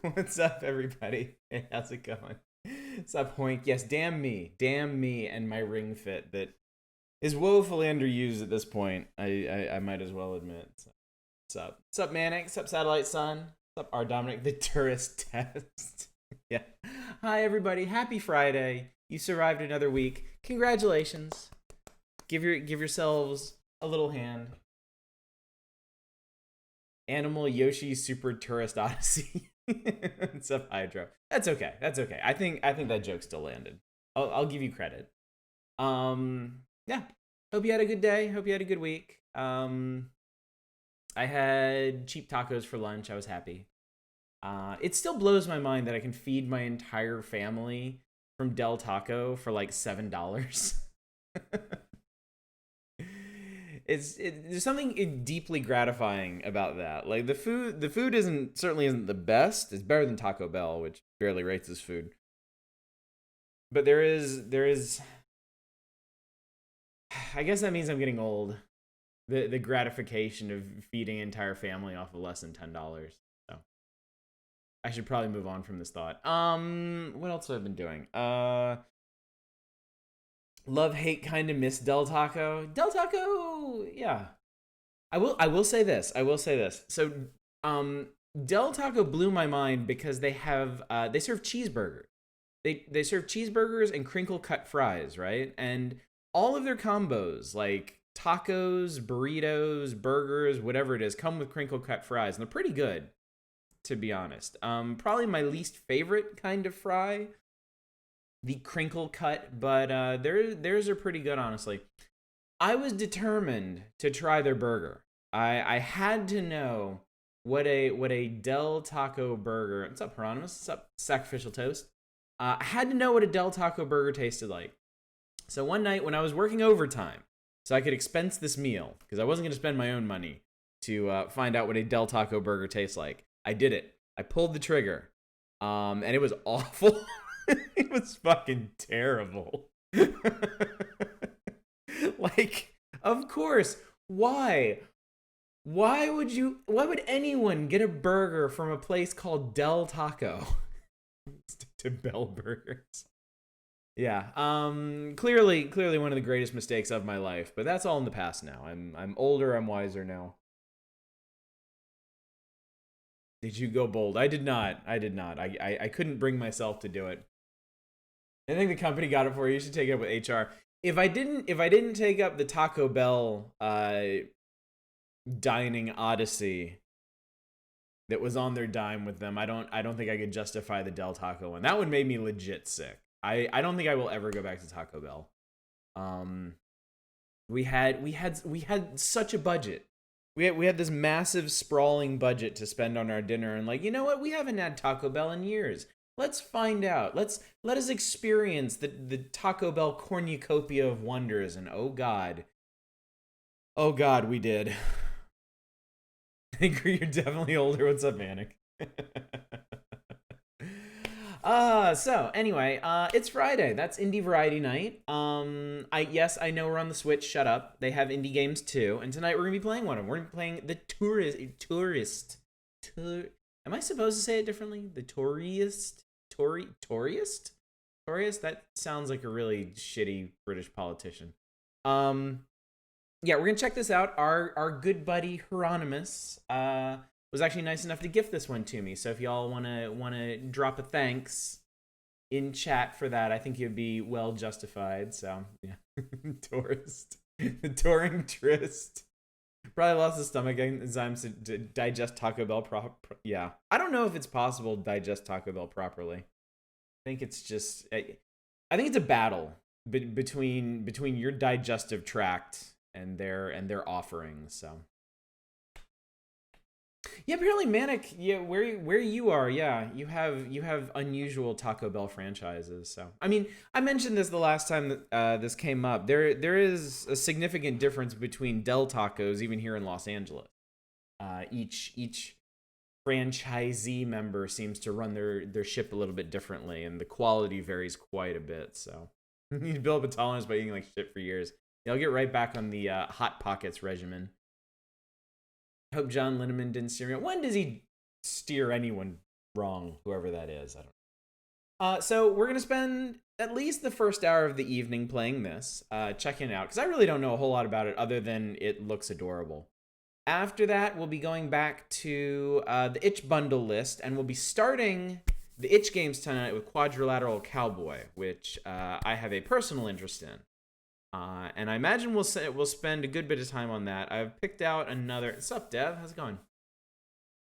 What's up, everybody? Hey, how's it going? What's up, Hoink? Yes, damn me, and my ring fit that is woefully underused at this point. I might as well admit. So, what's up, Manic? What's up, Satellite Sun? What's up, R Dominic? The tourist test. Yeah. Hi, everybody. Happy Friday. You survived another week. Congratulations. Give yourselves a little hand. Animal Yoshi Super Tourist Odyssey. What's up, Hydro? That's okay. That's okay. I think that joke still landed. I'll give you credit. Yeah. Hope you had a good day. Hope you had a good week. I had cheap tacos for lunch. I was happy. It still blows my mind that I can feed my entire family from Del Taco for like $7. There's something deeply gratifying about that. Like the food certainly isn't the best. It's better than Taco Bell, which barely rates as food. But there is I guess that means I'm getting old. The gratification of feeding an entire family off of less than $10. So I should probably move on from this thought. What else have I been doing? Love, hate, kind of miss Del Taco. Del Taco, yeah. I will say this. So, Del Taco blew my mind because they serve cheeseburgers. They serve cheeseburgers and crinkle cut fries, right? And all of their combos, like tacos, burritos, burgers, whatever it is, come with crinkle cut fries, and they're pretty good, to be honest. Probably my least favorite kind of fry, the crinkle cut, but theirs are pretty good, honestly. I was determined to try their burger. I had to know what a Del Taco burger. What's up, Hieronymus? What's up, Sacrificial Toast? I had to know what a Del Taco burger tasted like. So one night when I was working overtime, so I could expense this meal because I wasn't going to spend my own money to find out what a Del Taco burger tastes like, I did it. I pulled the trigger, and it was awful. It was fucking terrible. Like, of course. Why? Why would anyone get a burger from a place called Del Taco? To Bell Burgers. Yeah. Clearly one of the greatest mistakes of my life, but that's all in the past now. I'm older, I'm wiser now. Did you go bold? I did not. I couldn't bring myself to do it. I think the company got it for you. You should take it up with HR. If I didn't take up the Taco Bell dining odyssey that was on their dime with them, I don't think I could justify the Del Taco one. That one made me legit sick. I don't think I will ever go back to Taco Bell. We had such a budget. We had this massive sprawling budget to spend on our dinner, and like, you know what? We haven't had Taco Bell in years. Let's find out. Let us experience the Taco Bell cornucopia of wonders. And oh god, we did. I think you're definitely older. What's up, Manic? So anyway, it's Friday. That's Indie Variety Night. I know we're on the Switch. Shut up. They have indie games too, and tonight we're gonna be playing one of them. We're gonna be playing the Touryst. Am I supposed to say it differently? The Touryst? Touryst? That sounds like a really shitty British politician. Yeah, we're gonna check this out. Our good buddy Hieronymus was actually nice enough to gift this one to me. So if y'all wanna drop a thanks in chat for that, I think you'd be well justified. So yeah, Tourist, the touring tryst. Probably lost the stomach enzymes to digest Taco Bell yeah. I don't know if it's possible to digest Taco Bell properly. I think it's just, I think it's a battle between your digestive tract and their offerings. So yeah, apparently Manic, yeah, where you are, yeah, you have unusual Taco Bell franchises. So I mean, I mentioned this the last time that this came up. There is a significant difference between Del Tacos, even here in Los Angeles. Each franchisee member seems to run their ship a little bit differently, and the quality varies quite a bit. So you build up a tolerance by eating like shit for years. I'll get right back on the Hot Pockets regimen. Hope John Linneman didn't steer me. When does he steer anyone wrong, whoever that is. I don't. So we're gonna spend at least the first hour of the evening playing this, checking it out, because I really don't know a whole lot about it other than it looks adorable. After that, we'll be going back to the itch bundle list, and we'll be starting the itch games tonight with Quadrilateral Cowboy, which I have a personal interest in. And I imagine we'll spend a good bit of time on that. I've picked out another... What's up, Dev? How's it going?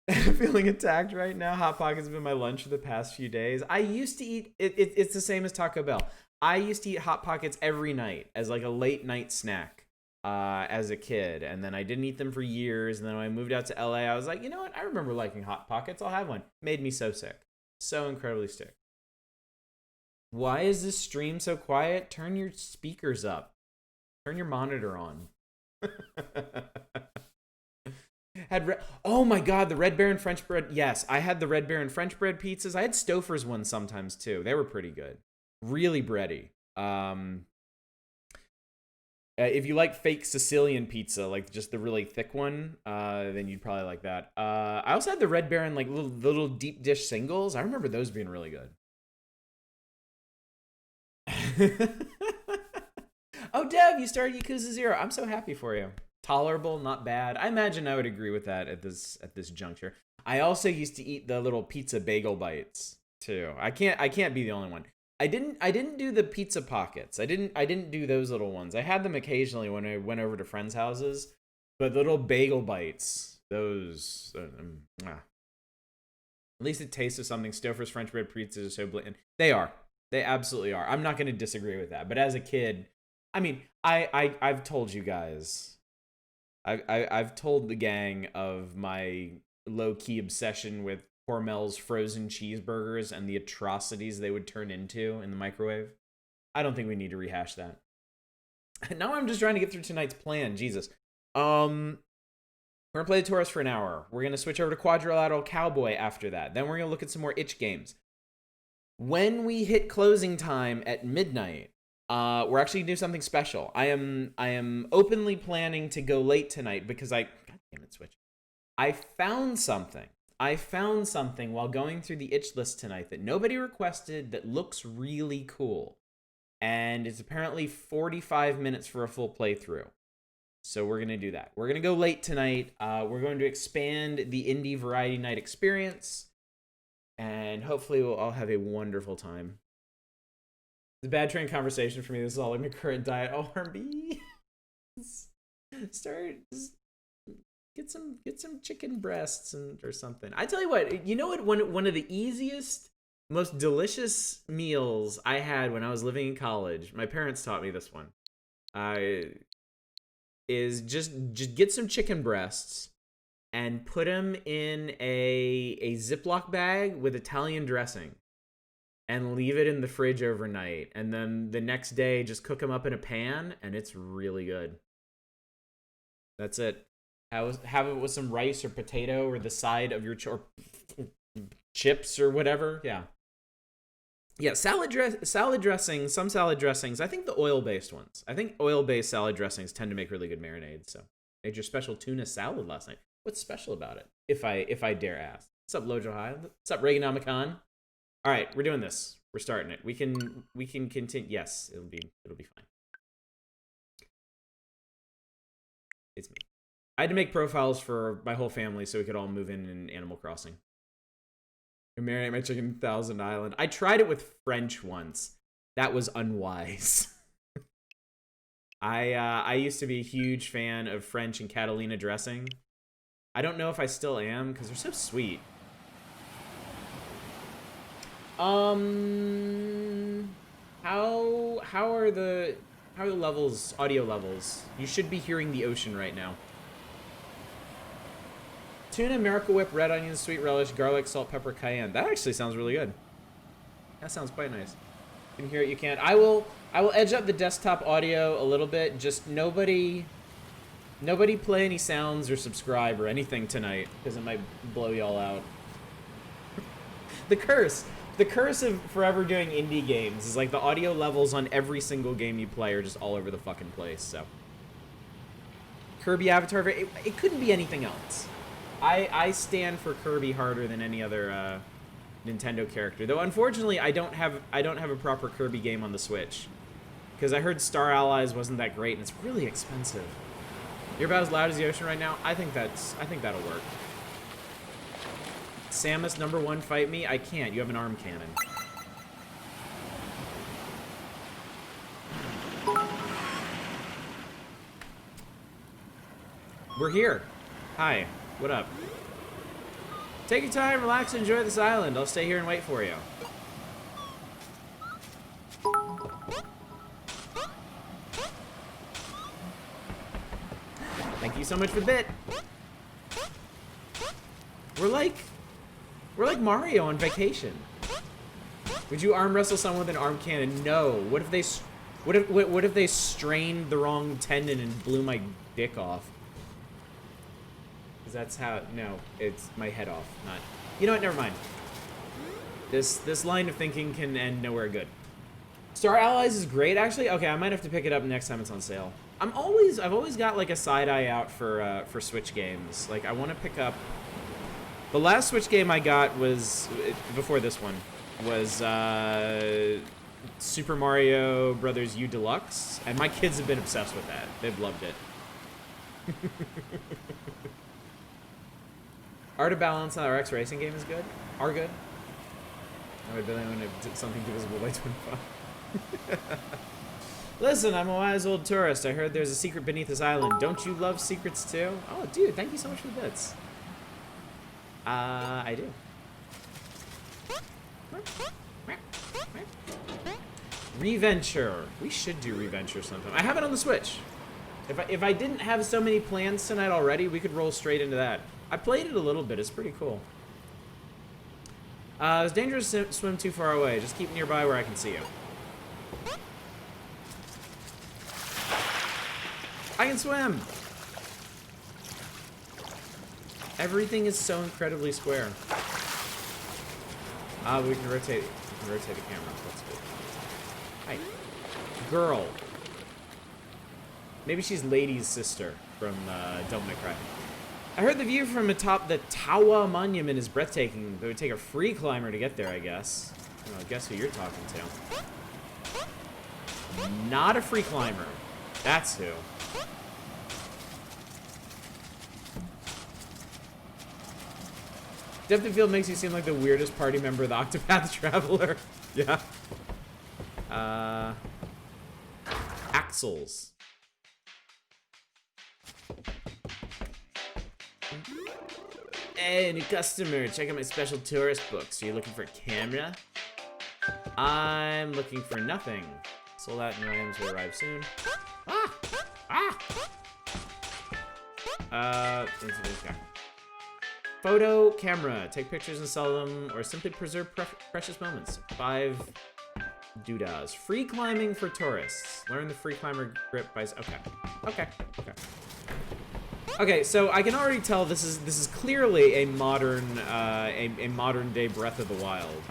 Feeling attacked right now. Hot Pockets have been my lunch for the past few days. I used to eat... It's the same as Taco Bell. I used to eat Hot Pockets every night as like a late night snack as a kid. And then I didn't eat them for years. And then when I moved out to LA, I was like, you know what? I remember liking Hot Pockets. I'll have one. Made me so sick. So incredibly sick. Why is this stream so quiet? Turn your speakers up. Turn your monitor on. Oh my god, the Red Baron French bread. Yes, I had the Red Baron French bread pizzas. I had Stouffer's ones sometimes too. They were pretty good. Really bready. If you like fake Sicilian pizza, like just the really thick one, then you'd probably like that. I also had the Red Baron like little deep dish singles. I remember those being really good. Oh, Dev, you started Yakuza 0. I'm so happy for you. Tolerable, not bad. I imagine I would agree with that at this juncture. I also used to eat the little pizza bagel bites too. I can't be the only one. I didn't do the pizza pockets. I didn't do those little ones. I had them occasionally when I went over to friends' houses, but the little bagel bites, those at least it tastes of something. Stouffer's French bread pizzas are so blatant. They are. They absolutely are. I'm not going to disagree with that. But as a kid, I mean, I've told you guys, I've told the gang of my low-key obsession with Hormel's frozen cheeseburgers and the atrocities they would turn into in the microwave. I don't think we need to rehash that. Now I'm just trying to get through tonight's plan. Jesus. We're going to play the Touryst for an hour. We're going to switch over to Quadrilateral Cowboy after that. Then we're going to look at some more itch games. When we hit closing time at midnight, we're actually going to do something special. I am openly planning to go late tonight because God damn it, Switch. I found something while going through the itch list tonight that nobody requested that looks really cool. And it's apparently 45 minutes for a full playthrough. So we're going to do that. We're going to go late tonight. We're going to expand the Indie Variety Night experience. And hopefully we'll all have a wonderful time. It's a bad train conversation for me. This is all like my current diet. Oh, R&B. Get some chicken breasts or something. I tell you what, you know what? One of the easiest, most delicious meals I had when I was living in college. My parents taught me this one. Is just get some chicken breasts and put them in a Ziploc bag with Italian dressing and leave it in the fridge overnight. And then the next day, just cook them up in a pan, and it's really good. That's it. Have it with some rice or potato or the side of your chips or whatever. Yeah. Yeah, salad dressings, some salad dressings. I think the oil-based ones. I think oil-based salad dressings tend to make really good marinades. So, made your special tuna salad last night. What's special about it? If I dare ask. What's up, Lojo High? What's up, Reaganomican? All right, we're doing this. We're starting it. We can continue. Yes, it'll be fine. It's me. I had to make profiles for my whole family so we could all move in Animal Crossing. Marinate my chicken Thousand Island. I tried it with French once. That was unwise. I used to be a huge fan of French and Catalina dressing. I don't know if I still am because they're so sweet. How are the levels, audio levels? You should be hearing the ocean right now. Tuna, Miracle Whip, red onion, sweet relish, garlic, salt, pepper, cayenne. That actually sounds really good. That sounds quite nice. You can hear it, you can't. I will edge up the desktop audio a little bit. Just nobody play any sounds or subscribe or anything tonight because it might blow y'all out. The curse of forever doing indie games is like the audio levels on every single game you play are just all over the fucking place. So Kirby Avatar, it couldn't be anything else. I stand for Kirby harder than any other Nintendo character. Though unfortunately, I don't have a proper Kirby game on the Switch, because I heard Star Allies wasn't that great and it's really expensive. You're about as loud as the ocean right now. I think that'll work. Samus #1, fight me. I can't. You have an arm cannon. We're here. Hi. What up? Take your time, relax, and enjoy this island. I'll stay here and wait for you. Thank you so much for the bit. We're like Mario on vacation. Would you arm wrestle someone with an arm cannon? No. What if they strained the wrong tendon and blew my dick off? Because that's how. No, it's my head off. Not. You know what? Never mind. This line of thinking can end nowhere good. Star Allies is great, actually. Okay, I might have to pick it up next time it's on sale. I've always got like a side eye out for Switch games. Like I want to pick up. The last Switch game I got was before this one was Super Mario Brothers U Deluxe, and my kids have been obsessed with that. They've loved it. Art of Balance on our X Racing game is good. Are good. I would really want to do something divisible by 25. Listen, I'm a wise old tourist. I heard there's a secret beneath this island. Don't you love secrets too? Oh, dude, thank you so much for the bits. I do. Reventure. We should do Reventure sometime. I have it on the Switch. If I didn't have so many plans tonight already, we could roll straight into that. I played it a little bit. It's pretty cool. It's dangerous to swim too far away. Just keep nearby where I can see you. I can swim! Everything is so incredibly square. We can rotate the camera. That's good. Hi. Girl. Maybe she's Lady's sister from Devil May Cry. I heard the view from atop the Tawa Monument is breathtaking. It would take a free climber to get there, I guess. Well, guess who you're talking to. Not a free climber. That's who. Depth of Field makes you seem like the weirdest party member of the Octopath Traveler. Yeah. Axles. Hey, new customer. Check out my special tourist books. Are you looking for a camera? I'm looking for nothing. Sold out, new items will arrive soon. Okay. Photo camera. Take pictures and sell them, or simply preserve precious moments. 5 doodahs. Free climbing for tourists. Learn the free climber grip by. Okay. Okay, so I can already tell this is clearly a modern day Breath of the Wild.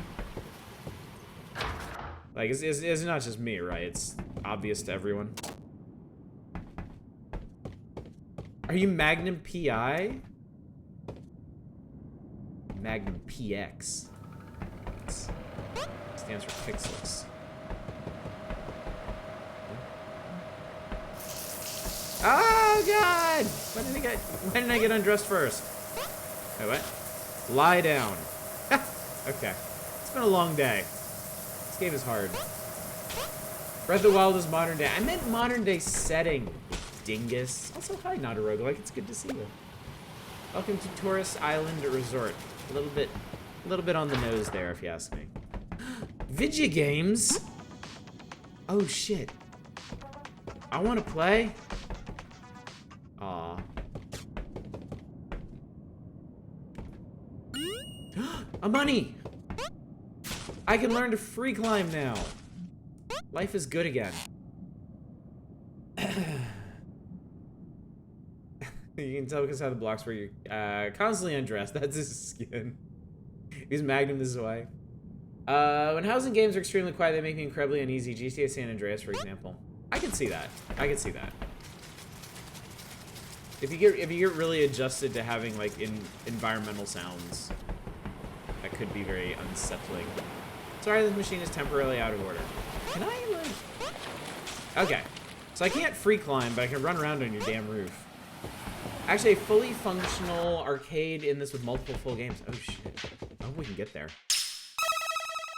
Like it's not just me, right? It's obvious to everyone. Are you Magnum PI? Magnum PX. Stands for pixels. Oh God! Why didn't I get undressed first? Wait, what? Lie down. Okay. It's been a long day. This game is hard. Breath of the Wild is modern day. I meant modern day setting, dingus. Also, hi, not a roguelike. It's good to see you. Welcome to Touryst Island Resort. A little bit on the nose there, if you ask me. Video games. Oh shit. I want to play. Aw. A money. I can learn to free climb now. Life is good again. You can tell because how the blocks where you're constantly undressed. That's his skin. He's Magnum, this is why. When housing games are extremely quiet, they make me incredibly uneasy. GTA San Andreas, for example. I can see that. I can see that. If you get really adjusted to having like environmental sounds. That could be very unsettling. Sorry, this machine is temporarily out of order. Can I, like... Okay. So I can't free climb, but I can run around on your damn roof. Actually, a fully functional arcade in this with multiple full games. Oh, shit. Oh, we can get there.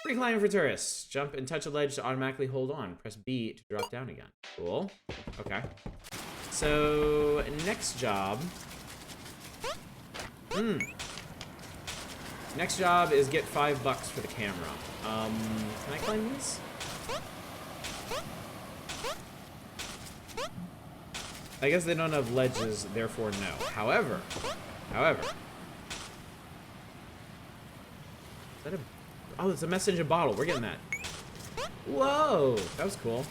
Free climbing for tourists. Jump and touch a ledge to automatically hold on. Press B to drop down again. Cool. Okay. So, next job. Next job is get $5 for the camera. Can I climb these? I guess they don't have ledges, therefore no. However. Is that a... Oh, it's a message in a bottle. We're getting that. Whoa, that was cool.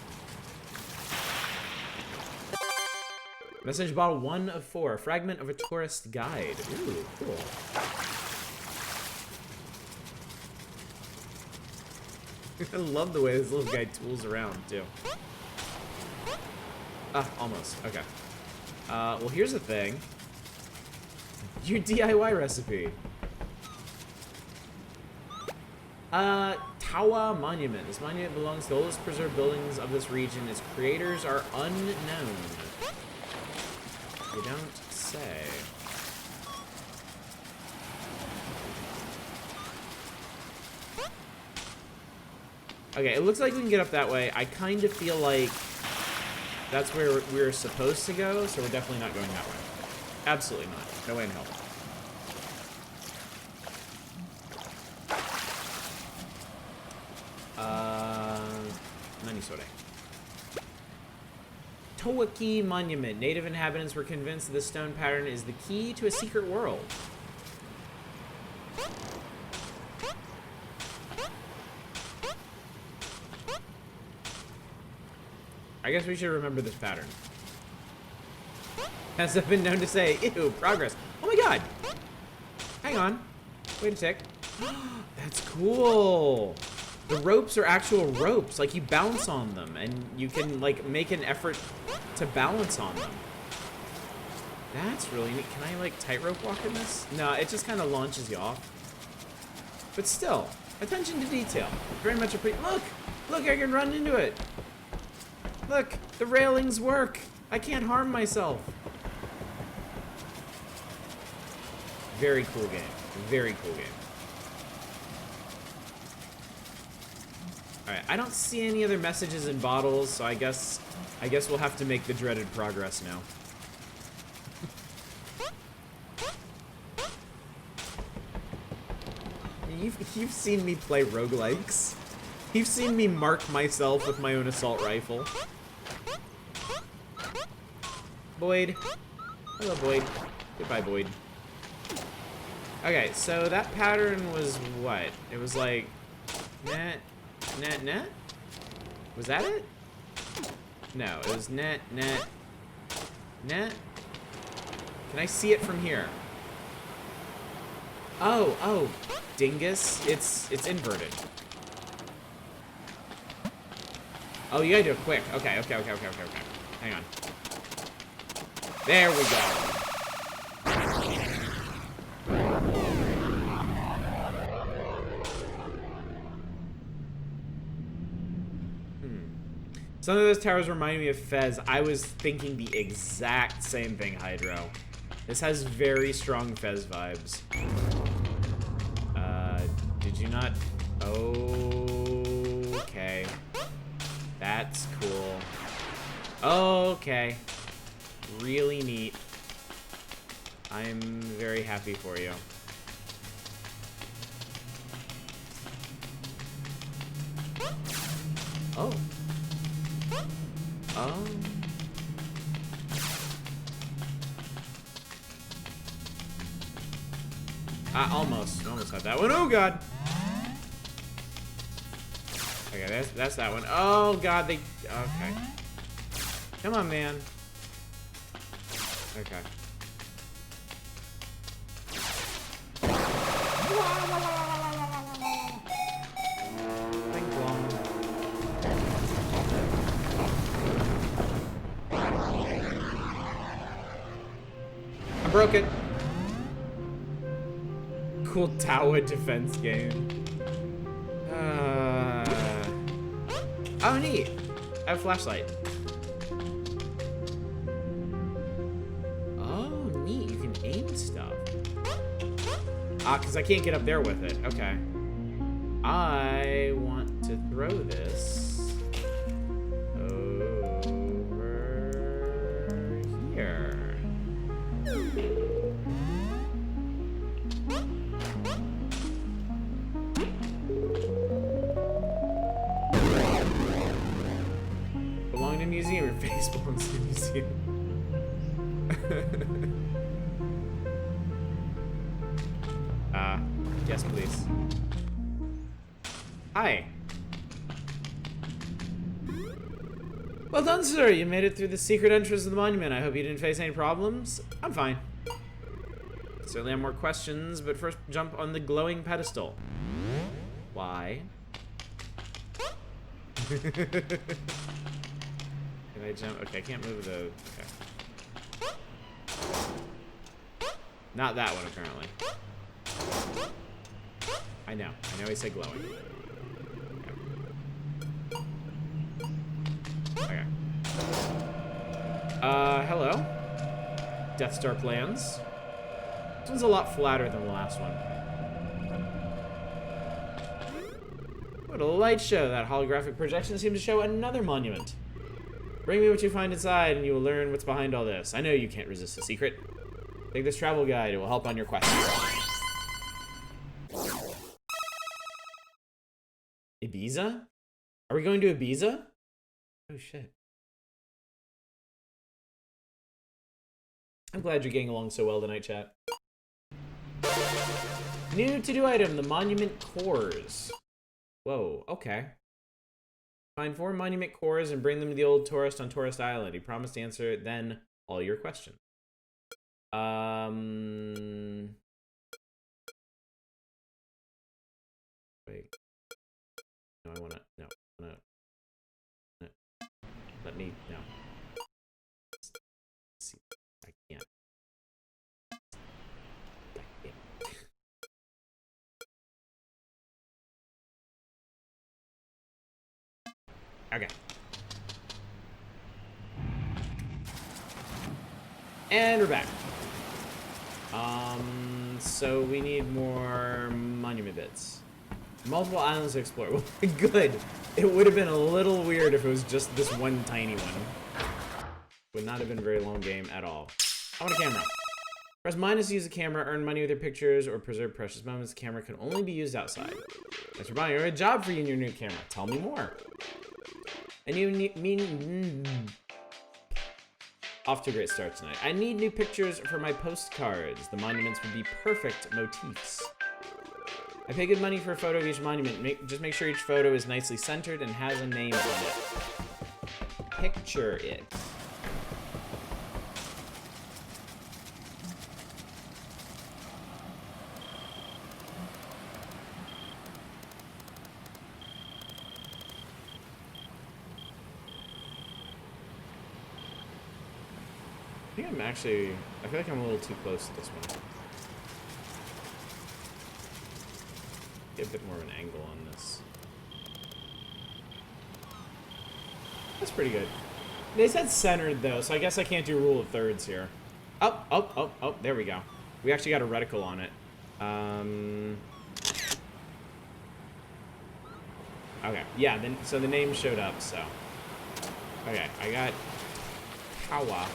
Message bottle 1 of 4. A fragment of a tourist guide. Ooh, cool. I love the way this little guy tools around, too. Ah, almost. Okay. Well, here's the thing. Your DIY recipe. Tawa Monument. This monument belongs to the oldest preserved buildings of this region. Its creators are unknown. You don't say. Okay, it looks like we can get up that way. I kind of feel like that's where we're supposed to go, so we're definitely not going that way. Absolutely not. No way in hell. Nanisore. Towaki Monument. Native inhabitants were convinced this stone pattern is the key to a secret world. I guess we should remember this pattern. As I've been known to say, ew, progress. Oh my god! Hang on. Wait a sec. That's cool! The ropes are actual ropes. Like, you bounce on them, and you can, like, make an effort to balance on them. That's really neat. Can I, like, tightrope walk in this? No, it just kind of launches you off. But still, attention to detail. Very much Look! Look, I can run into it! Look, the railings work. I can't harm myself. Very cool game. Very cool game. Alright, I don't see any other messages in bottles, so I guess we'll have to make the dreaded progress now. You've seen me play roguelikes. You've seen me mark myself with my own assault rifle. Boyd. Hello, Boyd. Goodbye, Boyd. Okay, so that pattern was what? It was like... Net... Net, net? Was that it? No, it was net, net... Net? Can I see it from here? Oh, oh. Dingus. It's inverted. Oh, you gotta do it quick. Okay. Hang on. There we go. Some of those towers remind me of Fez. I was thinking the exact same thing, Hydro. This has very strong Fez vibes. Did you not? Okay. That's cool. Okay. Really neat. I'm very happy for you. Oh. Oh. I almost got that one. Oh god. Okay, that's that one. Oh god, they... Okay. Come on, man. Okay. Bing bong. I broke it. cool tower defense game. Oh, neat. I have a flashlight. Oh, neat. You can aim stuff. Ah, because I can't get up there with it. Okay. I want to throw this over here. Belong to museum. Your face belongs to the museum. Yes, please. Hi. Well done, sir. You made it through the secret entrance of the monument. I hope you didn't face any problems. I'm fine. Certainly have more questions, but first jump on the glowing pedestal. Why? Can I jump? Okay, I can't move the... Okay. Not that one, apparently. I know he said glowing. Okay. Hello. Death Star plans. This one's a lot flatter than the last one. What a light show. That holographic projection seems to show another monument. Bring me what you find inside and you will learn what's behind all this. I know you can't resist a secret. Take this travel guide. It will help on your quest. Ibiza? Are we going to Ibiza? Oh, shit. I'm glad you're getting along so well tonight, chat. New to-do item, the monument cores. Whoa, okay. Find 4 monument cores and bring them to the old tourist on Touryst Island. He promised to answer then all your questions. Wait. No, I wanna, no. Let me, no. Let's see. I can't. Okay. And we're back. So we need more monument bits. Multiple islands to explore. Well, good. It would have been a little weird if it was just this one tiny one. Would not have been a very long game at all. I want a camera. Press minus to use the camera, earn money with your pictures, or preserve precious moments. The camera can only be used outside. Thanks for buying a job for you and your new camera. Tell me more. And you mean... Off to a great start tonight. I need new pictures for my postcards. The monuments would be perfect motifs. I pay good money for a photo of each monument. Just make sure each photo is nicely centered and has a name on it. Picture it. I feel like I'm a little too close to this one. Get a bit more of an angle on this. That's pretty good. They said centered though, so I guess I can't do rule of thirds here. Oh, there we go. We actually got a reticle on it. Okay, yeah, so the name showed up, so. Okay, I got Kawa.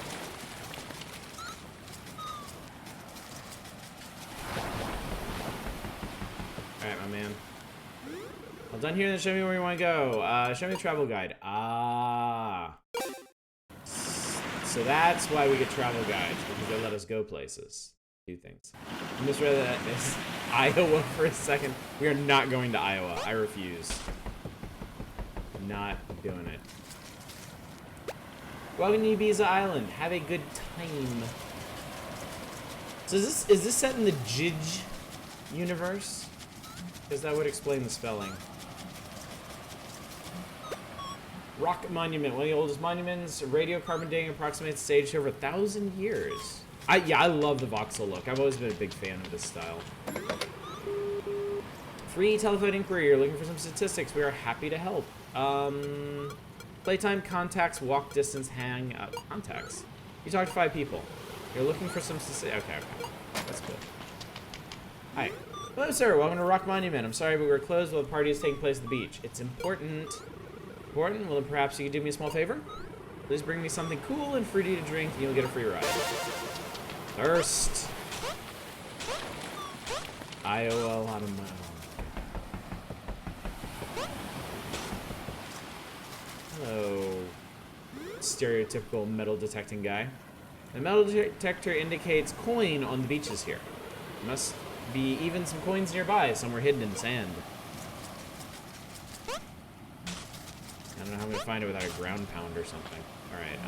Alright, my man. Well, done here, then show me where you want to go. Show me the travel guide. Ah. So that's why we get travel guides, because they let us go places. Do things. I misread that as Iowa for a second. We are not going to Iowa. I refuse. Not doing it. Welcome to Ibiza Island. Have a good time. So is this set in the Jij universe? Because that would explain the spelling. Rock Monument, one of the oldest monuments. Radiocarbon dating approximates its age to over 1,000 years. I love the voxel look. I've always been a big fan of this style. Free telephone inquiry. You're looking for some statistics. We are happy to help. Playtime, contacts, walk distance, hang up. Contacts. You talked to 5 people. You're looking for some statistics. Okay. That's cool. Hi. Hello, sir. Welcome to Rock Monument. I'm sorry, but we're closed while the party is taking place at the beach. It's important. Important? Well, then perhaps you could do me a small favor? Please bring me something cool and fruity to drink, and you'll get a free ride. Thirst. IOL on a mile. Hello, stereotypical metal detecting guy. The metal detector indicates coin on the beaches here. There must be even some coins nearby, somewhere hidden in the sand. I don't know how I'm gonna find it without a ground pound or something. Alright,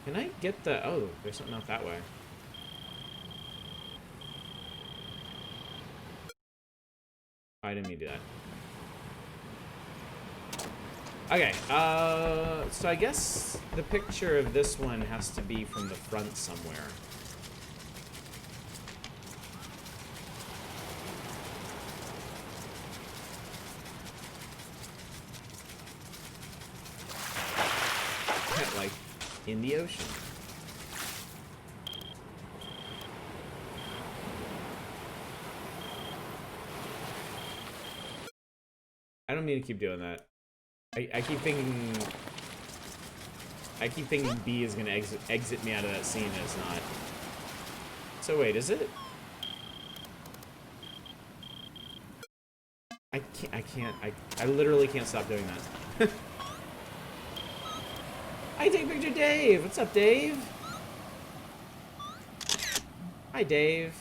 can I get the... Oh, there's something out that way. I didn't mean to do that. Okay, so I guess the picture of this one has to be from the front somewhere. Like, in the ocean. I don't mean to keep doing that. I keep thinking B is gonna exit me out of that scene, and it's not. So wait, is it? I literally can't stop doing that. I take picture Dave. What's up, Dave? Hi, Dave.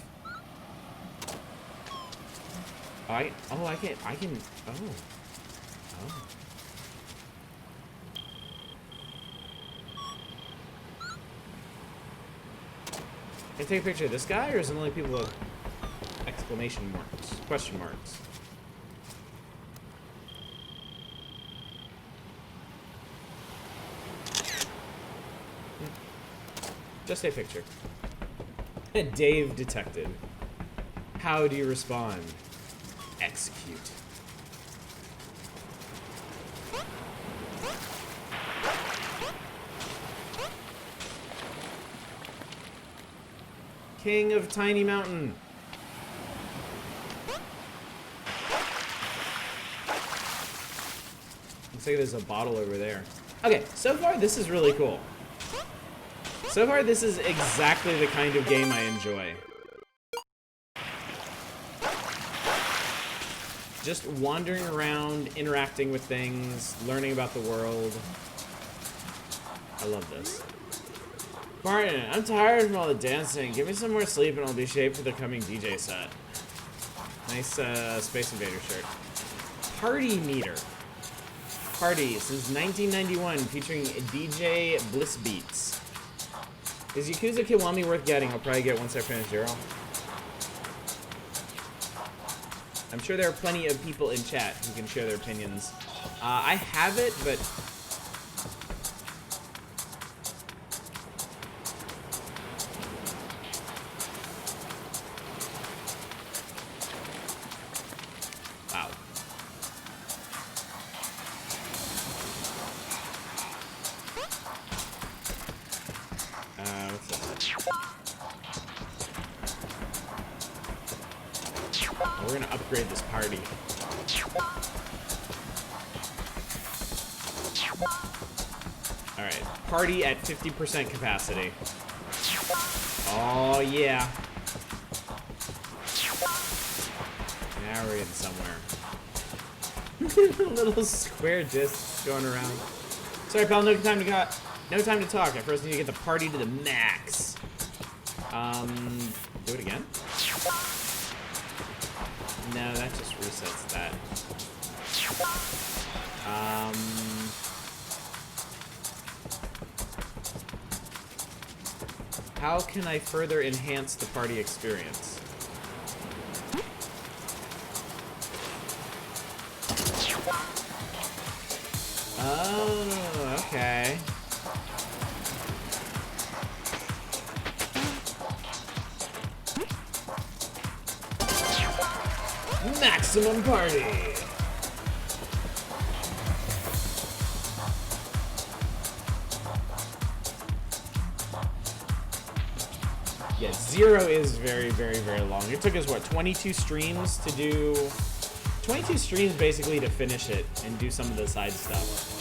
I can. Oh. Can I take a picture of this guy, or is it only people with exclamation marks, question marks? Just a picture. Dave detected. How do you respond? Execute. King of Tiny Mountain. Looks like there's a bottle over there. Okay, so far this is really cool. So far this is exactly the kind of game I enjoy. Just wandering around, interacting with things, learning about the world. I love this. Martin, I'm tired from all the dancing. Give me some more sleep and I'll be shaped for the coming DJ set. Nice Space Invader shirt. Party meter. Party since 1991 featuring DJ Bliss Beats. Is Yakuza Kiwami worth getting? I'll probably get it once I finish Zero. I'm sure there are plenty of people in chat who can share their opinions. I have it, but... Wow. What's this? Oh, we're gonna upgrade this party. Alright, party at 50% capacity. Oh, yeah. Now we're getting somewhere. Little square discs going around. Sorry, pal, no time to talk. I first need to get the party to the max. Do it again? No, that just resets that. How can I further enhance the party experience? Oh, okay. Maximum Party. Yeah, 0 is very, very, very long. It took us, what, 22 streams to do... 22 streams, basically, to finish it and do some of the side stuff.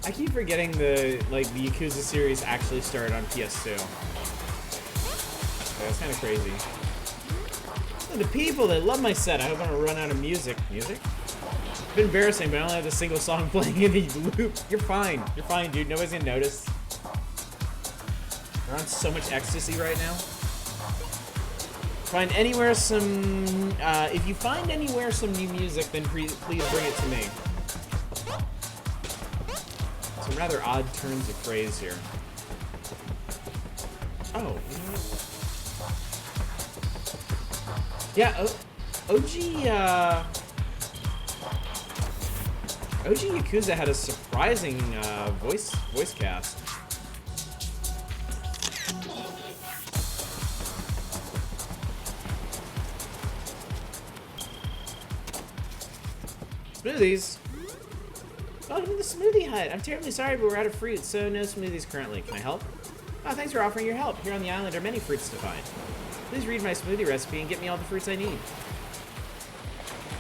I keep forgetting the Yakuza series actually started on PS2. That's kind of crazy. And the people that love my set, I hope I don't run out of music. Music? It's been embarrassing, but I only have a single song playing in the loop. You're fine. You're fine, dude. Nobody's gonna notice. We're on so much ecstasy right now. Find anywhere some... if you find anywhere some new music, then please bring it to me. Some rather odd turns of phrase here. Oh, you know what? Yeah, OG Yakuza had a surprising voice cast. Smoothies. Welcome to the Smoothie Hut. I'm terribly sorry, but we're out of fruit, so no smoothies currently. Can I help? Oh, thanks for offering your help. Here on the island are many fruits to find. Please read my smoothie recipe and get me all the fruits I need.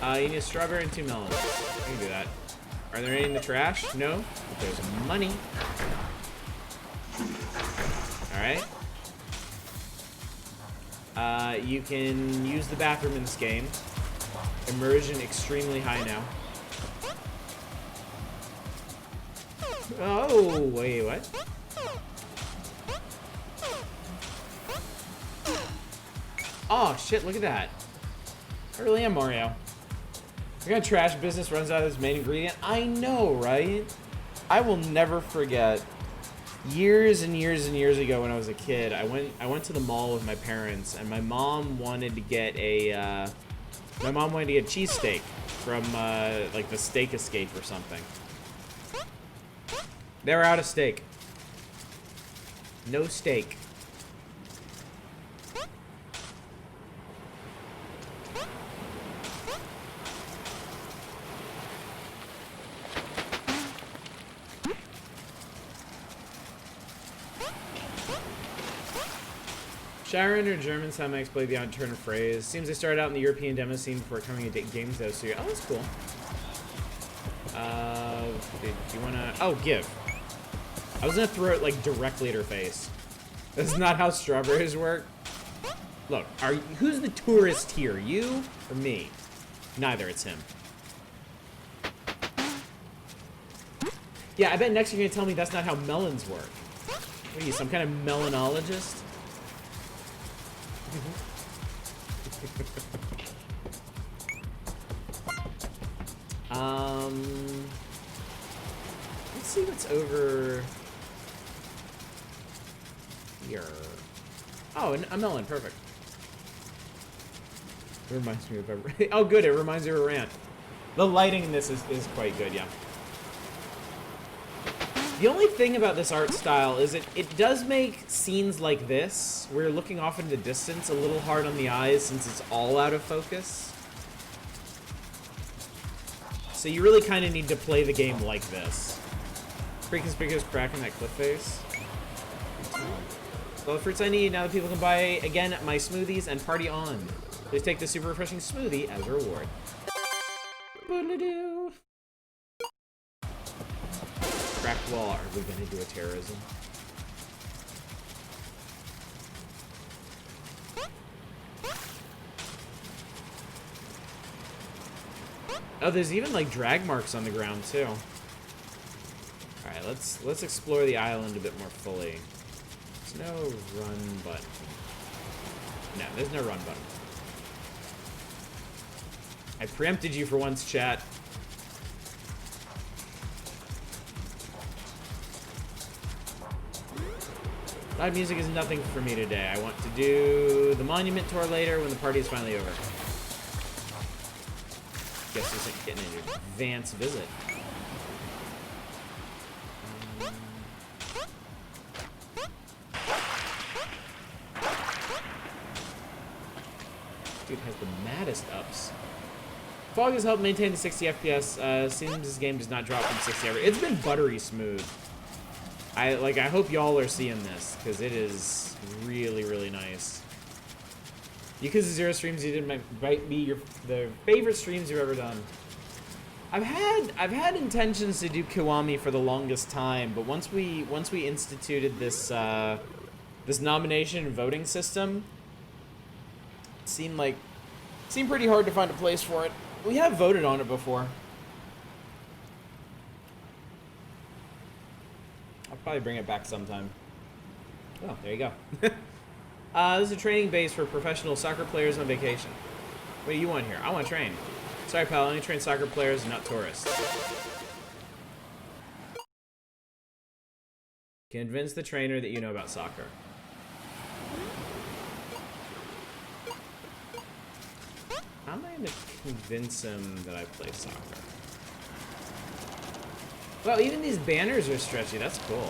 You need a strawberry and 2 melons. I can do that. Are there any in the trash? No? But there's money. Alright. You can use the bathroom in this game. Immersion extremely high now. Oh, wait, what? Oh, shit, look at that. I really am Mario. What kind of trash business runs out of this main ingredient? I know, right? I will never forget years and years and years ago when I was a kid, I went to the mall with my parents, and my mom wanted to get a cheesesteak from like the Steak Escape or something. They were out of steak. No steak. Sharon or German sound might explain the odd turn of phrase. Seems they started out in the European demo scene before coming to games though, so oh, that's cool. Do you wanna... Oh, give. I was gonna throw it, like, directly at her face. That's not how strawberries work. Look, who's the tourist here? You or me? Neither, it's him. Yeah, I bet next you're gonna tell me that's not how melons work. What are you, some kind of melanologist? Let's see what's over here. Oh, a melon, perfect. It reminds me of a... Oh, good, it reminds me of a rant. The lighting in this is quite good, yeah. The only thing about this art style is it does make scenes like this, where you're looking off into the distance, a little hard on the eyes since it's all out of focus. So you really kind of need to play the game like this. Pretty conspicuous crack in that cliff face. All the fruits I need, now that people can buy, again, my smoothies and party on. Please take this super refreshing smoothie as a reward. Boodle-doo. Cracked wall, are we gonna do a terrorism? Oh, there's even like drag marks on the ground too. All right, let's explore the island a bit more fully. There's no run button. No, there's no run button. I preempted you for once, chat. Loud music is nothing for me today. I want to do the monument tour later when the party is finally over. Guess this isn't getting an advance visit. Dude has the maddest ups. Fog has helped maintain the 60 FPS. Seems this game does not drop from 60 ever. It's been buttery smooth. I hope y'all are seeing this, because it is really, really nice. Yakuza 0 streams, you didn't might be the favorite streams you've ever done. I've had intentions to do Kiwami for the longest time, but once we instituted this this nomination and voting system, it seemed pretty hard to find a place for it. We have voted on it before. I'll probably bring it back sometime. Oh, there you go. This is a training base for professional soccer players on vacation. What do you want here? I want to train. Sorry, pal. I only train soccer players, not tourists. Convince the trainer that you know about soccer. How am I going to convince him that I play soccer? Well, even these banners are stretchy. That's cool.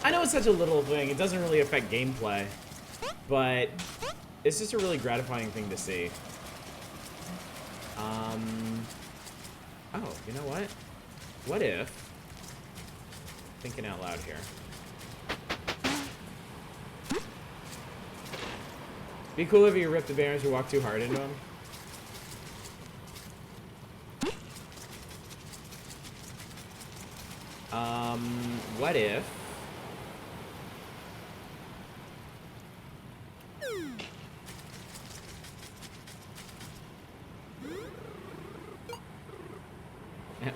I know it's such a little thing. It doesn't really affect gameplay. But it's just a really gratifying thing to see. Oh, you know what? What if... Thinking out loud here. Be cool if you rip the banners or walk too hard into them. What if...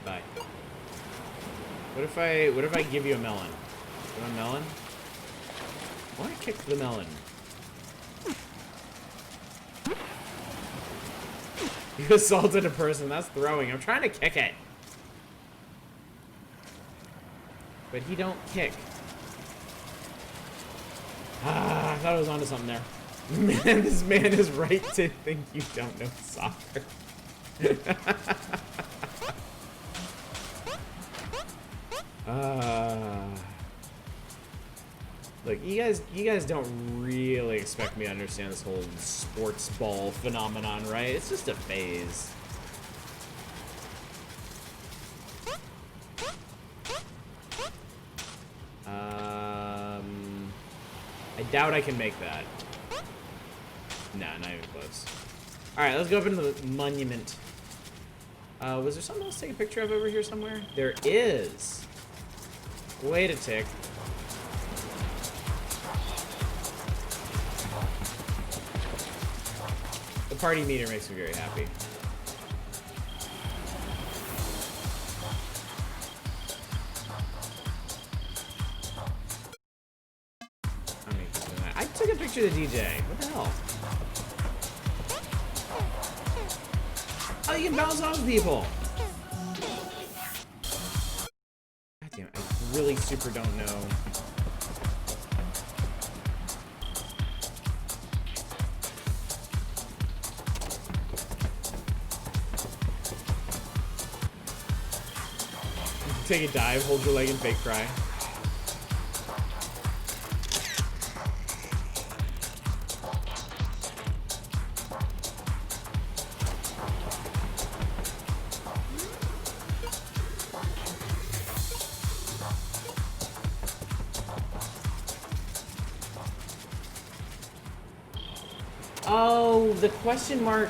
Bye. What if I give you a melon? You want a melon? Why kick the melon? You assaulted a person, that's throwing. I'm trying to kick it. But he don't kick. Ah, I thought I was onto something there. Man, this man is right to think you don't know soccer. Look, you guys don't really expect me to understand this whole sports ball phenomenon, right? It's just a phase. I doubt I can make that. Nah, not even close. Alright, let's go up into the monument. Was there something else to take a picture of over here somewhere? There is. Wait a tick. The party meter makes me very happy. I took a picture of the DJ. What the hell? Oh, you can bounce off of people. God damn it, I really super don't know. Take a dive, hold your leg and fake cry. Oh, the question mark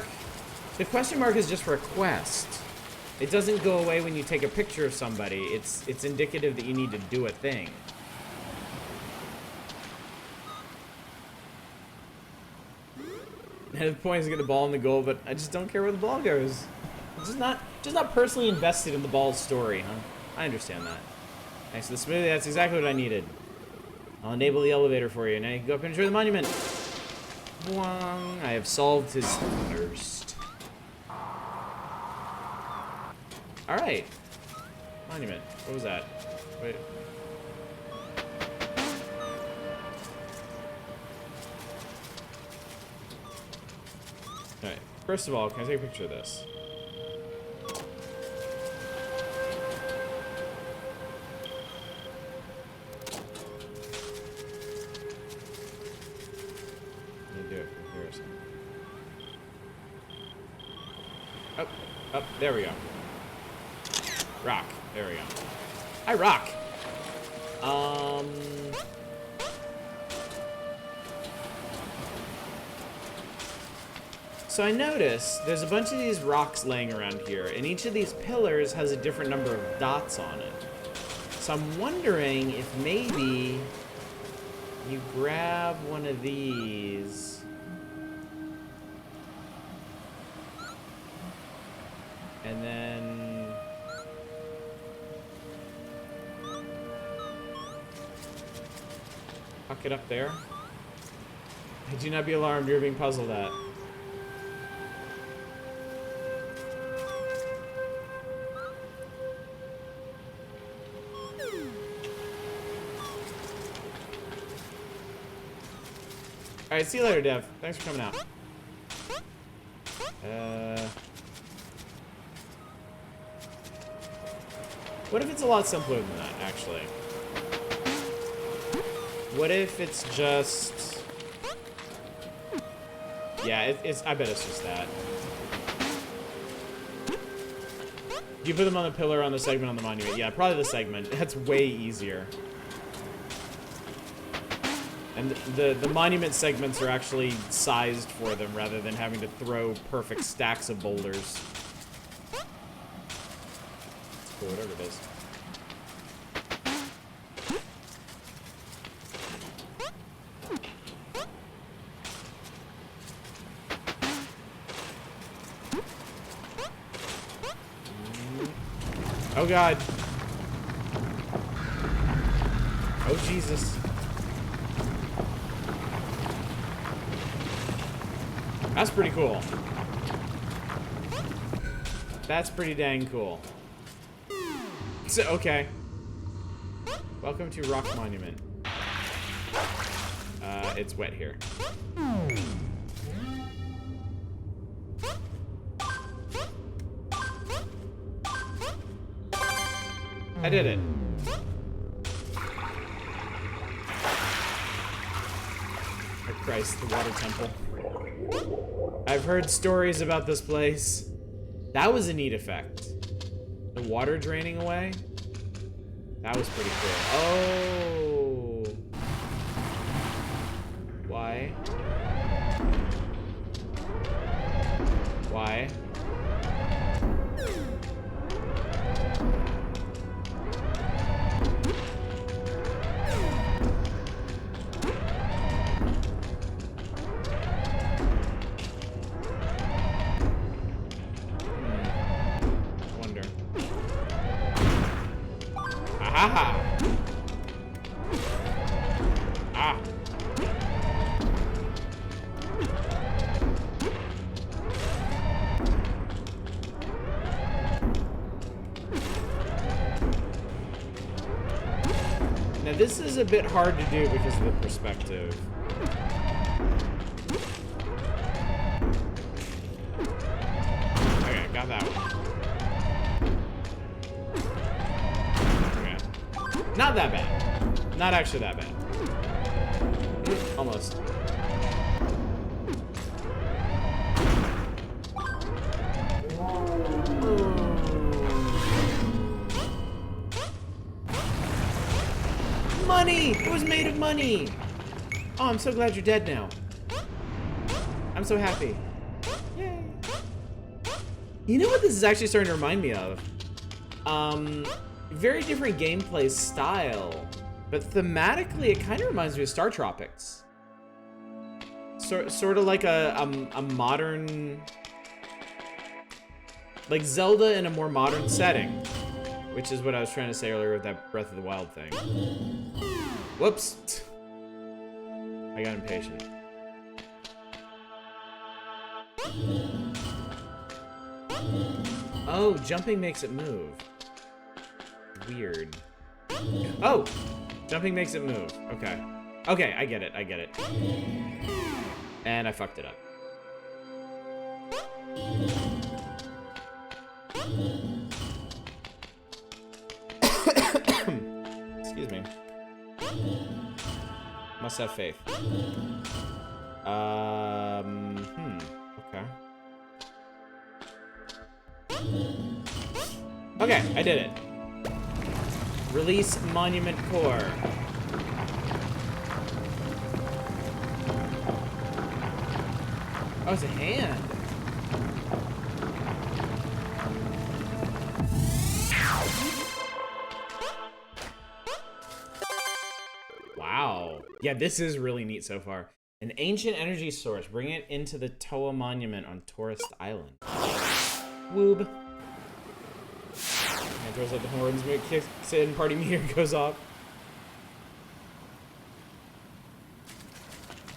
is just request. It doesn't go away when you take a picture of somebody. It's indicative that you need to do a thing. And the point is to get the ball in the goal, but I just don't care where the ball goes. I'm just not personally invested in the ball's story, huh? I understand that. Thanks for the smoothie. That's exactly what I needed. I'll enable the elevator for you. Now you can go up and enjoy the monument. Wong. I have solved his thirst. Alright. Monument. What was that? Wait. Alright, first of all, can I take a picture of this? Let me do it from here or something. Up, there we go. Rock, there we go. I rock! So I noticed there's a bunch of these rocks laying around here, and each of these pillars has a different number of dots on it. So I'm wondering if maybe you grab one of these and then huck it up there. Do not be alarmed, you're being puzzled at. Alright, see you later, Dev. Thanks for coming out. What if it's a lot simpler than that, actually? What if it's just... Yeah, I bet it's just that. You put them on the pillar, on the segment, on the monument. Yeah, probably the segment. That's way easier. And the monument segments are actually sized for them rather than having to throw perfect stacks of boulders. It's cool, whatever it is. Oh God. Oh Jesus. That's pretty cool. That's pretty dang cool. So, okay. Welcome to Rock Monument. It's wet here. I did it. Oh Christ, the water temple. I've heard stories about this place. That was a neat effect. The water draining away. That was pretty cool. Oh. Why? Why? This is a bit hard to do because of the perspective. Okay, got that one. Okay. Not that bad. Not actually that bad. Almost. Money! It was made of money! Oh, I'm so glad you're dead now. I'm so happy. Yay. You know what this is actually starting to remind me of? Very different gameplay style, but thematically it kind of reminds me of Star Tropics. Sort of like a modern... Like Zelda in a more modern setting. Which is what I was trying to say earlier with that Breath of the Wild thing. Whoops. I got impatient. Oh, jumping makes it move. Weird. Oh! Jumping makes it move. Okay. Okay, I get it. I get it. And I fucked it up. Must have faith. Okay. Okay, I did it. Release Monument Core. Oh, it's a hand. Wow. Yeah, this is really neat so far. An ancient energy source. Bring it into the Toa Monument on Touryst Island. Woob. And throws out the horns, kicks in, party meter goes off.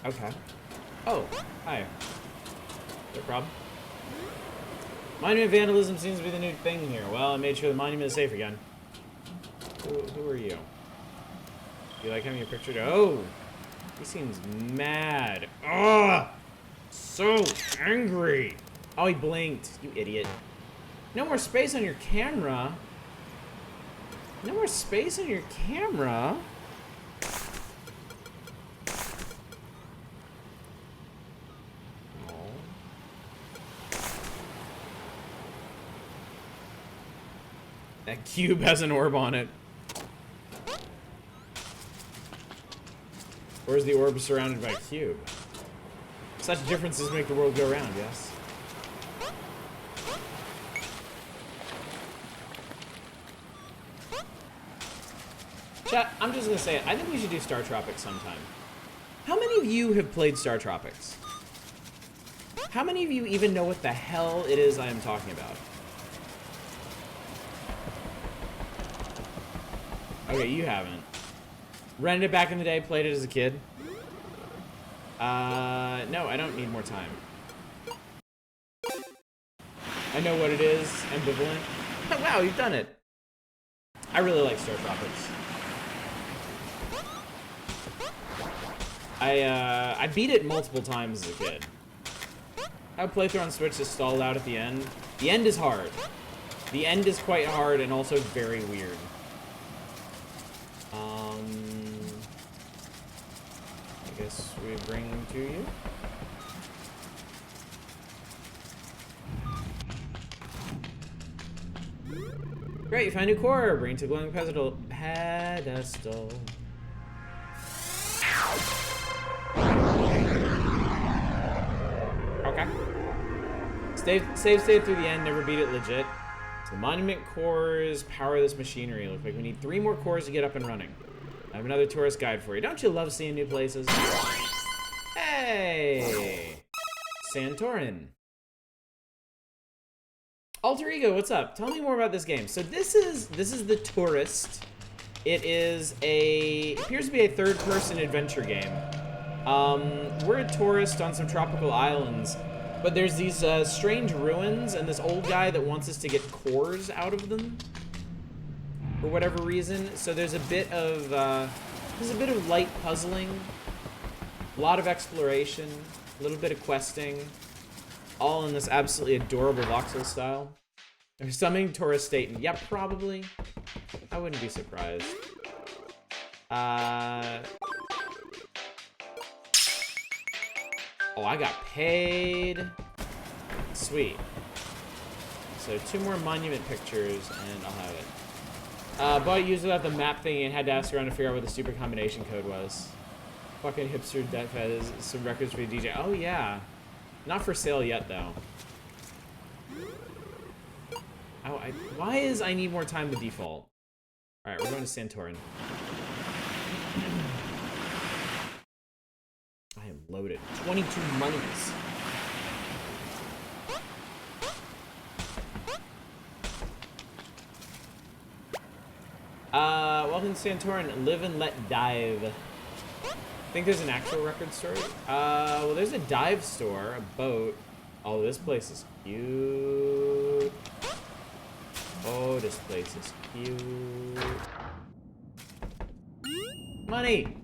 Okay. Oh, hi. No problem. Monument vandalism seems to be the new thing here. Well, I made sure the monument is safe again. Who are you? You like having your picture? Oh! He seems mad. Ugh! So angry! Oh, he blinked. You idiot. No more space on your camera. No more space on your camera. That cube has an orb on it. Or is the orb surrounded by a cube? Such differences make the world go round, yes? Chat, I'm just gonna say it. I think we should do Star Tropics sometime. How many of you have played Star Tropics? How many of you even know what the hell it is I am talking about? Okay, you haven't. Rented it back in the day, played it as a kid. No, I don't need more time. I know what it is, ambivalent. Oh, wow, you've done it. I really like Star Tropics. I beat it multiple times as a kid. I would play through on Switch just stalled out at the end. The end is hard. The end is quite hard and also very weird. I guess we bring him to you. Great, you found a new core. Bring to glowing pedestal. Okay. Save through the end. Never beat it legit. So the monument cores power this machinery. Looks like we need 3 more cores to get up and running. I have another tourist guide for you. Don't you love seeing new places? Hey! Santorin. Alter Ego, what's up? Tell me more about this game. So this is the Touryst. It appears to be a third-person adventure game. We're a tourist on some tropical islands, but there's these strange ruins and this old guy that wants us to get cores out of them for whatever reason. So there's a bit of light puzzling, a lot of exploration, a little bit of questing, all in this absolutely adorable voxel style. There's something Touryst State. Yeah, probably. I wouldn't be surprised. Oh, I got paid. Sweet. So 2 more monument pictures, and I'll have it. But used without the map thing and had to ask around to figure out what the stupid combination code was. Fucking hipster that has some records for the DJ. Oh yeah. Not for sale yet though. Oh, why is I need more time the default? Alright, we're going to Santorin. I am loaded. 22 monies. Welcome to Santorin. Live and let dive. I think there's an actual record store. Well, there's a dive store, a boat. Oh, this place is cute. Oh, this place is cute. Money!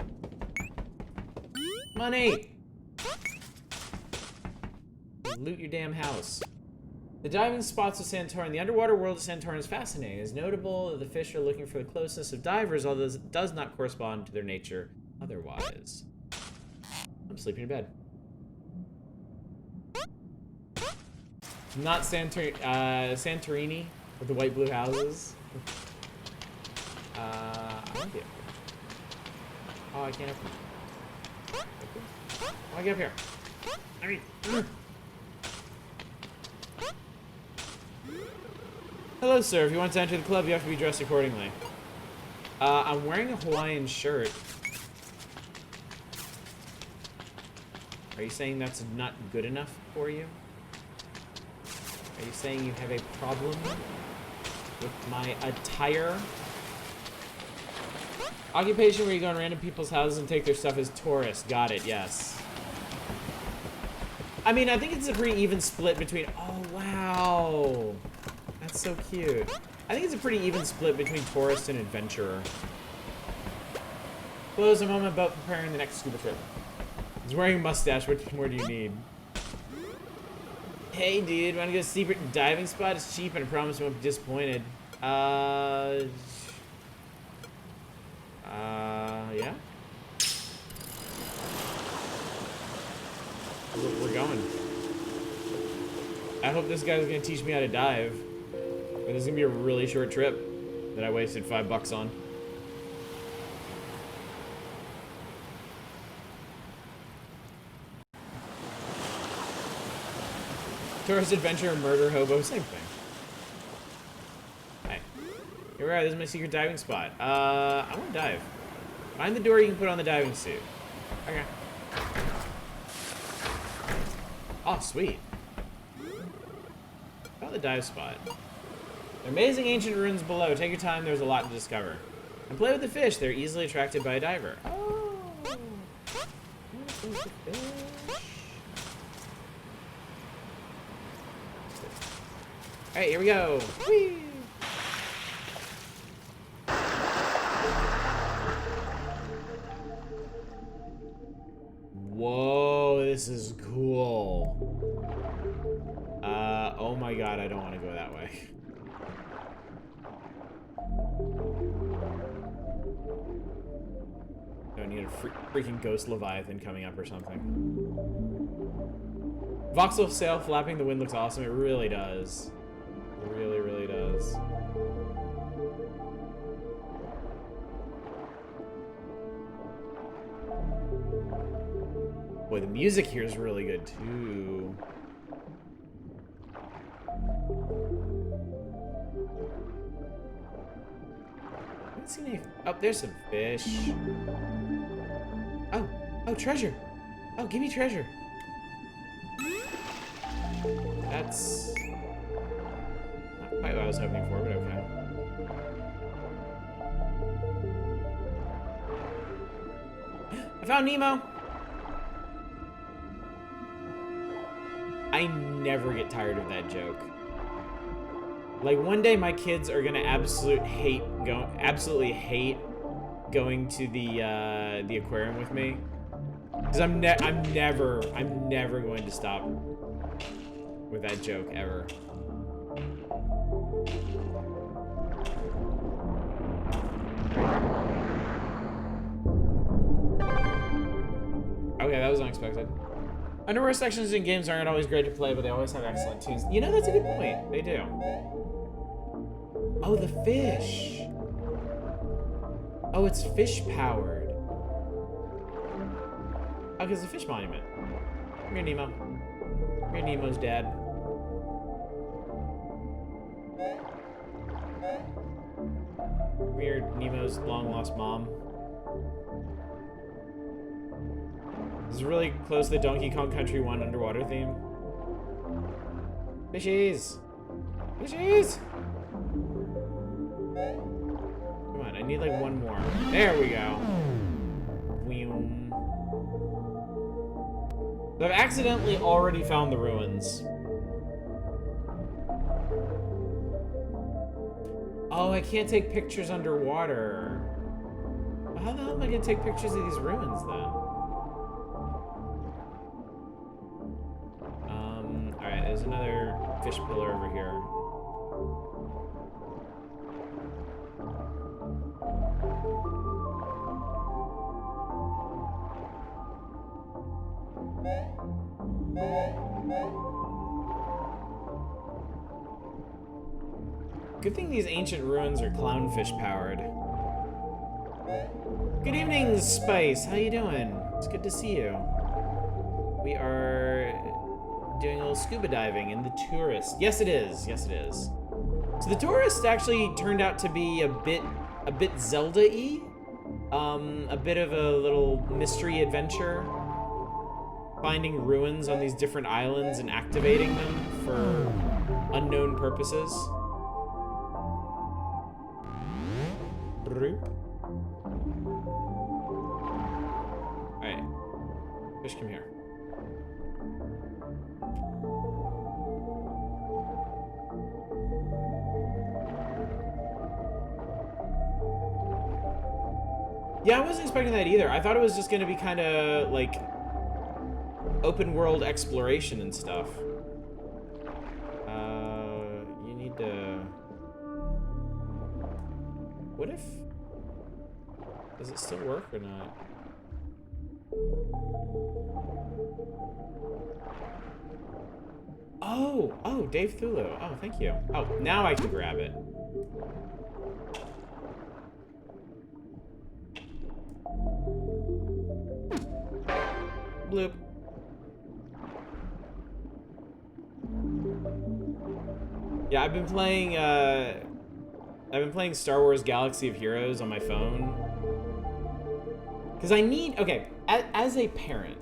Money! Loot your damn house. The diving spots of Santorin. The underwater world of Santorin is fascinating. It is notable that the fish are looking for the closeness of divers, although this does not correspond to their nature otherwise. sleeping in bed. Not Santorini with the white blue houses. I want to get up here. Oh, I can't open it. Oh, I get up here. I mean, hello, sir. If you want to enter the club, you have to be dressed accordingly. I'm wearing a Hawaiian shirt. Are you saying that's not good enough for you? Are you saying you have a problem with my attire? Occupation where you go in random people's houses and take their stuff as tourists. Got it, yes. I mean, I think it's a pretty even split between... Oh, wow. That's so cute. I think it's a pretty even split between tourist and adventurer. Close a moment about preparing the next scuba trip. He's wearing a mustache. What more do you need? Hey, dude. Want to go to a secret diving spot? It's cheap and I promise you won't be disappointed. Yeah? We're going. I hope this guy's gonna teach me how to dive. But this is gonna be a really short trip that I wasted $5 on. Tourist adventure, murder, hobo, same thing. Hi. Here we are, this is my secret diving spot. I wanna dive. Find the door you can put on the diving suit. Okay. Oh, sweet. Found the dive spot. Amazing ancient ruins below. Take your time, there's a lot to discover. And play with the fish, they're easily attracted by a diver. Oh! Where's the fish? Alright, here we go. Whee! Whoa, this is cool. Oh my god, I don't want to go that way. I need a freaking ghost leviathan coming up or something. Voxel sail flapping the wind looks awesome. It really does. It really, really does. Boy, the music here is really good too. I haven't seen any. Oh, there's some fish. Oh, treasure. Oh, give me treasure. That's not quite what I was hoping for, but okay. I found Nemo. I never get tired of that joke. Like, one day my kids are gonna absolutely hate going to the aquarium with me, because I'm never going to stop with that joke ever. Okay, that was unexpected. Underwear sections in games aren't always great to play, but they always have excellent tunes. You know, that's a good point. They do. Oh, the fish. Oh, it's fish powered. Oh, because the fish monument. Come here, Nemo. Come here, Nemo's dad. Come here, Nemo's long lost mom. This is really close to the Donkey Kong Country 1 underwater theme. Fishies! Fishies! Come on, I need like one more. There we go. So I've accidentally already found the ruins. Oh, I can't take pictures underwater. Well, how the hell am I gonna take pictures of these ruins then? Alright, there's another fish pillar over here. Good thing these ancient ruins are clownfish powered. Good evening, Spice. How you doing? It's good to see you. We are doing a little scuba diving in the Touryst. Yes, it is. Yes, it is. So the Touryst actually turned out to be a bit Zelda-y. A bit of a little mystery adventure. Finding ruins on these different islands and activating them for unknown purposes. Alright. Fish, come here. Yeah, I wasn't expecting that either. I thought it was just gonna be kind of like open world exploration and stuff. You need to... What if... Does it still work or not? Oh, Dave Thulu. Oh, thank you. Oh, now I can grab it. Bloop. Yeah, I've been playing Star Wars Galaxy of Heroes on my phone. Because I need, okay, as a parent,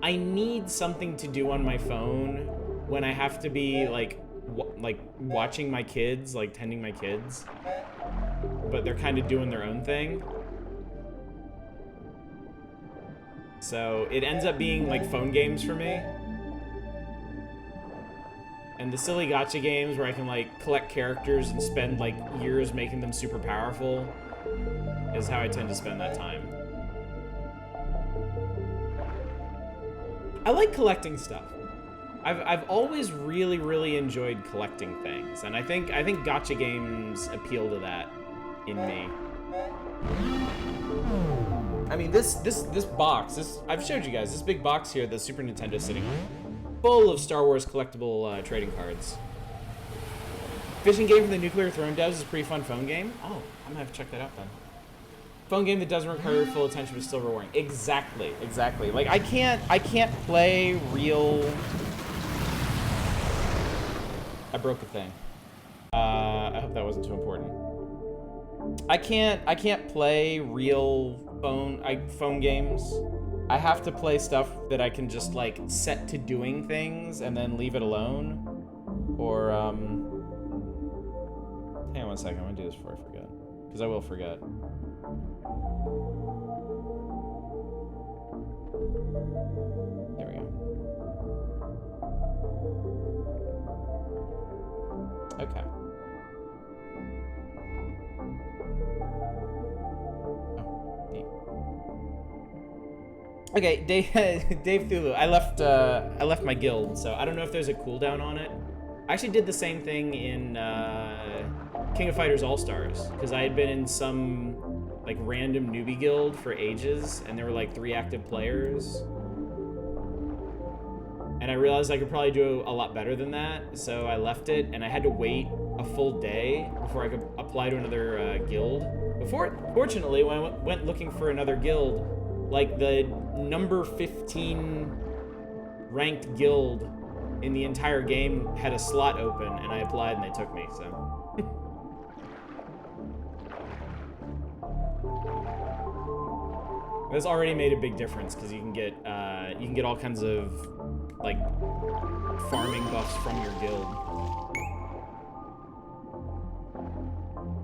I need something to do on my phone when I have to be like watching my kids, like tending my kids, but they're kind of doing their own thing. So it ends up being like phone games for me. And the silly gacha games where I can like collect characters and spend like years making them super powerful is how I tend to spend that time. I like collecting stuff. I've always really enjoyed collecting things, and I think gacha games appeal to that in me. I mean, this box, I've showed you guys, this big box here the Super Nintendo's sitting on, full of Star Wars collectible trading cards. Fishing game for the Nuclear Throne devs is a pretty fun phone game. Oh, I'm gonna have to check that out then. Phone game that doesn't require full attention but still rewarding. Exactly. Like I can't play real. I broke the thing. I hope that wasn't too important. I can't play real phone games. I have to play stuff that I can just like set to doing things and then leave it alone. Or hang on one second, I'm gonna do this before I forget. Because I will forget. There we go. Okay. Oh, neat. Okay, Dave Thulu. I left my guild, so I don't know if there's a cooldown on it. I actually did the same thing in King of Fighters All-Stars, because I had been in some like random newbie guild for ages, and there were like 3 active players. And I realized I could probably do a lot better than that, so I left it, and I had to wait a full day before I could apply to another guild. Fortunately, when I went looking for another guild, like the number 15 ranked guild in the entire game had a slot open, and I applied and they took me, so. This already made a big difference, because you can get all kinds of like farming buffs from your guild.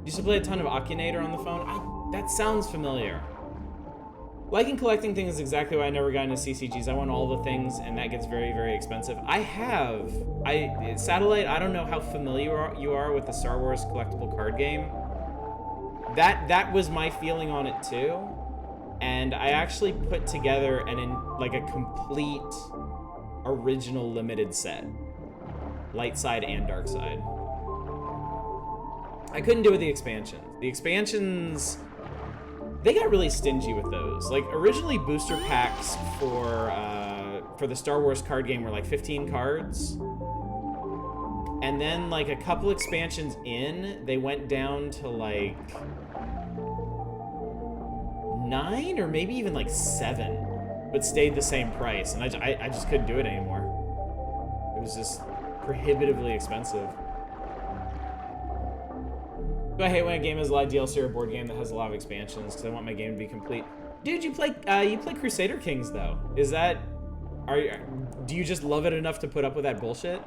Used to play a ton of Akinator on the phone. That sounds familiar. Liking collecting things is exactly why I never got into CCGs. I want all the things, and that gets very expensive. Satellite, I don't know how familiar you are with the Star Wars collectible card game. That was my feeling on it too. And I actually put together like a complete original limited set. Light side and dark side. I couldn't do it with the expansions. The expansions, they got really stingy with those. Like originally booster packs for the Star Wars card game were like 15 cards. And then, like, a couple expansions in, they went down to, like, 9 or maybe even, like, 7. But stayed the same price. And I just couldn't do it anymore. It was just prohibitively expensive. I hate when a game has a lot of DLC or a board game that has a lot of expansions because I want my game to be complete. Dude, you play Crusader Kings though. Is that do you just love it enough to put up with that bullshit?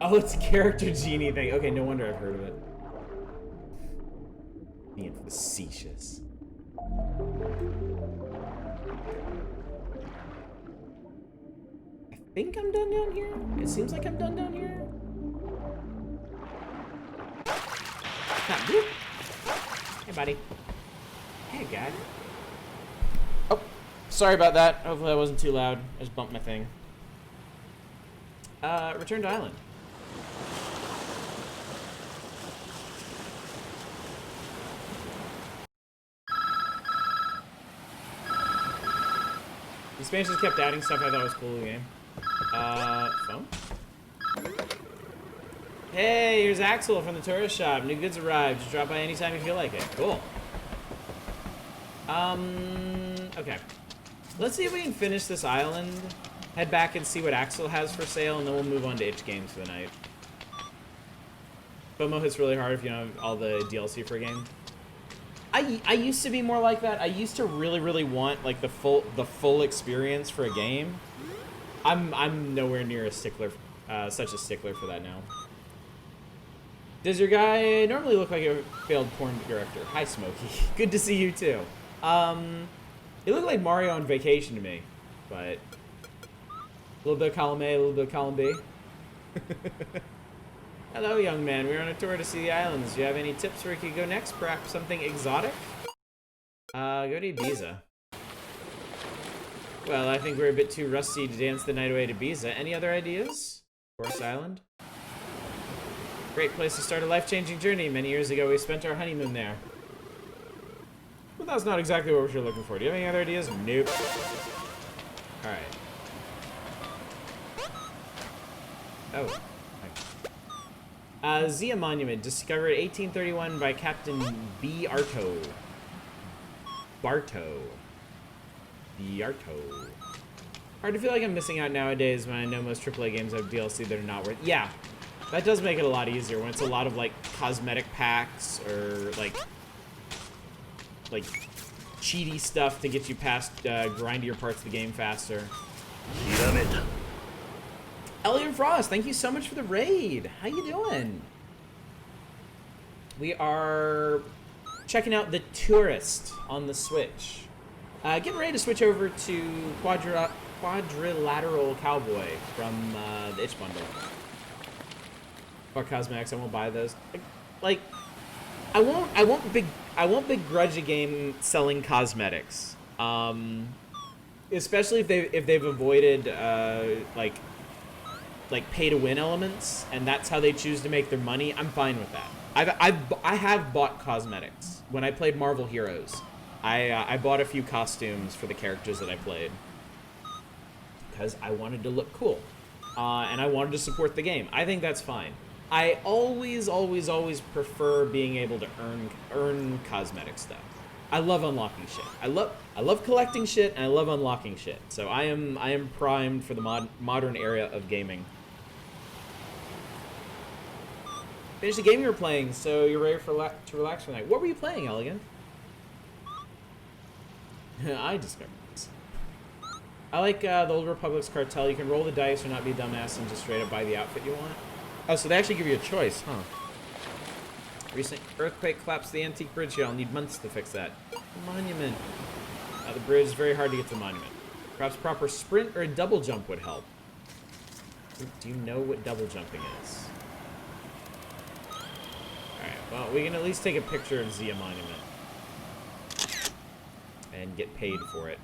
Oh, it's a character genie thing. Okay, no wonder I've heard of it. Being facetious. I think I'm done down here. It seems like I'm done down here. Hey, buddy. Hey, guy. Oh, sorry about that. Hopefully that wasn't too loud. I just bumped my thing. Return to island. The expansions kept adding stuff I thought was cool in the game. Phone? Hey, here's Axel from the Touryst shop. New goods arrived. Just drop by anytime you feel like it. Cool. Okay. Let's see if we can finish this island. Head back and see what Axel has for sale, and then we'll move on to itch games for the night. FOMO hits really hard if you don't have all the DLC for a game. I used to be more like that. I used to really want like the full experience for a game. I'm nowhere near a stickler, such a stickler for that now. Does your guy normally look like a failed porn director? Hi, Smokey. Good to see you too. He looked like Mario on vacation to me, but a little bit of column A, a little bit of column B. Hello, young man. We're on a tour to see the islands. Do you have any tips where we could go next? Perhaps something exotic? Go to Ibiza. Well, I think we're a bit too rusty to dance the night away to Ibiza. Any other ideas? Forest Island? Great place to start a life-changing journey. Many years ago, we spent our honeymoon there. Well, that's not exactly what we're looking for. Do you have any other ideas? Nope. Alright. Oh. Zia Monument, discovered 1831 by Captain B. Arto. Barto. Hard to feel like I'm missing out nowadays when I know most AAA games have DLC that are not worth. Yeah, that does make it a lot easier when it's a lot of like cosmetic packs or like cheaty stuff to get you past grindier parts of the game faster. Damn it. Elliot Frost, thank you so much for the raid. How you doing? We are checking out the Touryst on the Switch. Getting ready to switch over to Quadrilateral Cowboy from the itch bundle. Fuck cosmetics, I won't buy those. Like, I won't begrudge a game selling cosmetics. Especially if they've avoided like pay to win elements, and that's how they choose to make their money. I'm fine with that. I have bought cosmetics when I played Marvel Heroes. I bought a few costumes for the characters that I played because I wanted to look cool, and I wanted to support the game. I think that's fine. I always prefer being able to earn cosmetic stuff. I love unlocking shit. I love collecting shit, and I love unlocking shit. So I am primed for the modern era of gaming. Finish the game you were playing, so you're ready to relax for the night. What were you playing, Elegant? I discovered this. I like the Old Republic's Cartel. You can roll the dice or not be a dumbass and just straight up buy the outfit you want. Oh, so they actually give you a choice, huh? Recent earthquake collapsed the antique bridge here. I'll need months to fix that. Monument. The bridge is very hard to get to the monument. Perhaps proper sprint or a double jump would help. Do you know what double jumping is? Alright, well, we can at least take a picture of Zia Monument. And get paid for it.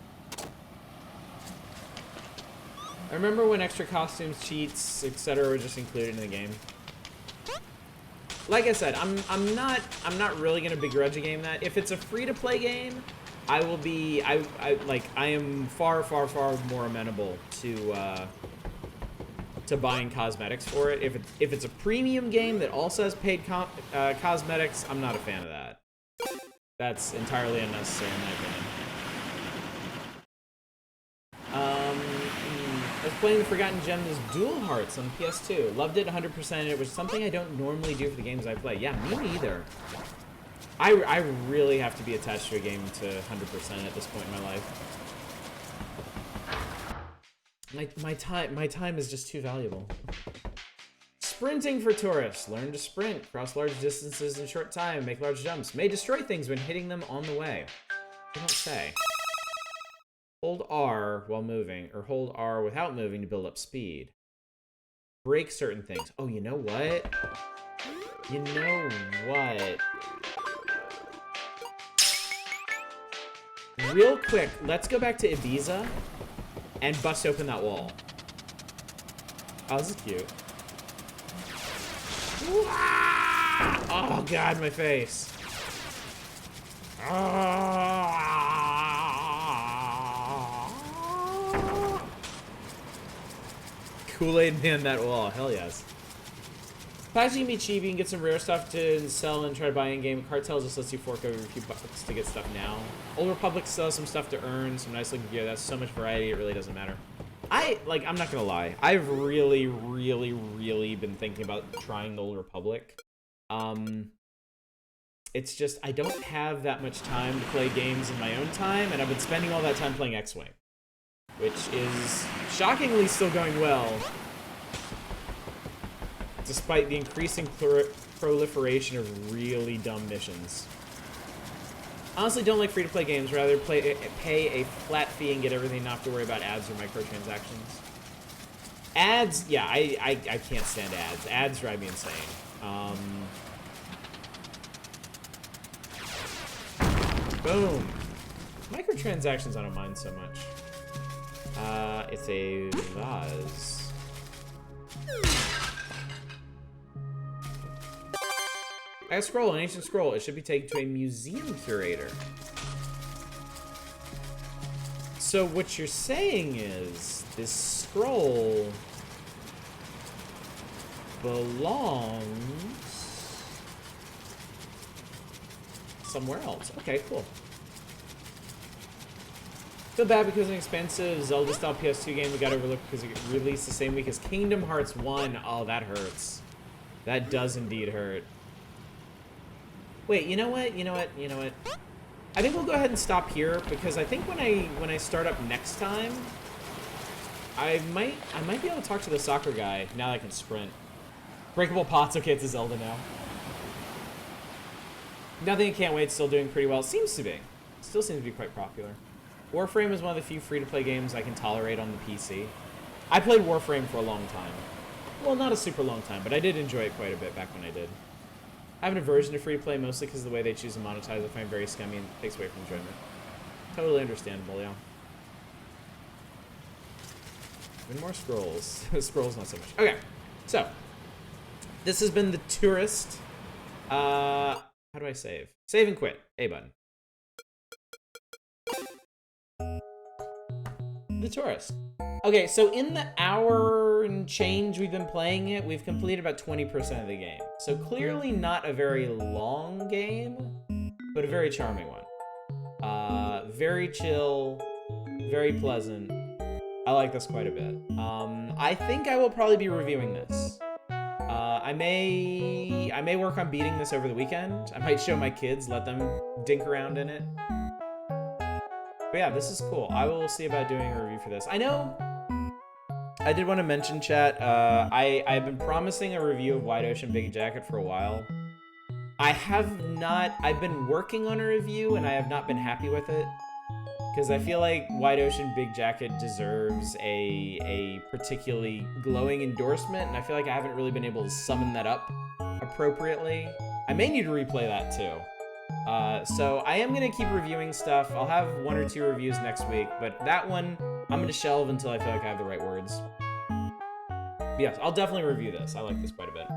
I remember when extra costumes, cheats, etc. were just included in the game. Like I said, I'm not really gonna begrudge a game that if it's a free-to-play game I will be, I am far, far, far more amenable to buying cosmetics for it. If it's a premium game that also has paid cosmetics, I'm not a fan of that. That's entirely unnecessary in my opinion. I was playing the Forgotten Gems Dual Hearts on PS2. Loved it 100%. It was something I don't normally do for the games I play. Yeah, me neither. I really have to be attached to a game to 100% at this point in my life. My time is just too valuable. Sprinting for Touryst. Learn to sprint, cross large distances in short time, make large jumps. May destroy things when hitting them on the way. They don't say. Hold R while moving, or hold R without moving to build up speed. Break certain things. Oh, you know what? You know what? Real quick, let's go back to Ibiza and bust open that wall. Oh, this is cute. Oh, God, my face. Kool-Aid Man that wall. Hell yes. Packaging can be cheap. You can get some rare stuff to sell and try to buy in-game. Cartel just lets you fork over a few bucks to get stuff now. Old Republic sells some stuff to earn, some nice looking gear. That's so much variety, it really doesn't matter. I'm not gonna lie. I've really, really, really been thinking about trying the Old Republic. It's just, I don't have that much time to play games in my own time, and I've been spending all that time playing X-Wing, which is shockingly still going well, despite the increasing proliferation of really dumb missions. Honestly, don't like free-to-play games. Rather pay a flat fee and get everything, not have to worry about ads or microtransactions. Ads, yeah, I can't stand ads. Ads drive me insane. Boom. Microtransactions I don't mind so much. It's a vase. I got a scroll, an ancient scroll. It should be taken to a museum curator. So what you're saying is this scroll belongs somewhere else. Okay, cool. Feel bad because an expensive Zelda-style PS2 game we got overlooked because it released the same week as Kingdom Hearts 1. Oh, that hurts. That does indeed hurt. Wait, you know what? I think we'll go ahead and stop here because I think when I start up next time, I might be able to talk to the soccer guy now that I can sprint. Breakable Pots, okay, it's a Zelda now. Nothing I Can't Wait, still doing pretty well. Seems to be. Still seems to be quite popular. Warframe is one of the few free-to-play games I can tolerate on the PC. I played Warframe for a long time. Well, not a super long time, but I did enjoy it quite a bit back when I did. I have an aversion to free-to-play mostly because of the way they choose to monetize. I find very scummy and takes away from enjoyment. Totally understandable, yeah. Even more scrolls. Scrolls, not so much. Okay, so this has been the Touryst. How do I save? Save and quit. A button. The Touryst. Okay, so in the hour and change we've been playing it, we've completed about 20% of the game. So clearly not a very long game, but a very charming one. Very chill, very pleasant. I like this quite a bit. I think I will probably be reviewing this. I may work on beating this over the weekend. I might show my kids, let them dink around in it. But yeah, this is cool. I will see about doing a review for this. I know I did want to mention, chat, I've been promising a review of Wide Ocean Big Jacket for a while. I've been working on a review and I have not been happy with it. Because I feel like Wide Ocean Big Jacket deserves a particularly glowing endorsement, and I feel like I haven't really been able to summon that up appropriately. I may need to replay that too. So I am going to keep reviewing stuff. I'll have 1 or 2 reviews next week, but that one I'm going to shelve until I feel like I have the right words. But yes, I'll definitely review this. I like this quite a bit.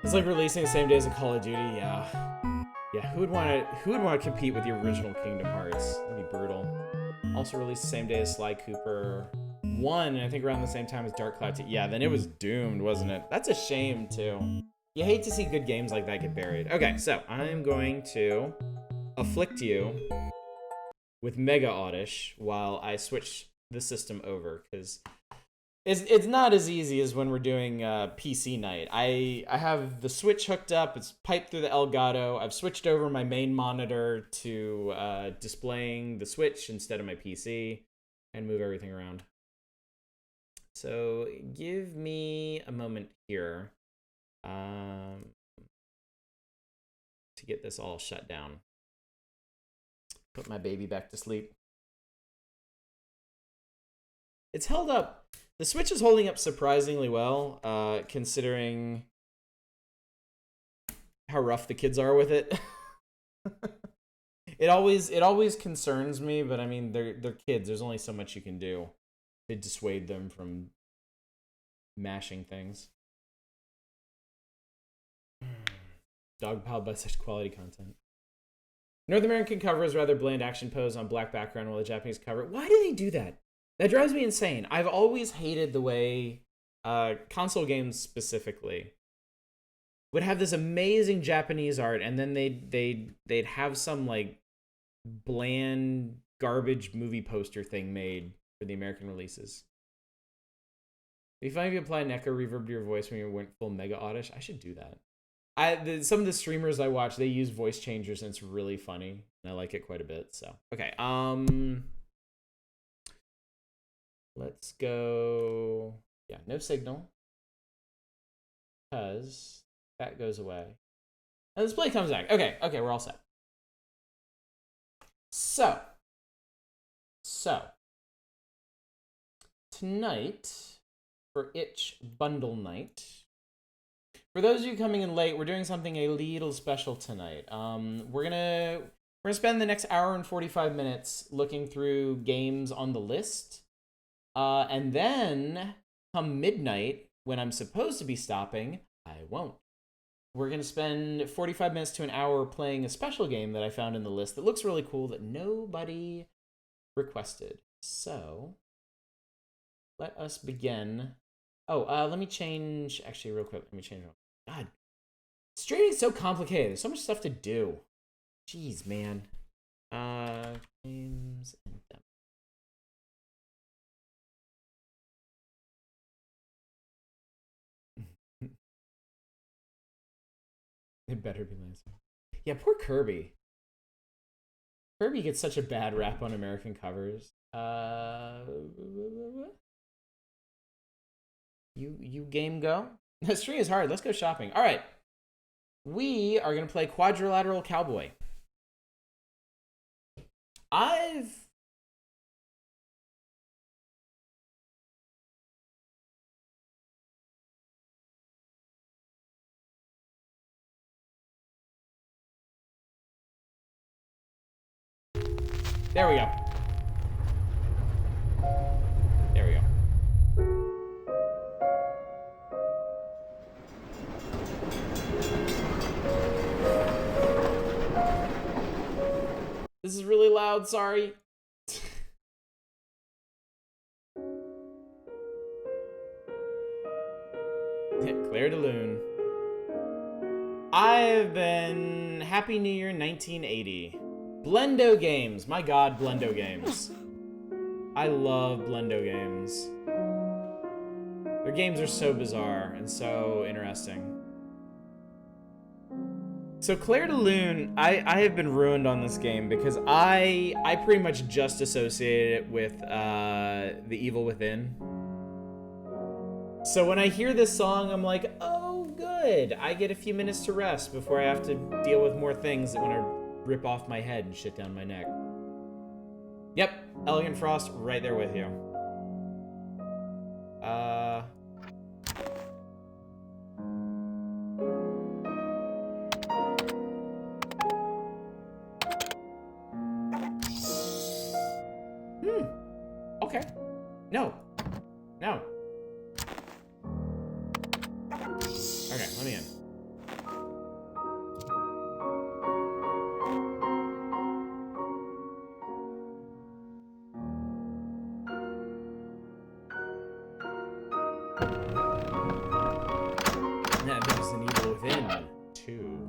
It's like releasing the same day as a Call of Duty, yeah. Yeah, who would want to compete with the original Kingdom Hearts? That'd be brutal. Also released the same day as Sly Cooper 1, and I think around the same time as Dark Cloud 2. Yeah, then it was doomed, wasn't it? That's a shame, too. You hate to see good games like that get buried. Okay, so I'm going to afflict you with Mega Oddish while I switch the system over, because it's not as easy as when we're doing PC night. I have the Switch hooked up. It's piped through the Elgato. I've switched over my main monitor to displaying the Switch instead of my PC and move everything around. So give me a moment here to get this all shut down. Put my baby back to sleep. It's held up. The Switch is holding up surprisingly well, considering how rough the kids are with it. It always concerns me, but I mean, they're kids. There's only so much you can do to dissuade them from mashing things. Dogpiled by such quality content. North American cover is rather bland action pose on black background, while the Japanese cover... Why do they do that? That drives me insane. I've always hated the way console games specifically would have this amazing Japanese art, and then they'd have some like bland garbage movie poster thing made for the American releases. It'd be funny if you applied an echo reverb to your voice when you went full Mega Oddish. I should do that. Some of the streamers I watch, they use voice changers, and it's really funny, and I like it quite a bit. So okay, let's go. Yeah, no signal, because that goes away. And the display comes back. Okay, we're all set. So tonight for Itch Bundle Night. For those of you coming in late, we're doing something a little special tonight. We're gonna spend the next hour and 45 minutes looking through games on the list. And then, come midnight, when I'm supposed to be stopping, I won't. We're going to spend 45 minutes to an hour playing a special game that I found in the list that looks really cool that nobody requested. So, let us begin. Oh, let me change... Actually, real quick, let me change... God, streaming's so complicated. There's so much stuff to do. Jeez, man. Games and demos. It better be Lansing. Yeah, poor Kirby. Kirby gets such a bad rap on American covers. You game go? The stream is hard. Let's go shopping. All right. We are going to play Quadrilateral Cowboy. There we go. There we go. This is really loud, sorry. Claire de Lune. I've been... Happy New Year 1980. Blendo games. My god, Blendo games. I love Blendo games. Their games are so bizarre and so interesting. So Claire de Lune, I have been ruined on this game because I pretty much just associated it with The Evil Within. So when I hear this song, I'm like, oh good, I get a few minutes to rest before I have to deal with more things that want to rip off my head and shit down my neck. Yep, Elegant Frost, right there with you. Okay. No. Okay, let me in. Yeah, there's an evil within, too.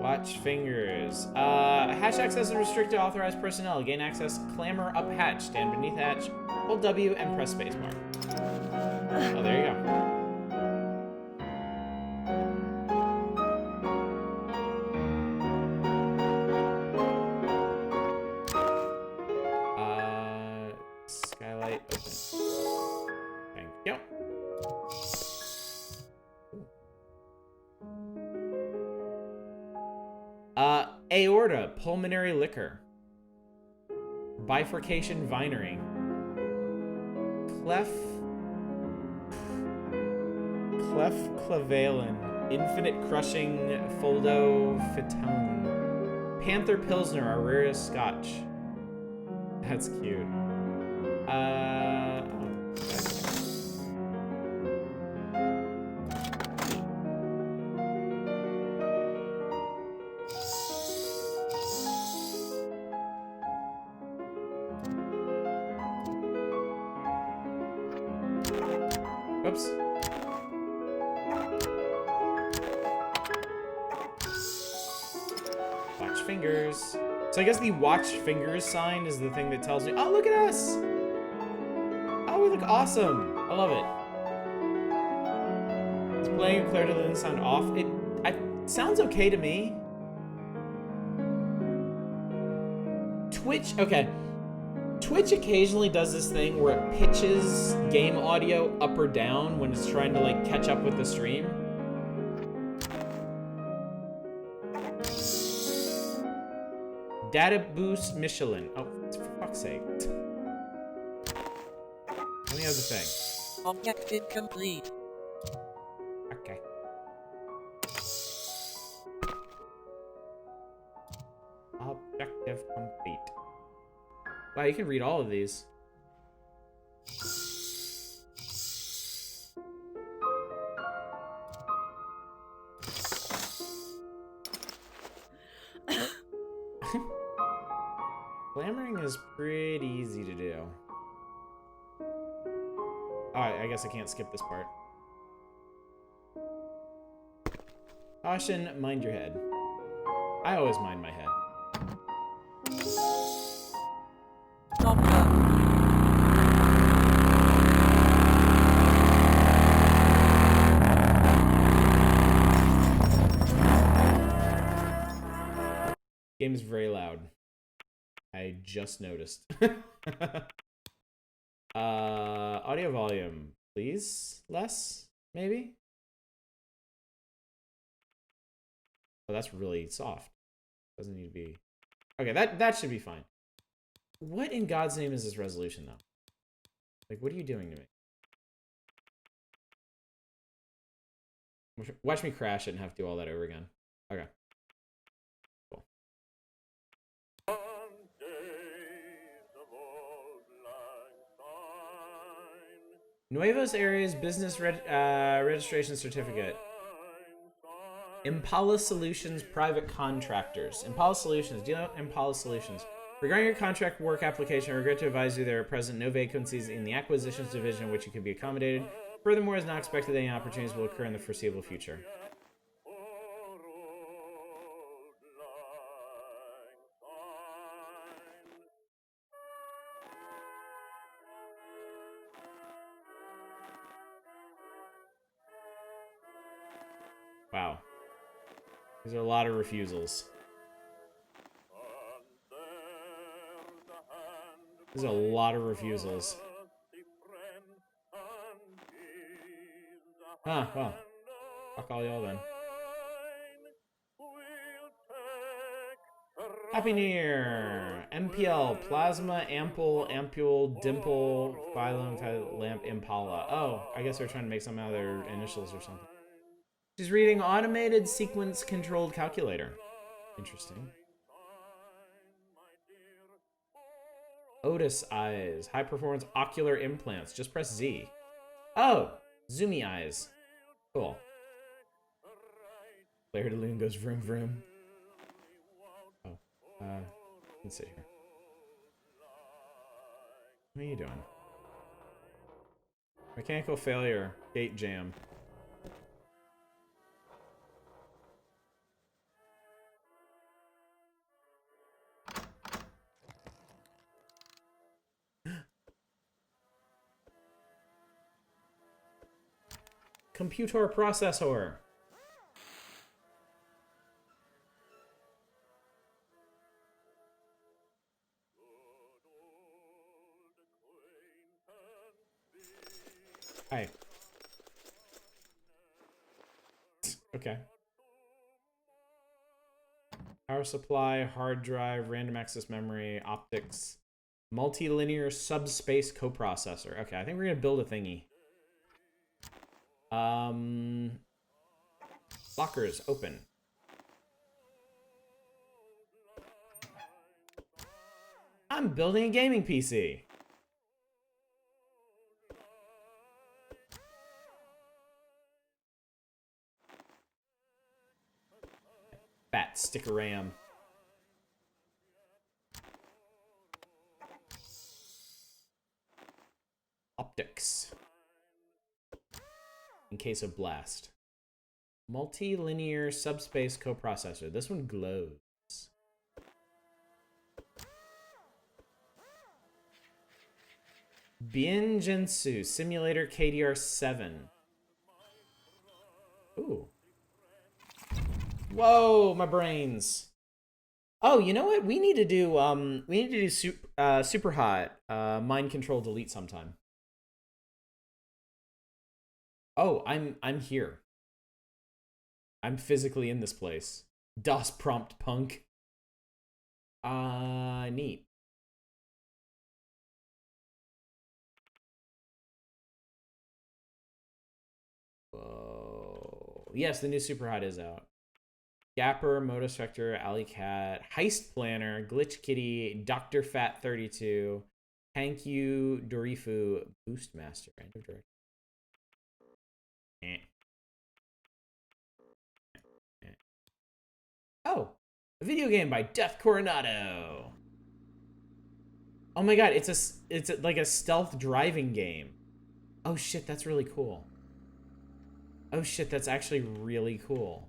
Watch fingers. Hatch access is restricted to authorized personnel. Gain access, clamber up hatch. Stand beneath hatch, hold W, and press spacebar. Oh, there you go. Skylight open. Thank you. Aorta, pulmonary liquor. Bifurcation vinery. Clef clavalin. Infinite crushing foldophytone. Panther Pilsner, our rarest scotch. That's cute. Oops. Watch fingers. So I guess the watch fingers sign is the thing that tells me, oh, look at us. Oh, we look awesome. I love it. It's playing Claire de Lune sound off. It sounds okay to me. Twitch, okay. Twitch occasionally does this thing where it pitches game audio up or down when it's trying to like catch up with the stream. Data boost Michelin. Oh, for fuck's sake. Let me have the thing. Objective complete. Okay. Objective complete. Wow, you can read all of these. Clamoring is pretty easy to do. Alright, I guess I can't skip this part. Caution, mind your head. I always mind my head. Game is very loud. I just noticed. Audio volume, please. Less, maybe? Oh, that's really soft. Doesn't need to be... Okay, that should be fine. What in God's name is this resolution, though? Like, what are you doing to me? Watch me crash it and have to do all that over again. Okay. Cool. Nuevos Areas Business Registration Certificate. Impala Solutions Private Contractors. Impala Solutions. Do you know Impala Solutions? Regarding your contract work application, I regret to advise you there are present no vacancies in the acquisitions division in which you could be accommodated. Furthermore, it is not expected that any opportunities will occur in the foreseeable future. Wow. These are a lot of refusals. There's a lot of refusals. Ah, well. Fuck all y'all then. Happy New Year! MPL, Plasma, Ampule, Ampule, Dimple, Phylum, Lamp, Impala. Oh, I guess they're trying to make some out of their initials or something. She's reading Automated Sequence Controlled Calculator. Interesting. Otis Eyes. High Performance Ocular Implants. Just press Z. Oh! Zoomy Eyes. Cool. Claire de Lune goes vroom vroom. Oh. Let's see here. What are you doing? Mechanical failure. Gate jam. Computer processor. Hi. Okay. Power supply, hard drive, random access memory, optics, multilinear subspace coprocessor. Okay, I think we're gonna build a thingy. Lockers open. I'm building a gaming PC. Fat stick of RAM. Optics. In case of blast. Multilinear subspace coprocessor. This one glows. Bienjinsu Simulator KDR7. Ooh. Whoa, my brains. Oh, you know what? We need to do super hot mind control delete sometime. Oh, I'm here. I'm physically in this place. DOS prompt punk. Neat. Whoa. Yes, the new super hot is out. Gapper, Motospector, Alley Cat, Heist Planner, Glitch Kitty, Dr. Fat 32, Thank You, Dorifu, Boostmaster, End of Direct. Oh, a video game by Death Coronado. Oh my god, it's like a stealth driving game. Oh shit, that's really cool. Oh shit, that's actually really cool.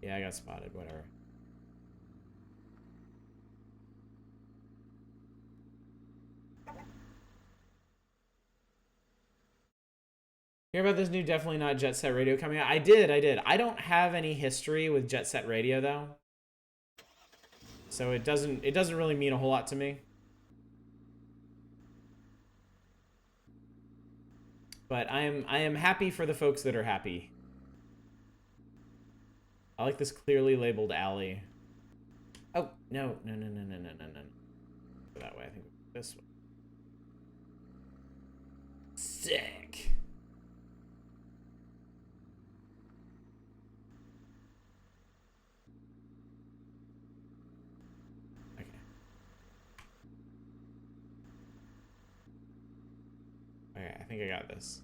Yeah, I got spotted, whatever. Hear about this new Definitely Not Jet Set Radio coming out? I did. I don't have any history with Jet Set Radio though. So it doesn't really mean a whole lot to me. But I am happy for the folks that are happy. I like this clearly labeled alley. Oh, no. That way, I think this way. Sick. Okay. Okay, I think I got this.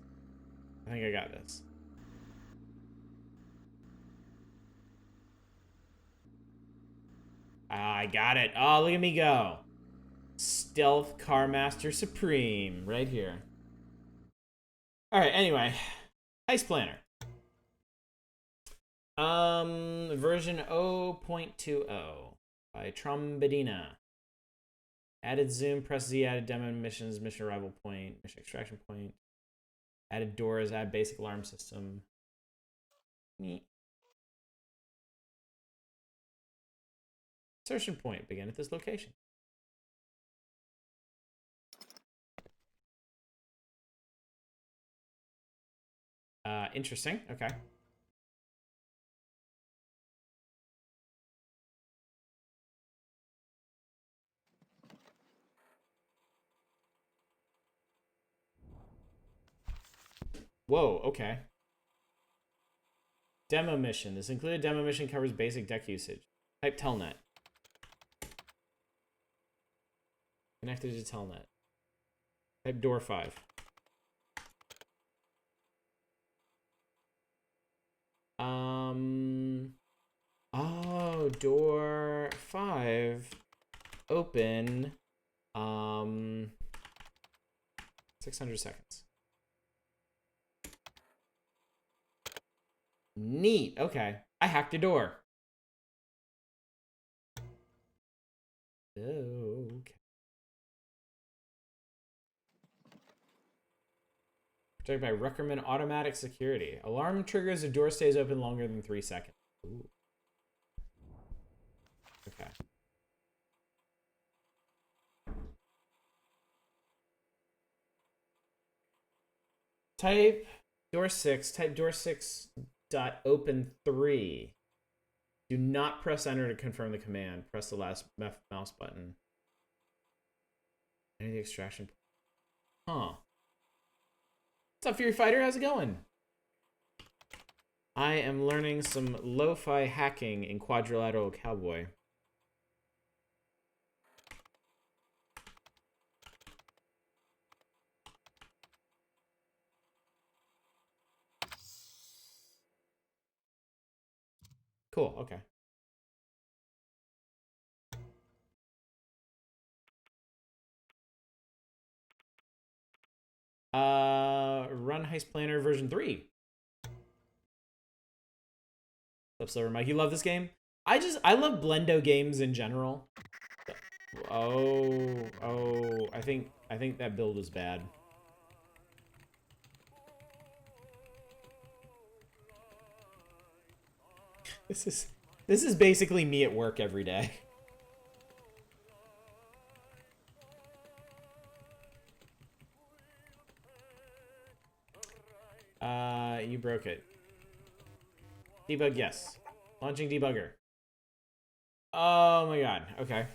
I got it. Oh, look at me go. Stealth Car Master Supreme. Right here. Alright, anyway. Heist Planner. Version 0.20 by Trombadina. Added zoom, press Z, added demo missions, mission arrival point, mission extraction point. Added doors, add basic alarm system. Neat. Insertion point, begin at this location. Interesting, okay. Whoa, okay. Demo mission. This included demo mission covers basic deck usage. Type telnet. Connected to telnet. Type door 5. Oh, door 5. Open 600 seconds. Neat. Okay. I hacked a door. Okay. Protected by Ruckerman automatic security. Alarm triggers if door stays open longer than 3 seconds. Ooh. Okay. Type door 6. Type door 6 dot open 3. Do not press enter to confirm the command. Press the last mouse button. Enter the extraction. Huh. What's up, Fury Fighter? How's it going? I am learning some lo-fi hacking in Quadrilateral Cowboy. Cool, okay. Run Heist Planner version 3. What's up, Silver Mike? You love this game? I love Blendo games in general. Oh, I think that build was bad. This is basically me at work every day. You broke it. Debug, yes. Launching debugger. Oh my god, okay.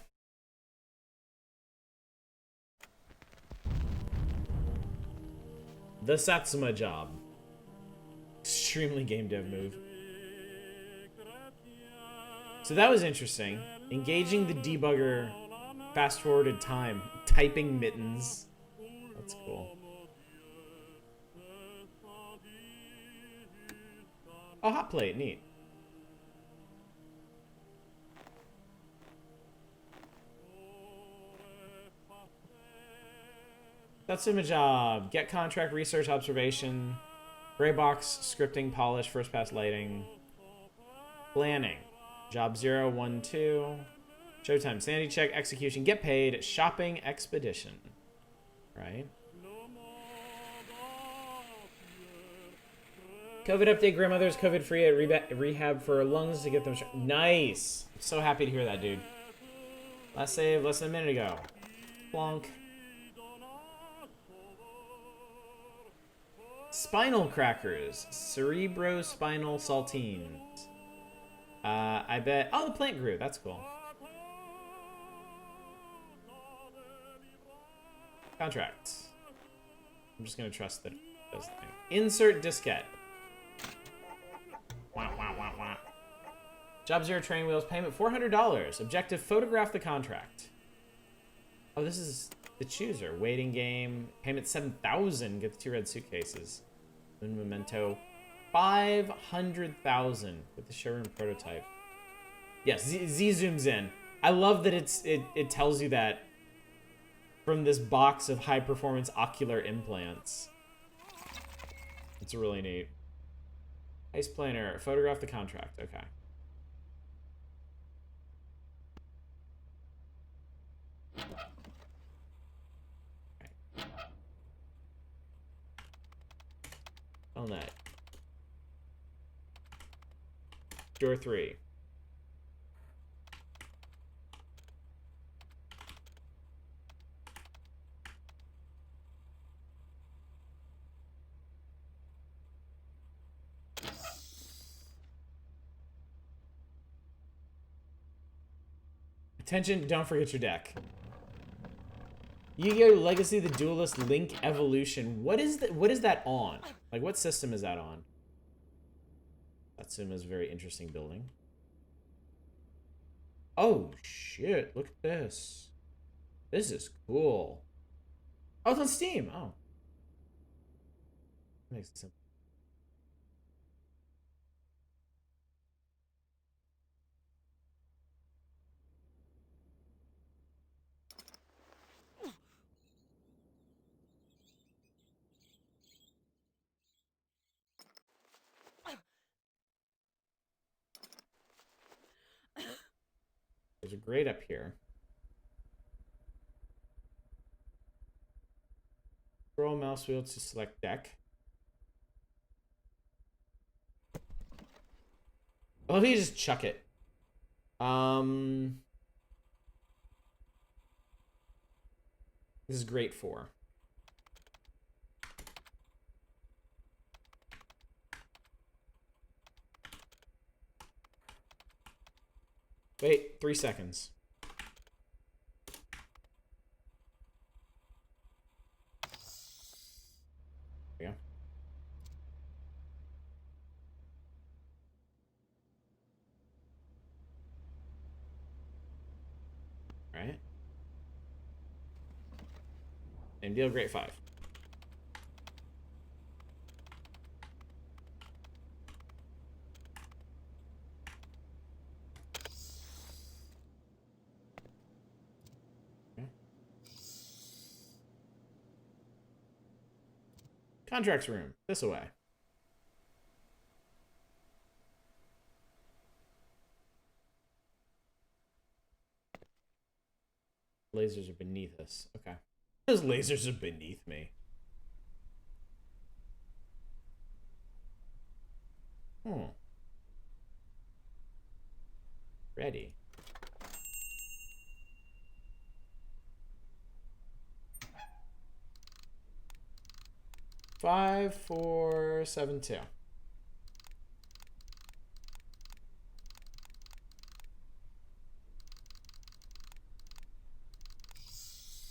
The Satsuma job. Extremely game dev move. So that was interesting. Engaging the debugger fast forwarded time. Typing mittens. That's cool. Oh, hot plate, neat. Satsuma job. Get contract, research, observation. Gray box, scripting, polish, first pass lighting. Planning. Job 0, 1, 2. Showtime, sanity check, execution, get paid, shopping, expedition. Right? COVID update, grandmother's COVID free at rehab for her lungs to get them. Nice. I'm so happy to hear that, dude. Last save less than a minute ago. Plonk. Spinal crackers. Cerebrospinal saltines. I bet. Oh, the plant grew. That's cool. Contract. I'm just gonna trust that it does the thing. Insert diskette. Wah, wah, wah, wah. Job 0 train wheels. Payment $400. Objective: photograph the contract. Oh, this is the chooser. Waiting game. Payment 7,000. Get the 2 red suitcases. Moon memento. 500,000 with the showroom prototype. Yes, Z zooms in. I love that it tells you that from this box of high performance ocular implants. It's really neat. Ice planner. Photograph the contract. Okay. On that. Door 3. Attention, don't forget your deck. Yu-Gi-Oh! Legacy the Duelist Link Evolution. What is that on? Like, what system is that on? Satsuma's a very interesting building. Oh, shit. Look at this. This is cool. Oh, it's on Steam. Oh. Makes sense. great up here. Scroll mouse wheel to select deck. I love you just chuck it. This is great for. Wait, 3 seconds. There we go. All right. And deal great 5. Okay. Contracts room. This away. Lasers are beneath us. Okay. Those lasers are beneath me. Ready. Five, 4, 7, 2.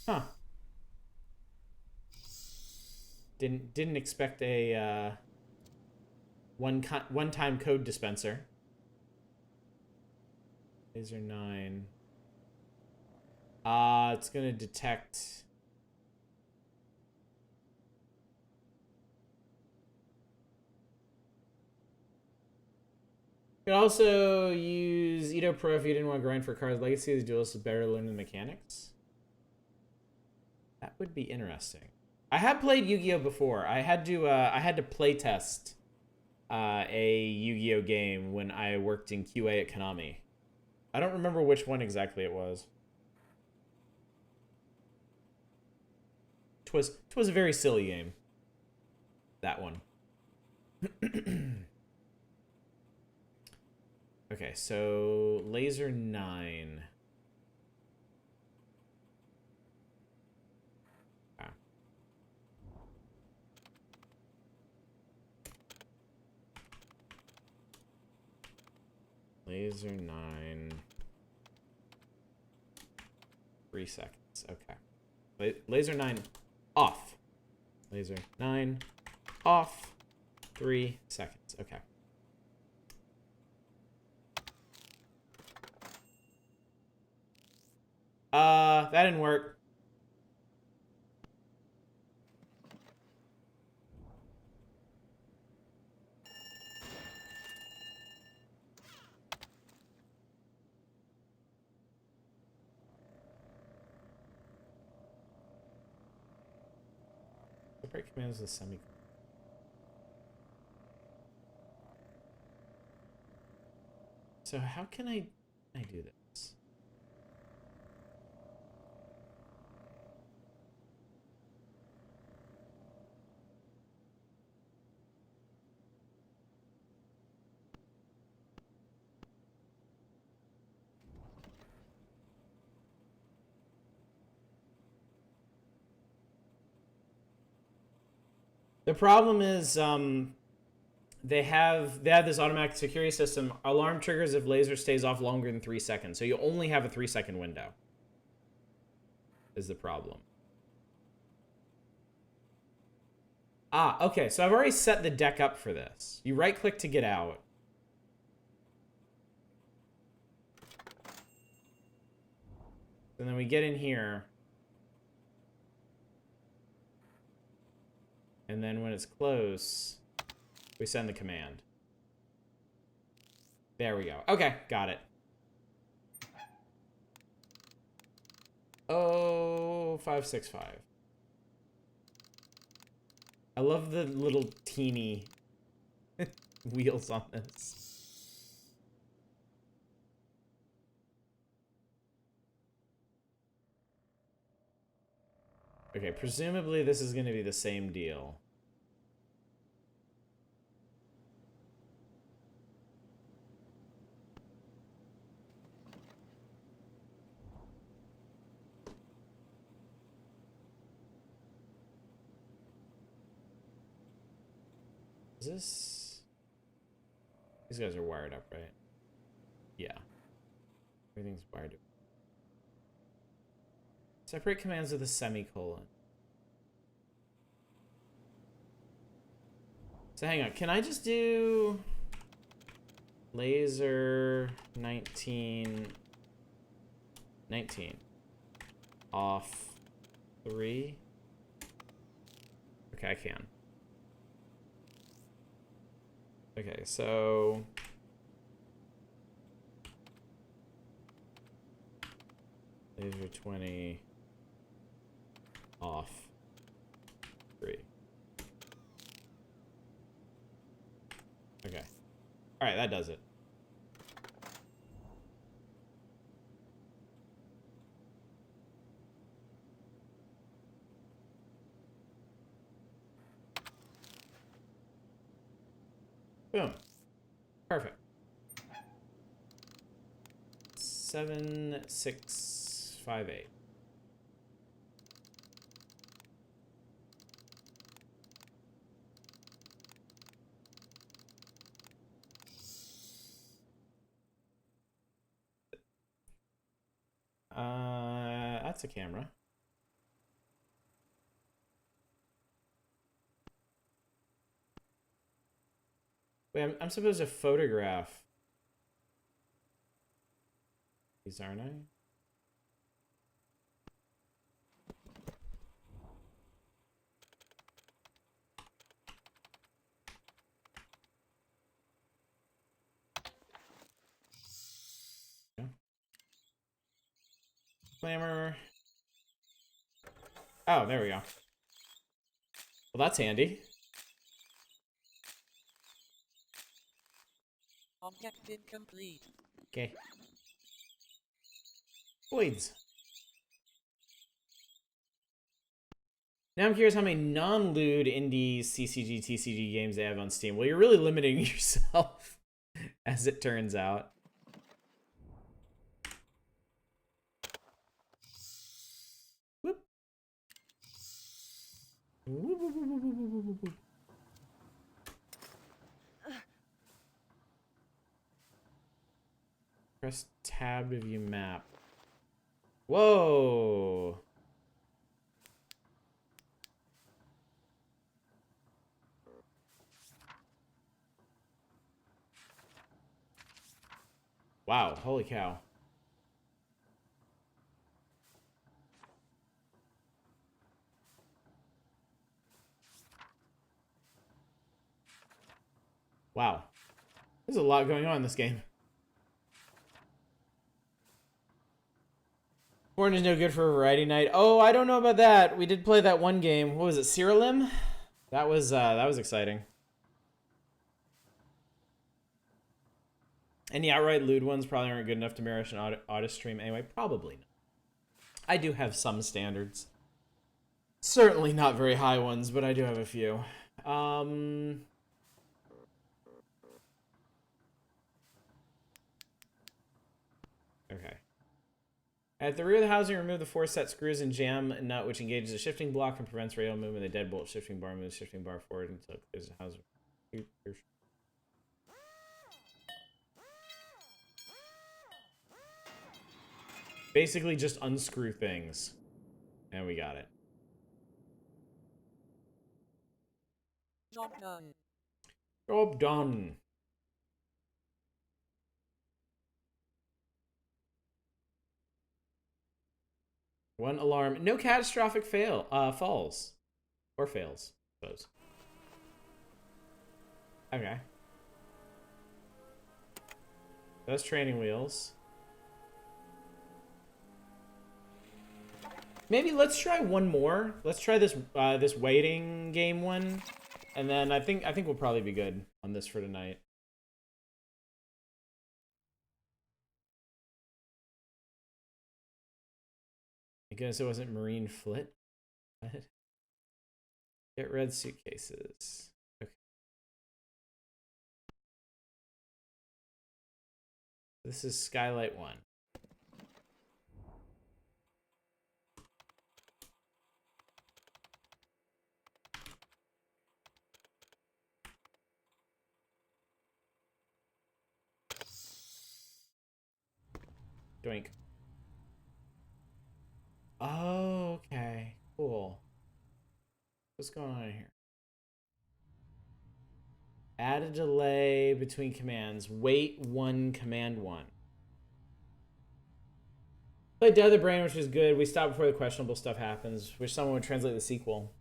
Huh. Didn't expect a one-time code dispenser. Laser 9. It's gonna detect. You could also use Edo Pro if you didn't want to grind for cards. Legacy of the Duelist is better learning the mechanics. That would be interesting. I have played Yu-Gi-Oh before. I had to play test a Yu-Gi-Oh game when I worked in QA at Konami. I don't remember which one exactly it was. Twas a very silly game. That one. Okay, so laser 9. Okay. Laser 9. 3 seconds. Okay. Laser 9 off. Laser 9 off. 3 seconds. Okay. That didn't work. Separate commands with semicolon. So how can I do this? The problem is they have this automatic security system. Alarm triggers if laser stays off longer than 3 seconds. So you only have a 3-second window. Is the problem. Okay. So I've already set the deck up for this. You right click to get out. And then we get in here. And then when it's close, we send the command. There we go. Okay, got it. Oh, 565. I love the little teeny wheels on this. Okay, presumably this is going to be the same deal. Is this... These guys are wired up, right? Yeah. Everything's wired up. Separate commands with a semicolon. So hang on, can I just do laser 19 off 3? Okay, I can. Okay, so laser 20 off 3. Okay. All right, that does it. Boom. Perfect. 7658. That's a camera. Wait, I'm supposed to photograph these, aren't I? Yeah. Glamour. Oh, there we go. Well, that's handy. Objective complete. Okay. Voids. Now I'm curious how many non-lewd indie CCG, TCG games they have on Steam. Well, you're really limiting yourself, as it turns out. Whoop. Whoop, whoop, whoop, whoop, whoop, whoop, whoop. Press tab to view map. Whoa. Wow, holy cow. Wow. There's a lot going on in this game. Porn is no good for a variety night. Oh, I don't know about that. We did play that one game. What was it, Cyrilim? That was exciting. And the outright lewd ones probably aren't good enough to merit an auto stream anyway. Probably not. I do have some standards. Certainly not very high ones, but I do have a few. Okay. At the rear of the housing, remove the 4 set screws and jam a nut, which engages the shifting block and prevents radial movement. The deadbolt shifting bar moves shifting bar forward until it clears the housing. Basically, just unscrew things. And we got it. Job done. Job done. One alarm. No catastrophic falls. Or fails, I suppose. Okay. Those training wheels. Maybe let's try one more. Let's try this this waiting game one. And then I think we'll probably be good on this for tonight. I guess it wasn't Marine Flit. What? Get red suitcases. Okay. This is Skylight 1. Doink. Oh, okay. Cool. What's going on here? Add a delay between commands. Wait 1, command 1. Played Dead of the Brain, which was good. We stopped before the questionable stuff happens. Wish someone would translate the sequel.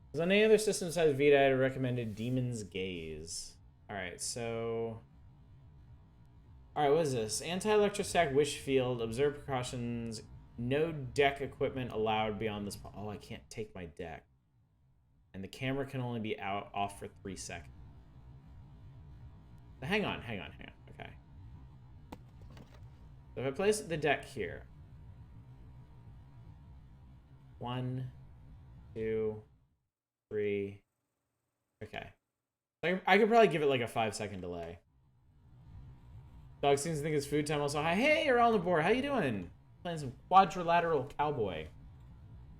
Because on any other system besides Vita, I'd have recommended Demon's Gaze. Alright, so... Alright, what is this? Anti-electrostatic wish field. Observe precautions. No deck equipment allowed beyond this... Oh, I can't take my deck. And the camera can only be off for 3 seconds. Hang on. Okay. So if I place the deck here. 1, 2, 3. Okay. I could probably give it like a 5-second delay. Dog seems to think it's food time also. Hi, hey, you're on the board. How you doing? Playing some Quadrilateral Cowboy.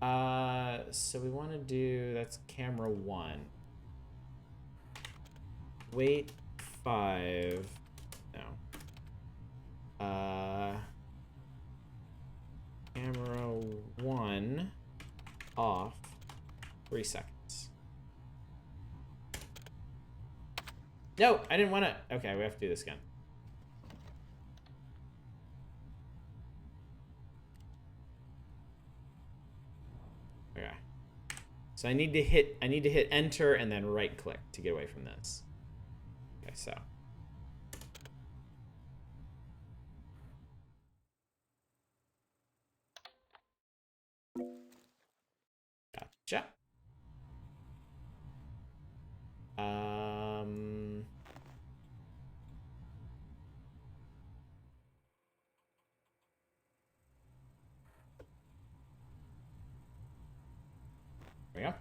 So we want to do, that's camera 1. Wait 5. No. Camera 1 off 3 seconds. No, I didn't want to. Okay, we have to do this again. Okay. So I need to hit enter and then right click to get away from this. Okay, so. Gotcha. There we go.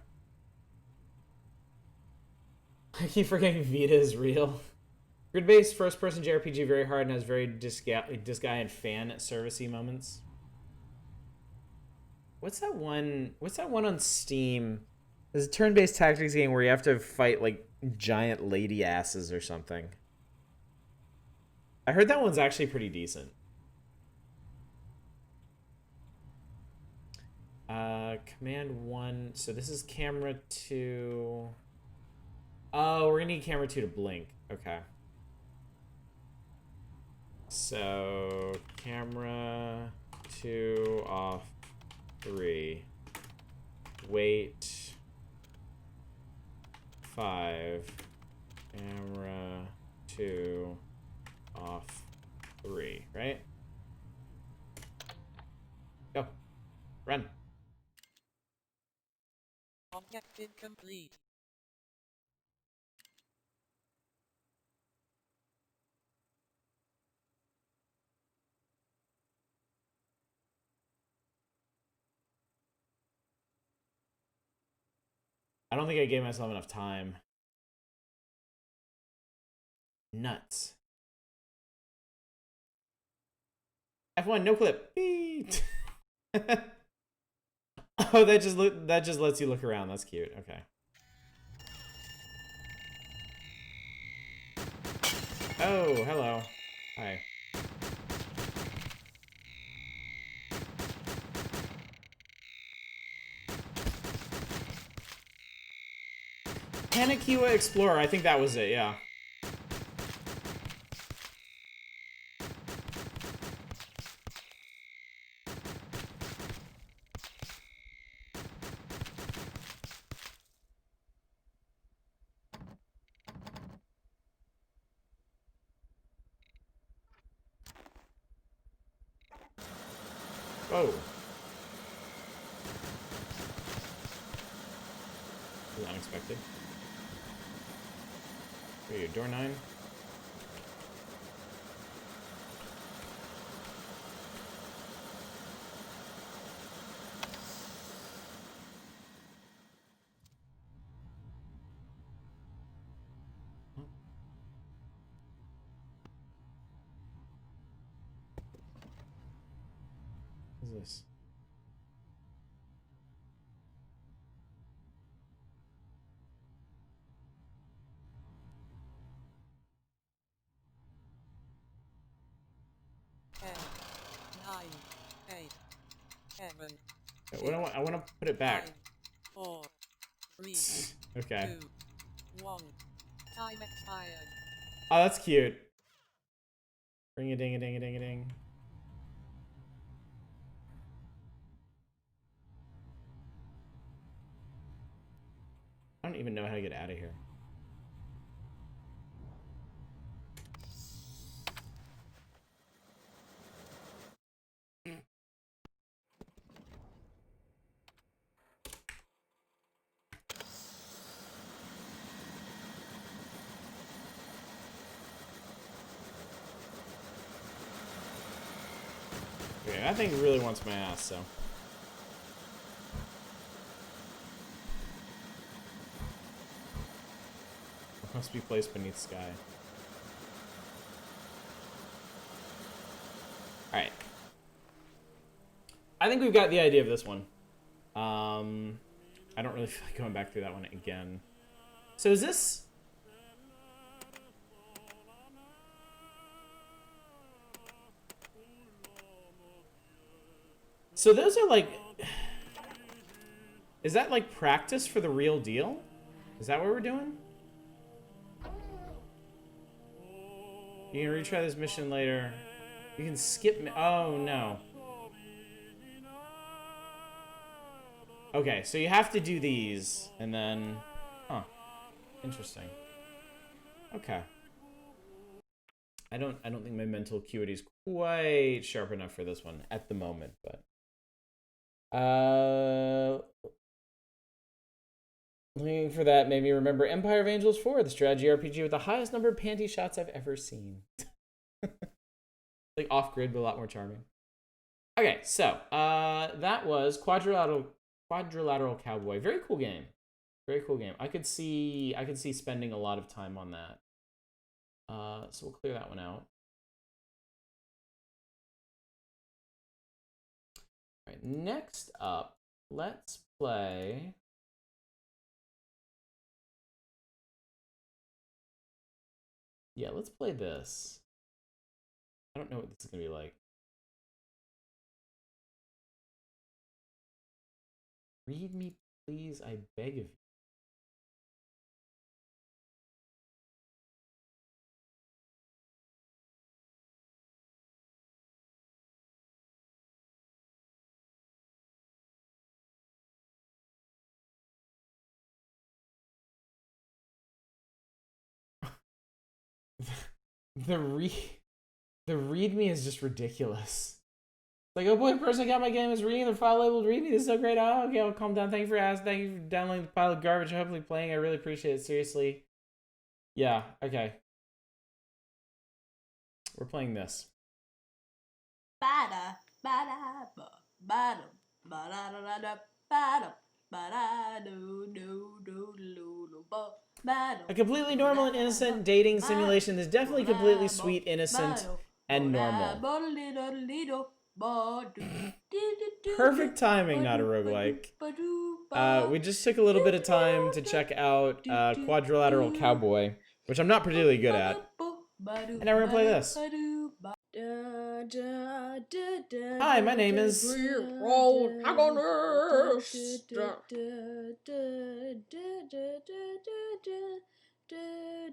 I keep forgetting Vita is real. Grid-based first-person JRPG, very hard and has very disguised fan servicey moments. What's that one on Steam? There's a turn-based tactics game where you have to fight like giant lady asses or something. I heard that one's actually pretty decent. Command 1. So this is camera 2. Oh, we're gonna need camera 2 to blink. Okay. So camera 2 off 3. Wait 5. Camera 2 off 3. Right? Go. Run. Objective complete. I don't think I gave myself enough time. Nuts. F1, no clip. Beat. Oh, that just lets you look around. That's cute. Okay. Oh, hello. Hi. Panakiwa Explorer. I think that was it. Yeah. Whoa. This is unexpected. Where are you? Door 9? What's this? I want to put it back. 9, 4, 3, Okay. 2, 1. Time expired. Oh, that's cute. Ring a ding a ding a ding a ding. I don't even know how to get out of here. Okay, that thing really wants my ass, so. It must be placed beneath sky. Alright. I think we've got the idea of this one. I don't really feel like going back through that one again. So is this... So those are like... Is that like practice for the real deal? Is that what we're doing? You can retry this mission later. You can skip... Oh, no. Okay, so you have to do these, and then... Huh. Interesting. Okay. I don't think my mental acuity is quite sharp enough for this one at the moment, but... Looking for that made me remember Empire of Angels 4, the strategy RPG with the highest number of panty shots I've ever seen. Like off-grid, but a lot more charming. Okay, so that was Quadrilateral Cowboy. Very cool game. Very cool game. I could see spending a lot of time on that. So we'll clear that one out. All right, next up, let's play. Yeah, let's play this. I don't know what this is gonna be like. Read me, please, I beg of you. The readme is just ridiculous. Like, oh boy, the person who got my game is reading the file labeled readme. This is so great. Oh, okay, I'll calm down. Thank you for asking. Thank you for downloading the pile of garbage. Hopefully playing. I really appreciate it. Seriously. Yeah, okay. We're playing this. A completely normal and innocent dating simulation is definitely completely sweet, innocent, and normal. Perfect timing, not a roguelike. We just took a little bit of time to check out Quadrilateral Cowboy, which I'm not particularly good at. And now we're gonna play this. Hi, my name is...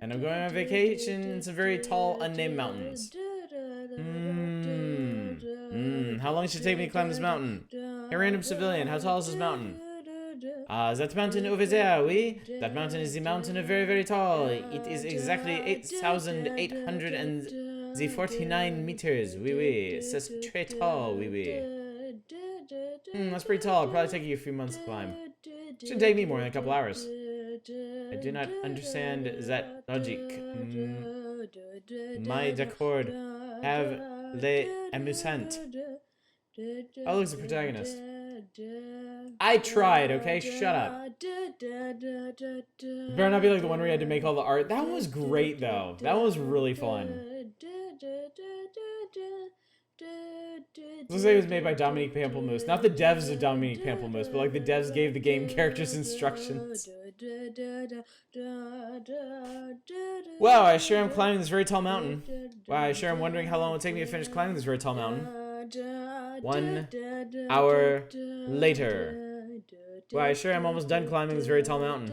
And I'm going on vacation in some very tall, unnamed mountains. How long should it take me to climb this mountain? Hey, random civilian, how tall is this mountain? Is that mountain over there, oui? That mountain is the mountain of very, very tall. It is exactly 8,849 meters, oui, oui. C'est très tall, oui, oui. That's pretty tall. It'll probably take you a few months to climb. Shouldn't take me more than a couple hours. I do not understand that logic. My d'accord. Have les amusant. Oh, look, the protagonist. I tried, okay? Shut up. Better not be like the one where you had to make all the art. That was great, though. That was really fun. Looks like it was made by Dominique Pamplemousse. Not the devs of Dominique Pamplemousse, but like the devs gave the game characters instructions. Wow, I sure am climbing this very tall mountain. Wow, I sure am wondering how long it will take me to finish climbing this very tall mountain. 1 hour later. Wow, I sure am almost done climbing this very tall mountain.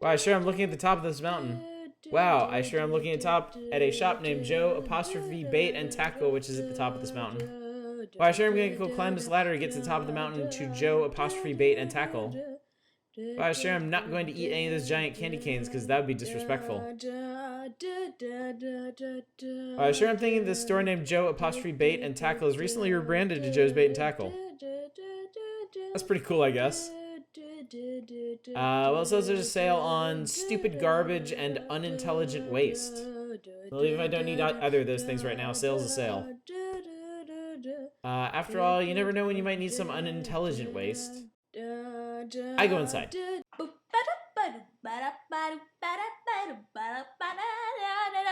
Wow, I sure am looking at the top of this mountain. Wow, I sure am looking at a shop named Joe apostrophe Bait and Tackle, which is at the top of this mountain. Wow, I sure am gonna go climb this ladder to get to the top of the mountain to Joe apostrophe Bait and Tackle. Wow, I sure am not going to eat any of those giant candy canes because that would be disrespectful. Wow, I sure am thinking this store named Joe apostrophe Bait and Tackle is recently rebranded to Joe's Bait and Tackle. That's pretty cool, I guess. Well, it says there's a sale on stupid garbage and unintelligent waste. I believe I don't need either of those things right now. Sale's a sale. After all, you never know when you might need some unintelligent waste. I go inside.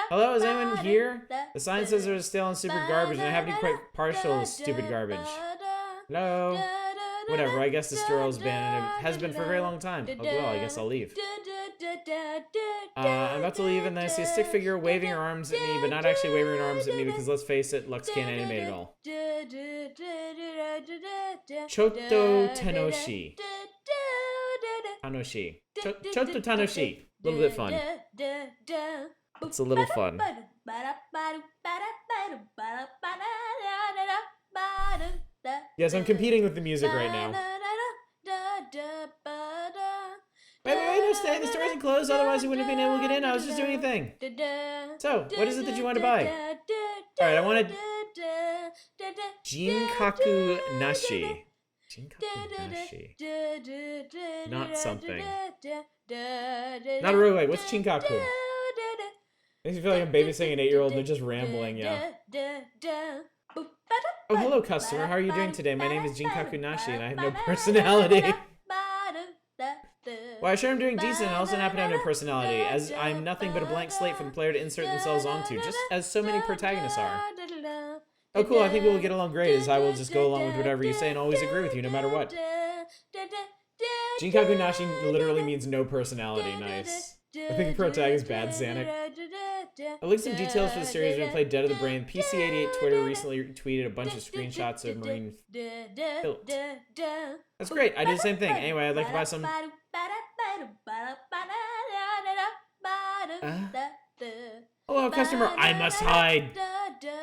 Hello, is anyone here? The sign says there's a sale on stupid garbage, and I happen to be quite partial to stupid garbage. Hello? Whatever, I guess the store is banned, and it has been for a very long time. Oh, well, I guess I'll leave. I'm about to leave, and then I see a stick figure waving her arms at me, but not actually waving her arms at me, because let's face it, Lux can't animate at all. Choto Tanoshi. Tanoshi. Choto Tanoshi. A little bit fun. It's a little fun. Yes, I'm competing with the music right now. Wait, no, stay. The store isn't closed, otherwise you wouldn't have been able to get in. I was just doing a thing. So, what is it that you want to buy? Alright, I wanted Jinkaku Nashi. Jinkaku Nashi. Not something. Not a roguelike. What's Jinkaku? Makes me feel like I'm babysitting an 8-year-old and they're just rambling, yeah. Oh, hello, customer. How are you doing today? My name is Jinkaku Nashi, and I have no personality. Well, I sure am doing decent, and I also happen to have no personality, as I'm nothing but a blank slate for the player to insert themselves onto, just as so many protagonists are. Oh, cool. I think we will get along great, as I will just go along with whatever you say and always agree with you, no matter what. Jinkaku Nashi literally means no personality. Nice. I think the protagonist is bad, Xanac. I leaked some details for the series when I played Dead of the Brain. PC88 Twitter recently tweeted a bunch of screenshots of Marine Hilt. That's great. I did the same thing. Anyway, I'd like to buy some... Hello, customer. I must hide.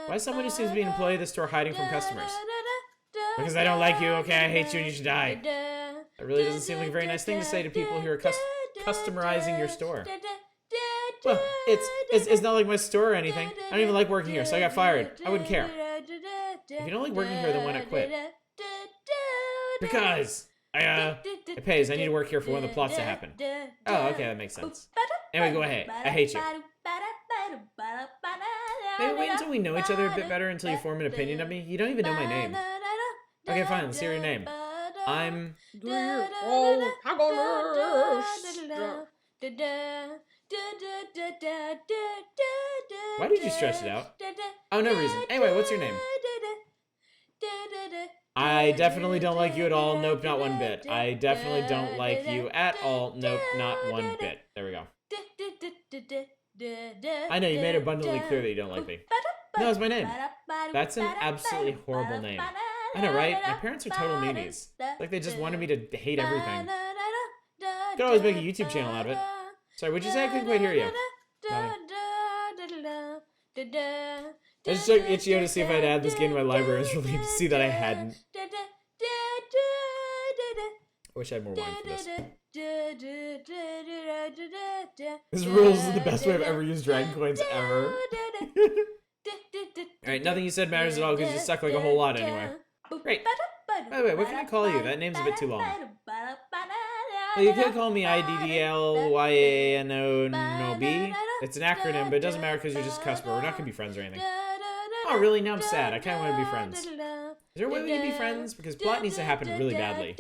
Why is someone who seems to be an employee of the store hiding from customers? Because I don't like you. Okay, I hate you and you should die. That really doesn't seem like a very nice thing to say to people who are customerizing your store. Well, it's not like my store or anything. I don't even like working here, so I got fired. I wouldn't care. If you don't like working here, then why not quit? Because it pays. I need to work here for one of the plots to happen. Oh, okay, that makes sense. Anyway, go ahead. I hate you. Maybe wait until we know each other a bit better until you form an opinion of me. You don't even know my name. Okay, fine. Let's hear your name. I'm... Why did you stretch it out? Oh, no reason. Anyway, what's your name? I definitely don't like you at all. Nope, not one bit. I definitely don't like you at all. Nope, not one bit. There we go. I know, you made it abundantly clear that you don't like me. No, it's my name. That's an absolutely horrible name. I know, right? My parents are total meanies. Like they just wanted me to hate everything. Could always make a YouTube channel out of it. Sorry, what'd you say? I couldn't quite hear you. I just took Itch.io to see if I'd add this game to my library. I was relieved to see that I hadn't. I wish I had more wine for this. This rules is the best way I've ever used Dragon Coins ever. Alright, nothing you said matters at all because you suck like a whole lot anyway. Great. By the way, what can I call you? That name's a bit too long. Well, you could call me IDDLYANONOB. It's an acronym, but it doesn't matter because you're just a customer. We're not going to be friends or anything. Oh, really? Now I'm sad. I kind of want to be friends. Is there a way we can be friends? Because plot needs to happen really badly.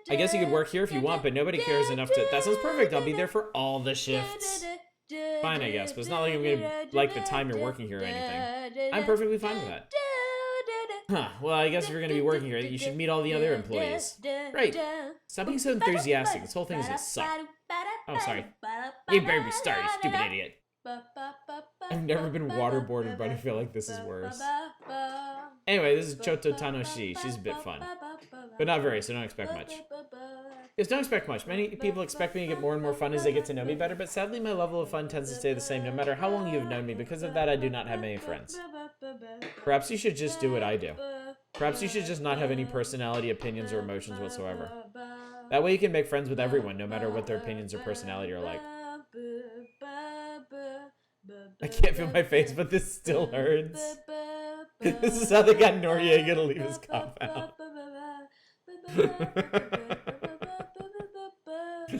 I guess you could work here if you want, but nobody cares enough to... That sounds perfect. I'll be there for all the shifts. Fine, I guess, but it's not like I'm gonna like the time you're working here or anything. I'm perfectly fine with that. Huh, well, I guess if you're gonna be working here, you should meet all the other employees. Right. Stop being so enthusiastic. This whole thing is gonna suck. Oh, sorry. You better be started, you stupid idiot. I've never been waterboarded, but I feel like this is worse. Anyway, this is Choto Tanoshi. She's a bit fun. But not very, so don't expect much. Yes, don't expect much. Many people expect me to get more and more fun as they get to know me better, but sadly my level of fun tends to stay the same no matter how long you have known me. Because of that, I do not have many friends. Perhaps you should just do what I do. Perhaps you should just not have any personality, opinions, or emotions whatsoever. That way you can make friends with everyone, no matter what their opinions or personality are like. I can't feel my face, but this still hurts. This is how they got Noriega to leave his compound.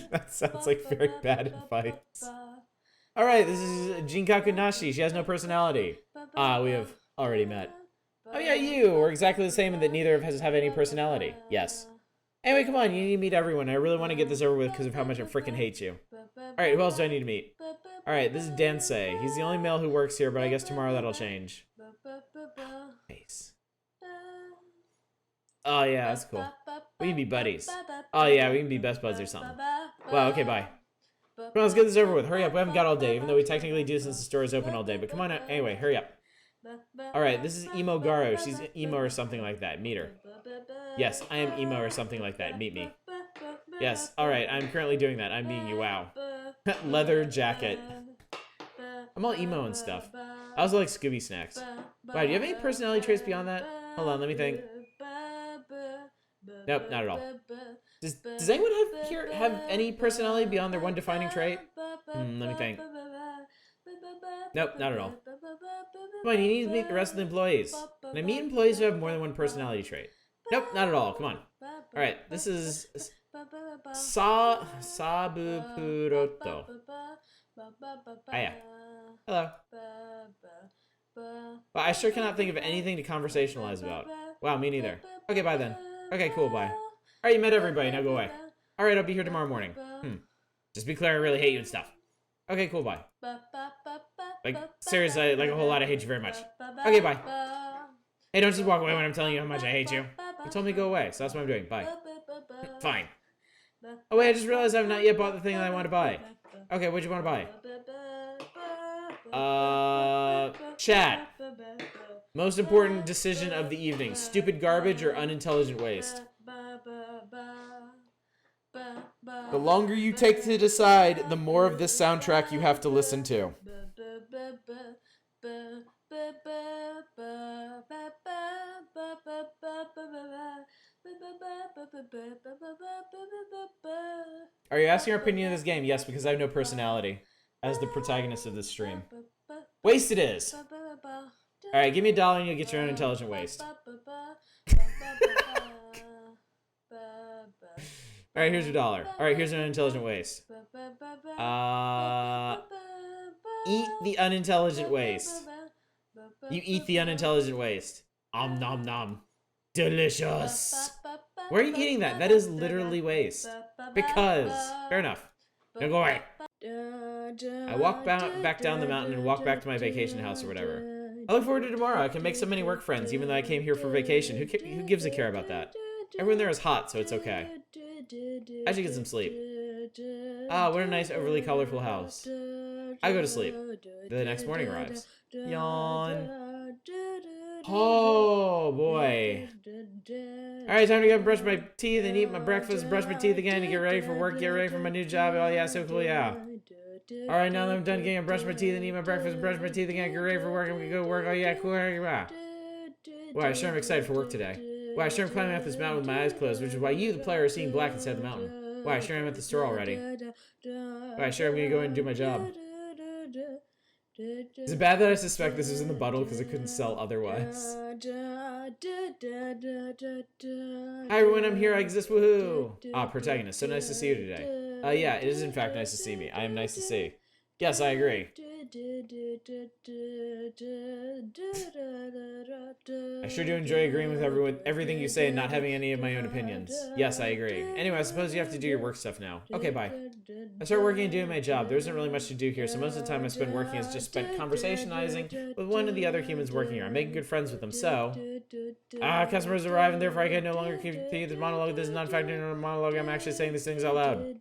That sounds like very bad advice. Alright, this is Jinkaku Nashi. She has no personality. We have already met. Oh yeah, you! We're exactly the same in that neither of us have any personality. Yes. Anyway, come on, you need to meet everyone. I really want to get this over with because of how much I freaking hate you. Alright, who else do I need to meet? Alright, this is Dansei. He's the only male who works here, but I guess tomorrow that'll change. Nice. Oh yeah, that's cool. We can be buddies. Oh yeah, we can be best buds or something. Wow, okay, bye. Come on, let's get this over with. Hurry up, we haven't got all day, even though we technically do since the store is open all day. But come on, anyway, hurry up. Alright, this is Emo Garo. She's emo or something like that. Meet her. Yes, I am emo or something like that. Meet me. Yes, alright, I'm currently doing that. I'm meeting you, wow. Leather jacket. I'm all emo and stuff. I also like Scooby snacks. Wow, do you have any personality traits beyond that? Hold on, let me think. Nope, not at all. Does anyone have any personality beyond their one defining trait? Let me think. Nope, not at all. Come on, you need to meet the rest of the employees. Can I meet employees who have more than one personality trait? Nope, not at all. Come on. Alright, this is Sabupuroto. Hiya. Hello. Well, I sure cannot think of anything to conversationalize about. Wow, me neither. Okay, bye then. Okay, cool, bye. Alright, you met everybody, now go away. Alright, I'll be here tomorrow morning. Just be clear, I really hate you and stuff. Okay, cool, bye. Like, seriously, like a whole lot, I hate you very much. Okay, bye. Hey, don't just walk away when I'm telling you how much I hate you. You told me to go away, so that's what I'm doing. Bye. Fine. Oh wait, I just realized I've not yet bought the thing that I want to buy. Okay, what'd you want to buy? Chat. Most important decision of the evening. Stupid garbage or unintelligent waste? The longer you take to decide, the more of this soundtrack you have to listen to. Are you asking our opinion of this game? Yes, because I have no personality. As the protagonist of this stream. Waste it is! Alright, give me $1 and you'll get your own intelligent waste. Alright, here's your $1. Alright, here's an unintelligent waste. Eat the unintelligent waste. You eat the unintelligent waste. Om nom nom. Delicious. Why are you eating that? That is literally waste. Because. Fair enough. Now go away. I walk back down the mountain and walk back to my vacation house or whatever. I look forward to tomorrow. I can make so many work friends, even though I came here for vacation. Who gives a care about that? Everyone there is hot, so it's okay. I should get some sleep. Ah, what a nice, overly colorful house. I go to sleep. The next morning arrives. Yawn. Oh, boy. Alright, time to go brush my teeth and eat my breakfast, brush my teeth again to get ready for work, get ready for my new job. Oh, yeah, so cool, yeah. Alright, now that I'm done getting up, brush my teeth and eat my breakfast, brush my teeth again, get ready for work, I'm gonna go to work. Oh, yeah, cool. Wow, I sure am excited for work today. Wow, I sure am climbing up this mountain with my eyes closed, which is why you, the player, are seeing black inside the mountain. Wow, I sure am at the store already. Wow, I sure am gonna go in and do my job. Is it bad that I suspect this was in the bottle because it couldn't sell otherwise? Hi everyone, I'm here, I exist, woohoo! Ah, protagonist, so nice to see you today. Yeah, it is in fact nice to see me. I am nice to see. Yes, I agree. I sure do enjoy agreeing with everything you say and not having any of my own opinions. Yes, I agree. Anyway, I suppose you have to do your work stuff now. Okay, bye. I started working and doing my job. There isn't really much to do here, so most of the time I spend working is just spent conversationizing with one of the other humans working here. I'm making good friends with them, so... customers arrive, and therefore I can no longer continue this monologue. This is not factoring in a monologue. I'm actually saying these things out loud.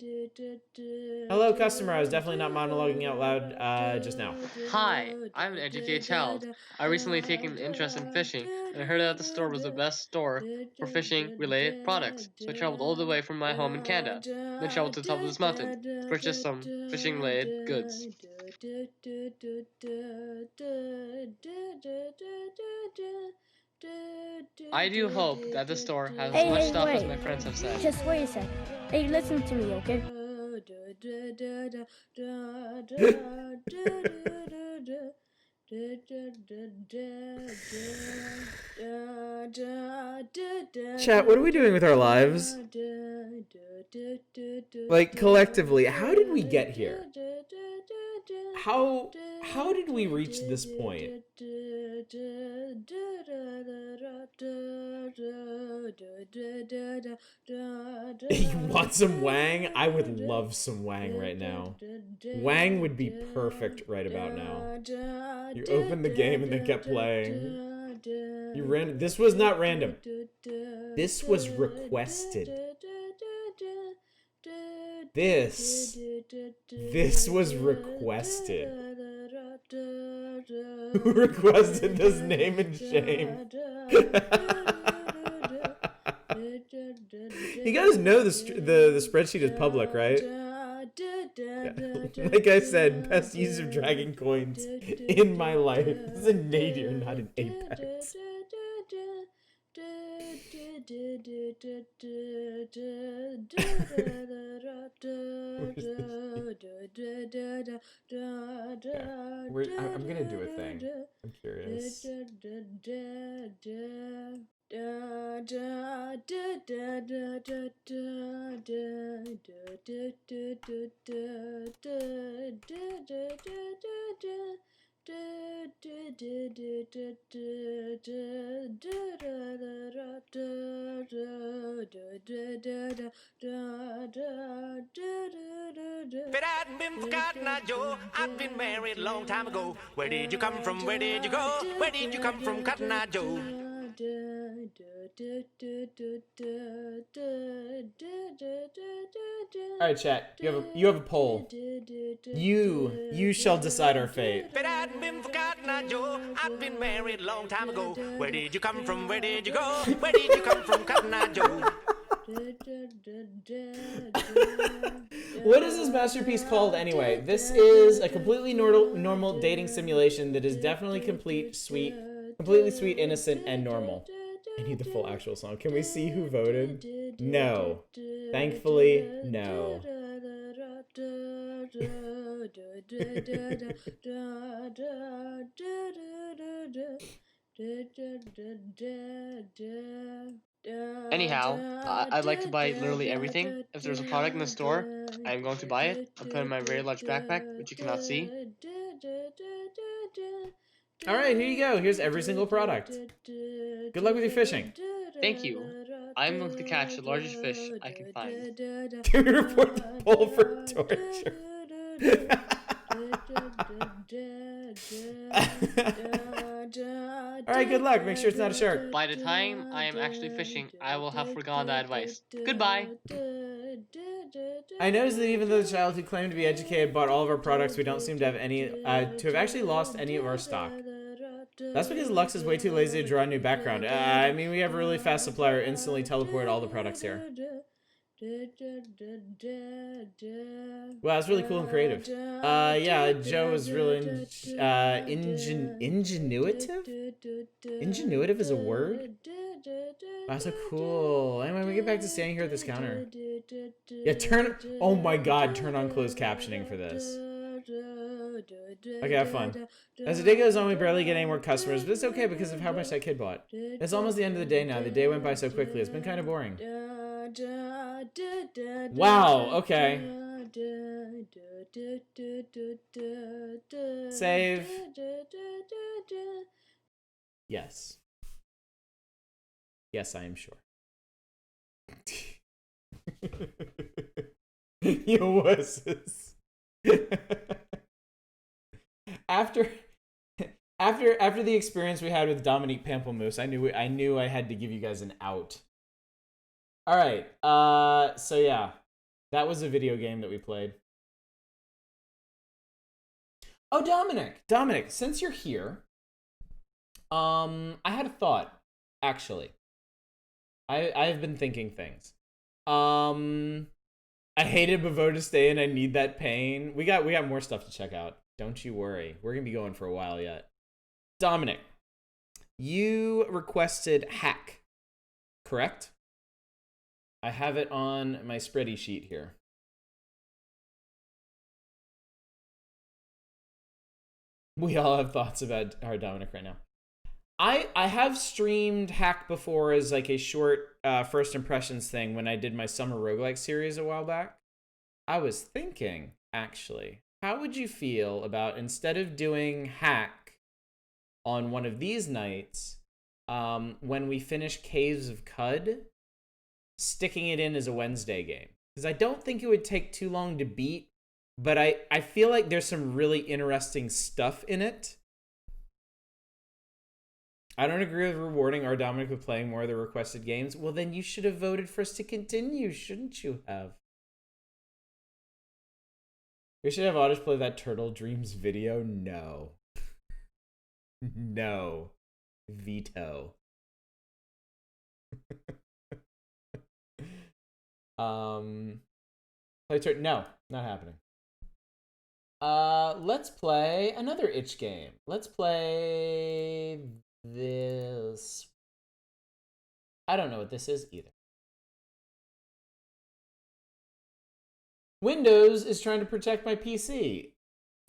Hello, customer. I was definitely not monologuing out loud just now. Hi, I'm an educated child. I recently taken an interest in fishing, and I heard that the store was the best store for fishing-related products. So I traveled all the way from my home in Canada, then traveled to the top of this mountain to purchase some fishing-related goods. I do hope that the store has as much stuff as my friends have said. Just wait a sec. Hey, listen to me, okay? Chat, what are we doing with our lives? Like, collectively, how did we get here? How did we reach this point? You want some Wang? I would love some Wang right now. Wang would be perfect right about now. You opened the game and then kept playing. This was not random. This was requested. This was requested. Who requested this name and shame? You guys know the spreadsheet is public, right? Yeah. Like I said, best use of Dragon Coins in my life. This is a nadir, not an apex. I'm gonna do a thing. I'm curious. If it hadn't been for Cotton Eye Joe, I'd been married a long time ago. Where did you come from? Where did you go? Where did you come from, Cotton Eye Joe? All right, chat. You have a poll. You shall decide our fate. If it hadn't been for Cotton Eye Joe, I'd been married a long time ago. Where did you come from? Where did you go? Where did you come from, Cotton Eye Joe? What is this masterpiece called anyway? This is a completely normal dating simulation that is definitely completely sweet, innocent, and normal. I need the full actual song. Can we see who voted? No. Thankfully, no. Anyhow, I'd like to buy literally everything. If there's a product in the store, I am going to buy it. I'll put it in my very large backpack, which you cannot see. All right, here you go. Here's every single product. Good luck with your fishing. Thank you. I'm going to catch the largest fish I can find. Do we report the poll for torture? Alright, good luck. Make sure it's not a shark. By the time I am actually fishing, I will have forgotten that advice. Goodbye. I noticed that even though the child who claimed to be educated bought all of our products, we don't seem to have actually lost any of our stock. That's because Lux is way too lazy to draw a new background. I mean, we have a really fast supplier who instantly teleported all the products here. Wow, that's really cool and creative. Yeah, Joe is really ingenuitive? Ingenuitive is a word? Wow, so cool. Anyway, we get back to standing here at this counter. Yeah, oh my god, turn on closed captioning for this. Okay, have fun. As the day goes on, we barely get any more customers, but it's okay because of how much that kid bought. It's almost the end of the day now. The day went by so quickly. It's been kind of boring. Wow, okay. Save. Yes. Yes, I am sure. You wusses. after after the experience we had with Dominique Pamplemousse, I knew I had to give you guys an out. All right. So yeah, that was a video game that we played. Oh, Dominic, since you're here, I had a thought, actually. I've been thinking things. I hated Bavo to stay and I need that pain. We got more stuff to check out. Don't you worry. We're gonna be going for a while yet. Dominic, you requested Hack, correct? I have it on my spready sheet here. We all have thoughts about our Dominic right now. I have streamed Hack before as like a short first impressions thing when I did my summer roguelike series a while back. I was thinking, actually, how would you feel about instead of doing Hack on one of these nights, when we finish Caves of Cud, sticking it in as a Wednesday game? Because I don't think it would take too long to beat, but I feel like there's some really interesting stuff in it. I don't agree with rewarding our Dominic with playing more of the requested games. Well, then you should have voted for us to continue, shouldn't you have? We should have Otis play that Turtle Dreams video. No. No. Veto. No, not happening. Let's play another itch game. Let's play this. I don't know what this is either. Windows is trying to protect my PC.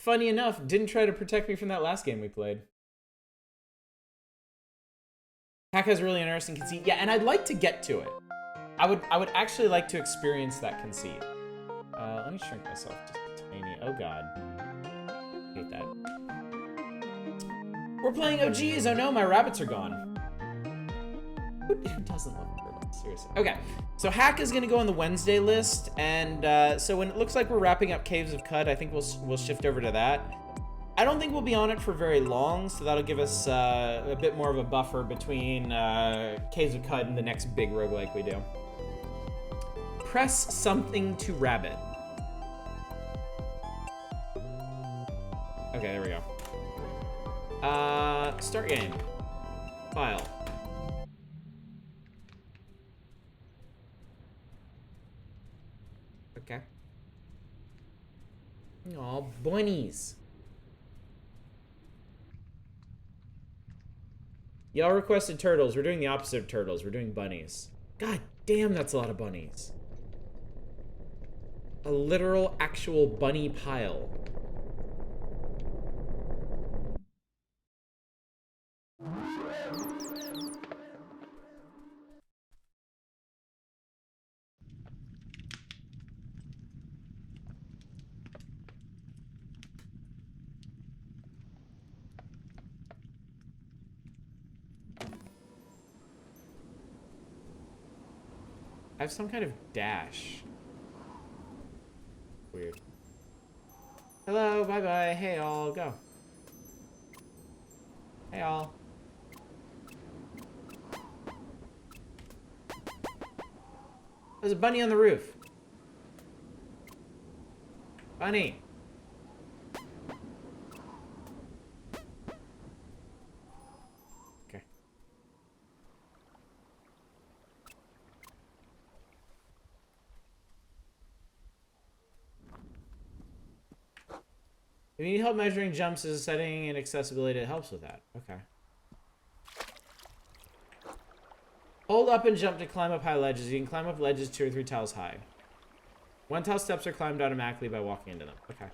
Funny enough, didn't try to protect me from that last game we played. Hack has really interesting conceit. Yeah, and I'd like to get to it. I would actually like to experience that conceit. Let me shrink myself just tiny. Oh god. Hate that. We're playing OGs. Oh no, my rabbits are gone. Who doesn't love rabbits? Seriously. Okay, so Hack is gonna go on the Wednesday list, and so when it looks like we're wrapping up Caves of Cud, I think we'll shift over to that. I don't think we'll be on it for very long, so that'll give us a bit more of a buffer between Caves of Cud and the next big roguelike we do. Press something to rabbit. Okay, there we go. Start game. File. Okay. Aw, bunnies. Y'all requested turtles. We're doing the opposite of turtles. We're doing bunnies. God damn, that's a lot of bunnies. A literal, actual bunny pile. I have some kind of dash. Weird. Hello, bye-bye. Hey, all, go. Hey, all. There's a bunny on the roof. Bunny. Okay. If you need help measuring jumps as a setting and accessibility, it helps with that. Okay. Hold up and jump to climb up high ledges. You can climb up ledges 2 or 3 tiles high. 1 tile steps are climbed automatically by walking into them. Okay.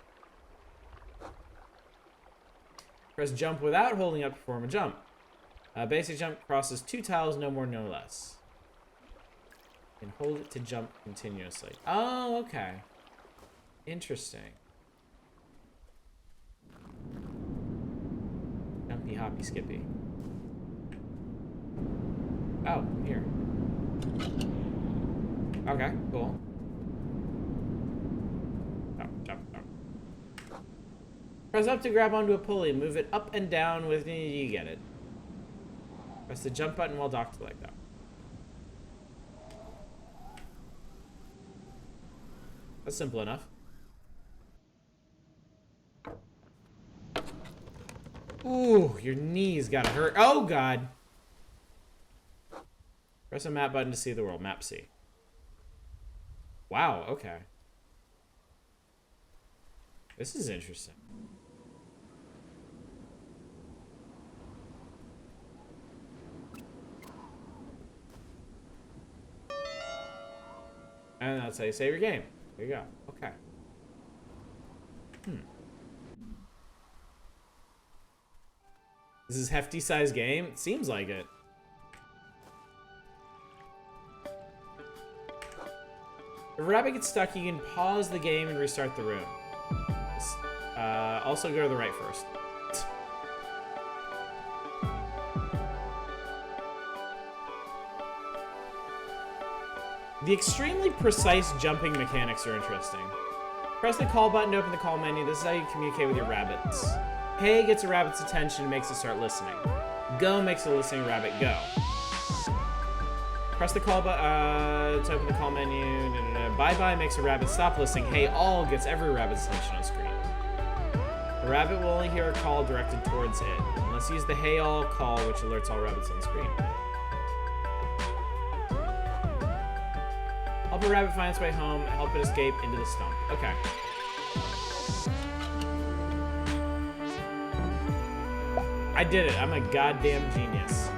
Press jump without holding up to perform a jump. Basic jump crosses 2 tiles, no more, no less. You can hold it to jump continuously. Oh, okay. Interesting. Jumpy, hoppy, skippy. Oh, here. Okay, cool. Press up to grab onto a pulley. Move it up and down with... You get it. Press the jump button while docked like that. That's simple enough. Ooh, your knees gotta hurt. Oh, God. Press a map button to see the world. Map C. Wow, okay. This is interesting. And that's how you save your game. There you go. Okay. This is a hefty size game? It seems like it. If a rabbit gets stuck, you can pause the game and restart the room. Also go to the right first. The extremely precise jumping mechanics are interesting. Press the call button to open the call menu. This is how you communicate with your rabbits. Hey gets a rabbit's attention and makes it start listening. Go makes a listening rabbit go. Press the call button to open the call menu. Bye-bye makes a rabbit stop listening. Hey all gets every rabbit's attention on screen. A rabbit will only hear a call directed towards it. Let's use the hey all call, which alerts all rabbits on screen. Help a rabbit find its way home. Help it escape into the stump. Okay. I did it. I'm a goddamn genius.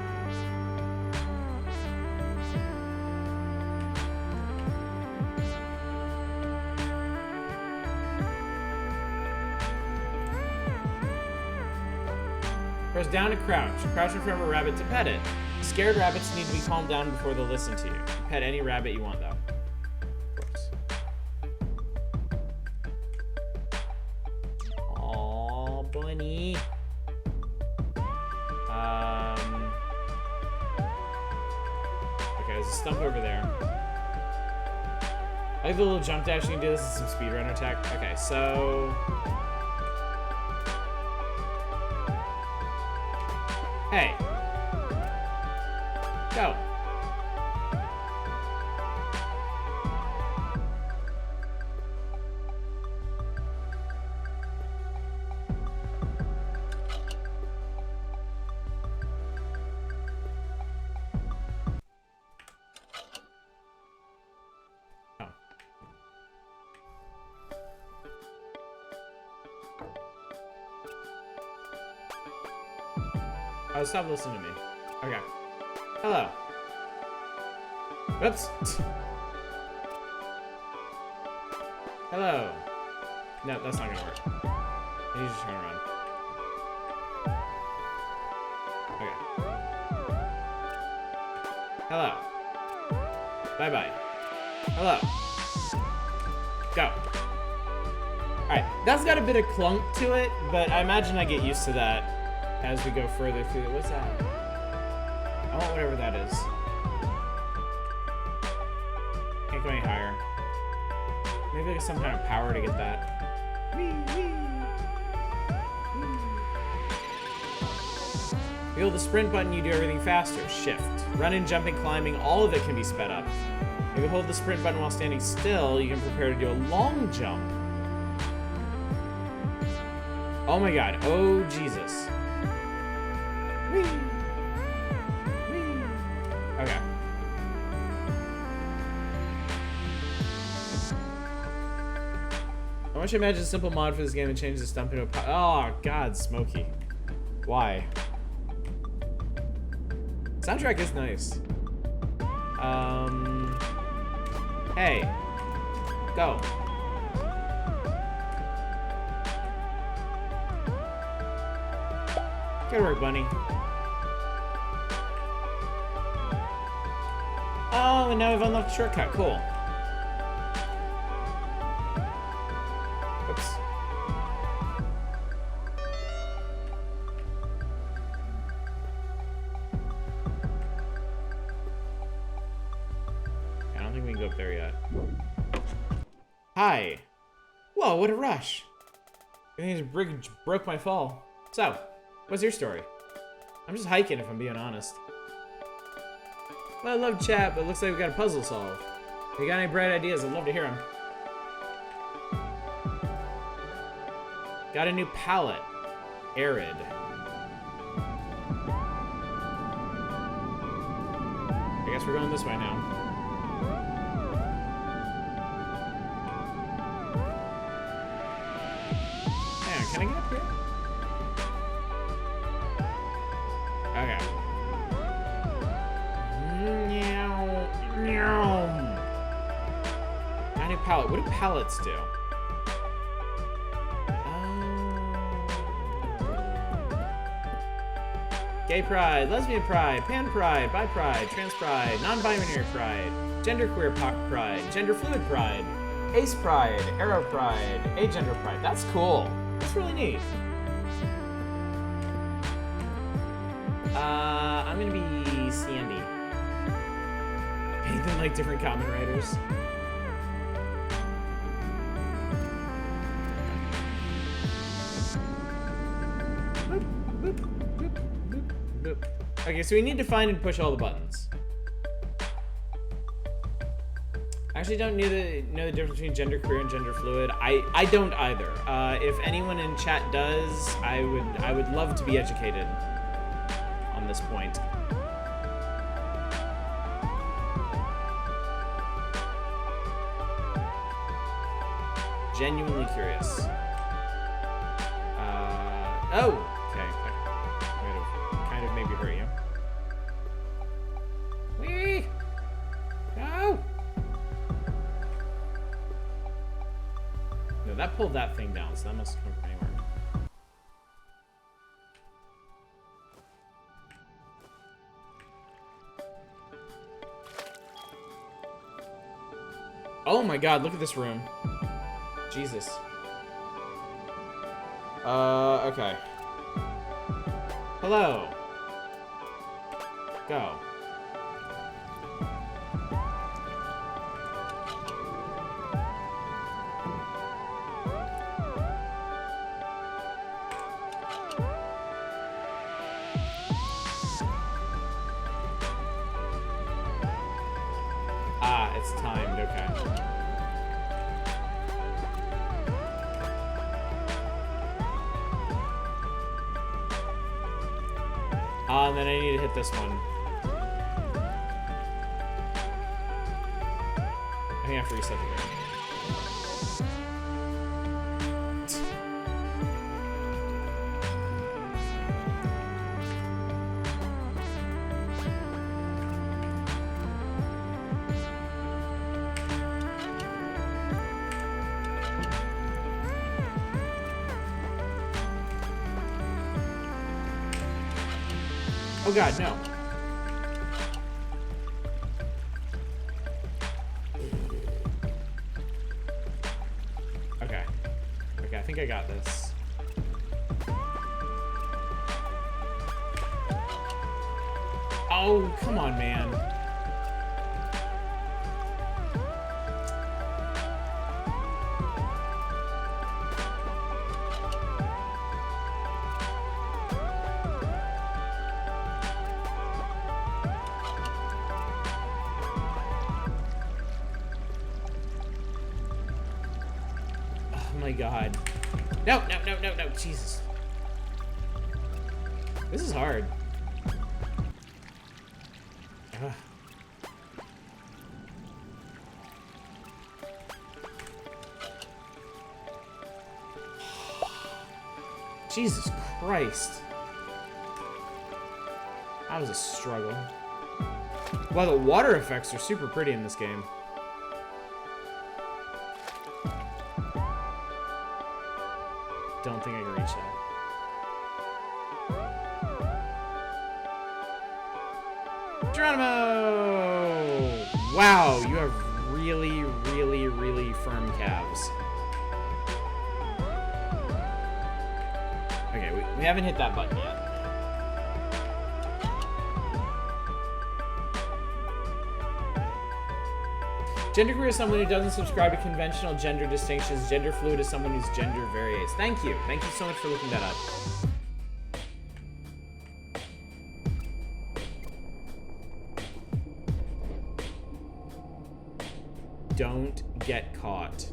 Press down to crouch. Crouch in front of a rabbit to pet it. Scared rabbits need to be calmed down before they'll listen to you. Pet any rabbit you want, though. Of course. Aw, bunny. Okay, there's a stump over there. I like the little jump dash you can do. This is some speedrunner tech. Okay, so... Hey. Go. Oh. Oh, stop listening to me. Okay. Hello. Whoops. Hello. No, that's not gonna work. I need to turn around. Okay. Hello. Bye-bye. Hello. Go. Alright, that's got a bit of clunk to it, but I imagine I get used to that as we go further through it. What's that? I want whatever that is. Can't go any higher. Maybe there's some kind of power to get that. If you hold the sprint button, you do everything faster. Shift. Running, jumping, climbing, all of it can be sped up. If you hold the sprint button while standing still, you can prepare to do a long jump. Oh my god. Oh, Jesus. Whee! Whee! Okay. I want you to imagine a simple mod for this game and change the stump into a oh, God, Smokey. Why? Soundtrack is nice. Hey. Go. Good work, bunny. Oh, and now we've unlocked a shortcut. Cool. Oops. I don't think we can go up there yet. Hi. Whoa, what a rush. I think this bridge broke my fall. So, what's your story? I'm just hiking if I'm being honest. Well, I love chat, but it looks like we got a puzzle to solve. If you got any bright ideas, I'd love to hear them. Got a new palette. Arid. I guess we're going this way now. Hang on, can I get up here? Okay. Got a new palette. What do palettes do? Gay pride, lesbian pride, pan pride, bi pride, trans pride, non-binary pride, genderqueer pride, gender fluid pride, ace pride, arrow pride, agender pride. That's cool. That's really neat. I'm gonna be Sandy. Paint them like different common writers. Okay, so we need to find and push all the buttons. I actually don't know the difference between genderqueer and gender fluid. I don't either. If anyone in chat does, I would love to be educated on this point. Genuinely curious. Oh! Okay. Kind of maybe hurt you. Whee! No! No, that pulled that thing down, so that must have come from anywhere. Oh my god, look at this room. Jesus. Okay. Hello. Go. Ah, it's timed, okay. And then I need to hit this one. I think I have to reset the game. Oh god, no. Okay. Okay, I think I got this. Oh, come on, man. Oh my god. No, no, no, no, no, Jesus. This is hard. Ugh. Jesus Christ. That was a struggle. Wow, the water effects are super pretty in this game. Don't think I can reach that. Geronimo! Wow, you have really, really, really firm calves. Okay, we haven't hit that button yet. Genderqueer is someone who doesn't subscribe to conventional gender distinctions. Gender fluid is someone whose gender varies. Thank you. Thank you so much for looking that up. Don't get caught.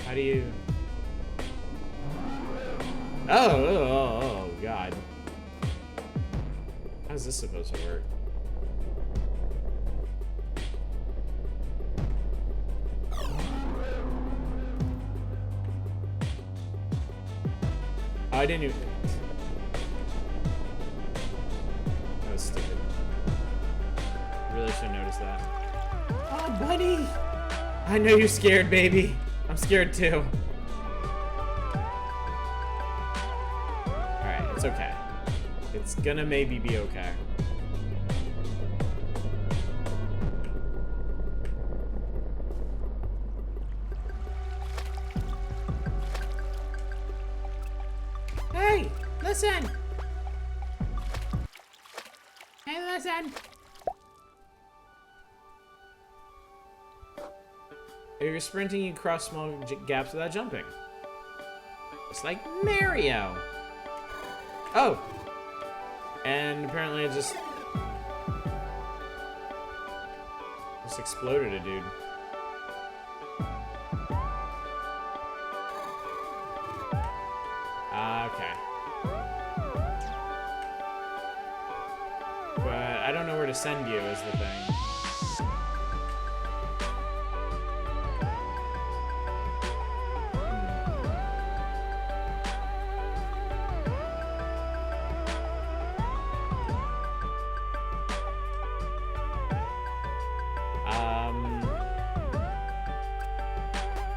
How do you... Oh, God. How's this supposed to work? Oh, I didn't even... That was stupid. I really should have noticed that. Oh, buddy! I know you're scared, baby. I'm scared too. Alright, it's okay. It's gonna maybe be okay. Hey, listen! Hey, listen! If you're sprinting, you cross small gaps without jumping. It's like Mario! Oh! And apparently it just exploded a dude. Okay. But I don't know where to send you is the thing.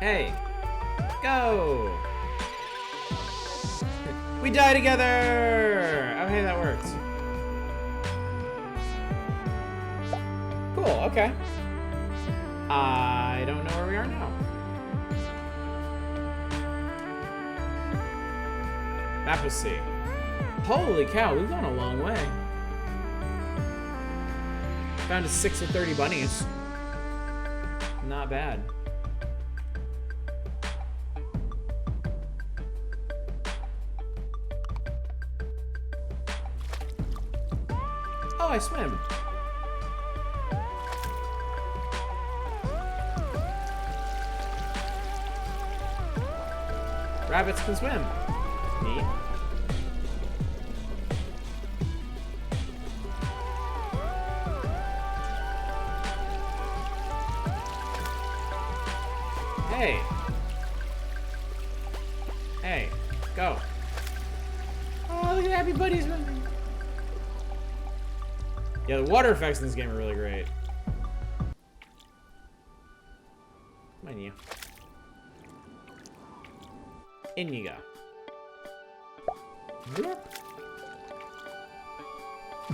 Hey, go! We die together! Oh, hey, that worked. Cool, okay. I don't know where we are now. Map of C. Holy cow, we've gone a long way. Found 6 or 30 bunnies. Not bad. Oh, I swim. Rabbits can swim. Neat. Hey. Hey, go. Oh, look at happy buddies running. Yeah, the water effects in this game are really great. Come on, you. In you go.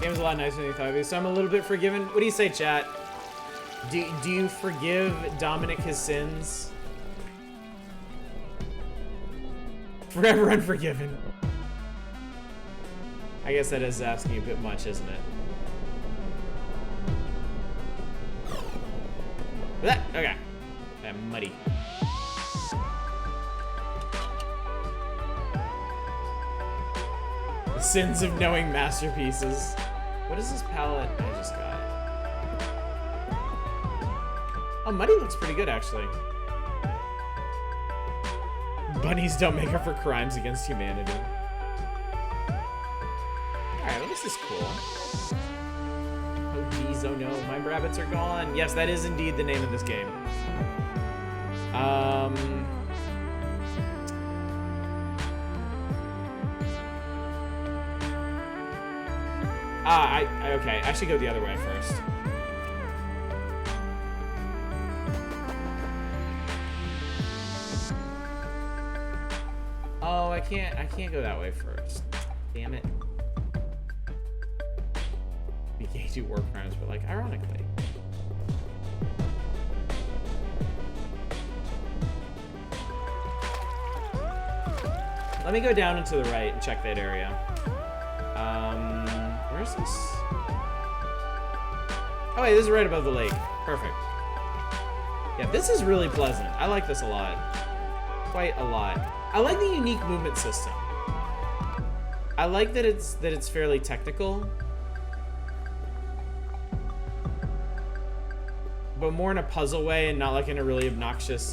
Game's a lot nicer than you thought it'd be, so I'm a little bit forgiven. What do you say, chat? Do you forgive Dominic his sins? Forever unforgiven. I guess that is asking a bit much, isn't it? That, okay. That muddy. The sins of knowing masterpieces. What is this palette I just got? Oh, muddy looks pretty good, actually. Bunnies don't make up for crimes against humanity. Alright, well, this is cool. Oh geez, oh no, my rabbits are gone. Yes, that is indeed the name of this game. Okay, I should go the other way first. Oh, I can't go that way first. Damn it. You can't do war crimes, but like, ironically. Let me go down and to the right and check that area. Where's this? Oh wait, this is right above the lake. Perfect. Yeah, this is really pleasant. I like this a lot. Quite a lot. I like the unique movement system. I like that it's fairly technical. But more in a puzzle way and not like in a really obnoxious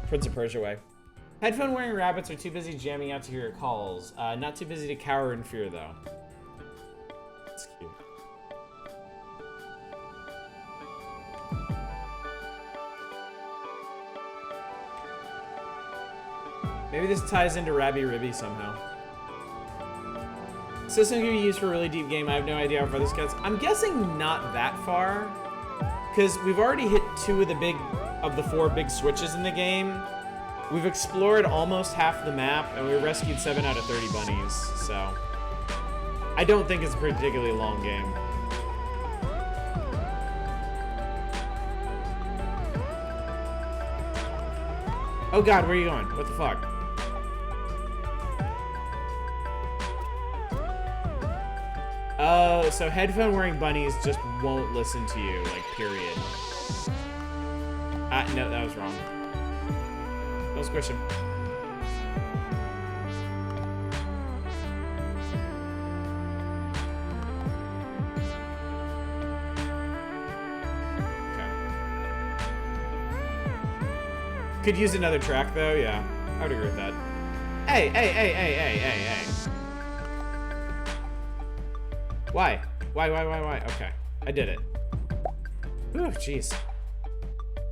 Prince of Persia way. Headphone wearing rabbits are too busy jamming out to hear your calls. Not too busy to cower in fear though. That's cute. Maybe this ties into Rabby Ribby somehow. System can be used for a really deep game. I have no idea how far this gets. I'm guessing not that far, because we've already hit 2 of the 4 big switches in the game. We've explored almost half the map, and we rescued 7 out of 30 bunnies, so I don't think it's a particularly long game. Oh god, where are you going? What the fuck? Oh, so headphone wearing bunnies just won't listen to you, like, period. No, that was wrong. Don't squish him. Okay. Could use another track, though, yeah. I would agree with that. Hey! Why? Why? Okay. I did it. Ooh, jeez.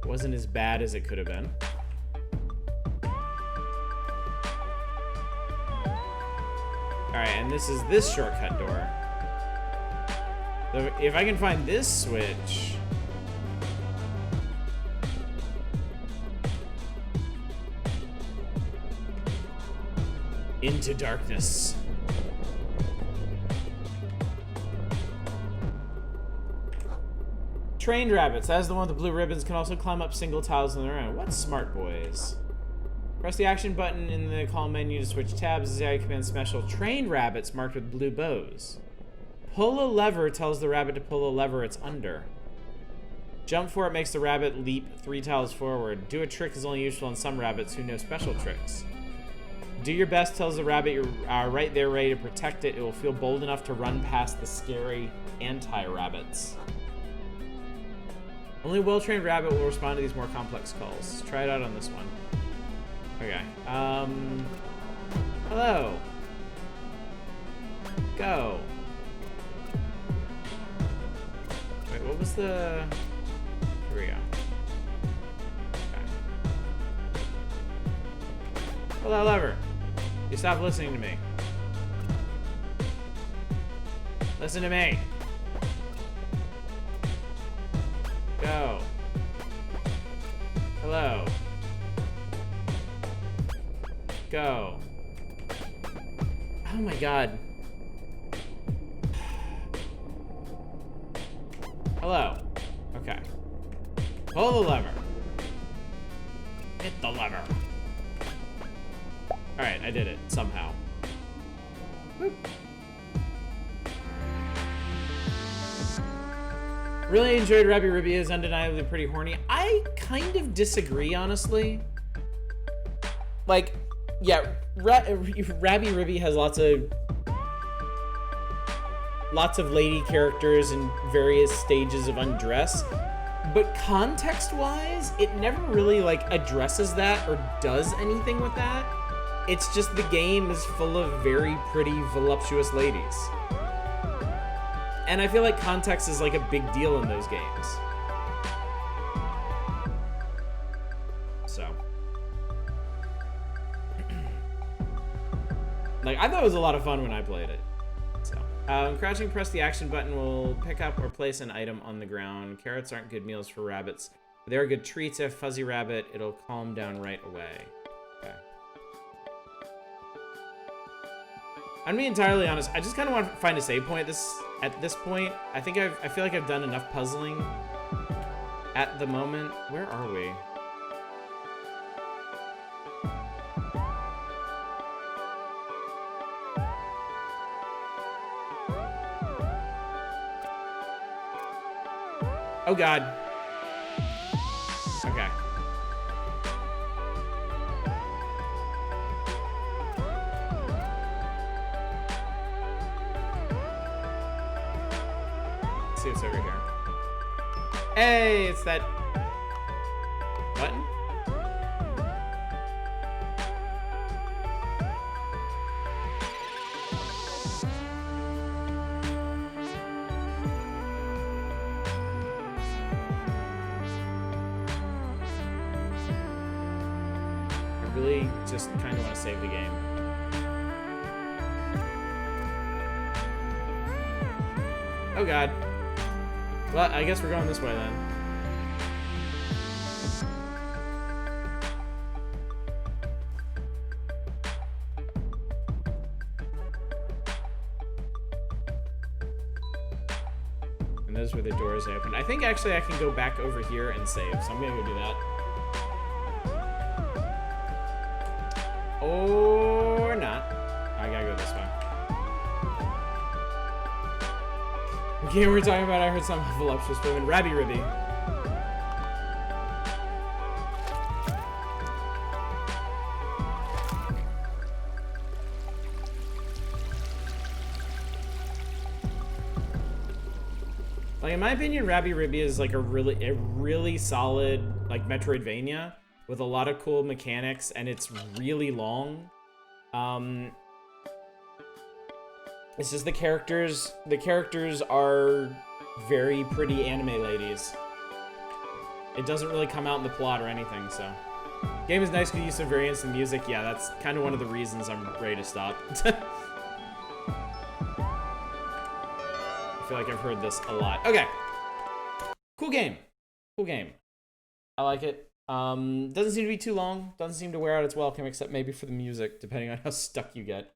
Wasn't as bad as it could have been. Alright, and this is this shortcut door. So if I can find this switch... Into darkness. Trained rabbits, as the one with the blue ribbons, can also climb up single tiles on their own. What smart boys? Press the action button in the call menu to switch tabs. This is how you command special trained rabbits marked with blue bows. Pull a lever tells the rabbit to pull a lever it's under. Jump for it makes the rabbit leap 3 tiles forward. Do a trick is only useful in some rabbits who know special tricks. Do your best tells the rabbit you're right there ready to protect it. It will feel bold enough to run past the scary anti-rabbits. Only a well-trained rabbit will respond to these more complex calls. Try it out on this one. Okay. Hello. Go. Wait, what was the... Here we go. Okay. Hello, lever. You stopped listening to me. Listen to me. Go. Hello. Go. Oh my god. Hello. Okay. Pull the lever. Hit the lever. Alright, I did it. Somehow. Whoop. Really enjoyed Rabby Ribby. Is undeniably pretty horny. I kind of disagree, honestly. Like, yeah, Rabby Ribby has lots of lady characters in various stages of undress, but context-wise, it never really like addresses that or does anything with that. It's just the game is full of very pretty, voluptuous ladies. And I feel like context is like a big deal in those games. So. Like, I thought it was a lot of fun when I played it. So. Crouching, press the action button will pick up or place an item on the ground. Carrots aren't good meals for rabbits. They are good treats. If Fuzzy Rabbit, it'll calm down right away. Okay. I'm being entirely honest. I just kind of want to find a save point at this point. I feel like I've done enough puzzling at the moment. Where are we? Oh god. Okay. Let's see what's over here. Hey, it's that button? I really just kind of want to save the game. Oh god. Well, I guess we're going this way then. And those were the doors I opened. I think actually I can go back over here and save, so I'm gonna go do that. Or not. I gotta go this way. Okay, we're talking about, I heard some voluptuous women. Rabby Ribby. Like, in my opinion, Rabby Ribby is like a really solid, like, Metroidvania with a lot of cool mechanics, and it's really long. It's just the characters are very pretty anime ladies. It doesn't really come out in the plot or anything, so. Game is nice, good use of variants in music. Yeah, that's kind of one of the reasons I'm ready to stop. I feel like I've heard this a lot. Okay. Cool game. Cool game. I like it. Doesn't seem to be too long. Doesn't seem to wear out its welcome, except maybe for the music, depending on how stuck you get.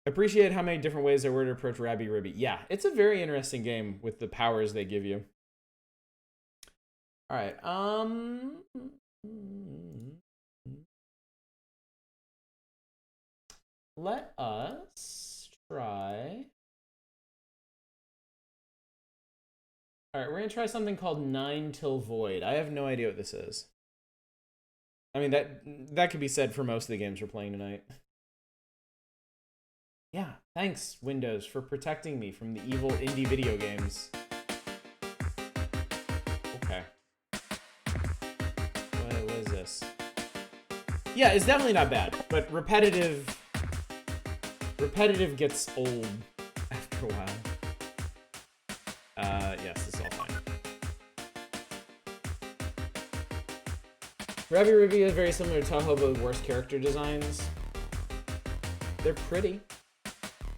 Appreciate how many different ways there were to approach Rabby Ribby. Yeah, it's a very interesting game with the powers they give you. All right. Let us try. All right, we're gonna try something called 9 Till Void. I have no idea what this is. I mean, that could be said for most of the games we're playing tonight. Yeah, thanks, Windows, for protecting me from the evil indie video games. Okay. What is this? Yeah, it's definitely not bad, but repetitive gets old after a while. Yes, this is all fine. Rabby Ribby is very similar to Touhou, but with worse character designs. They're pretty.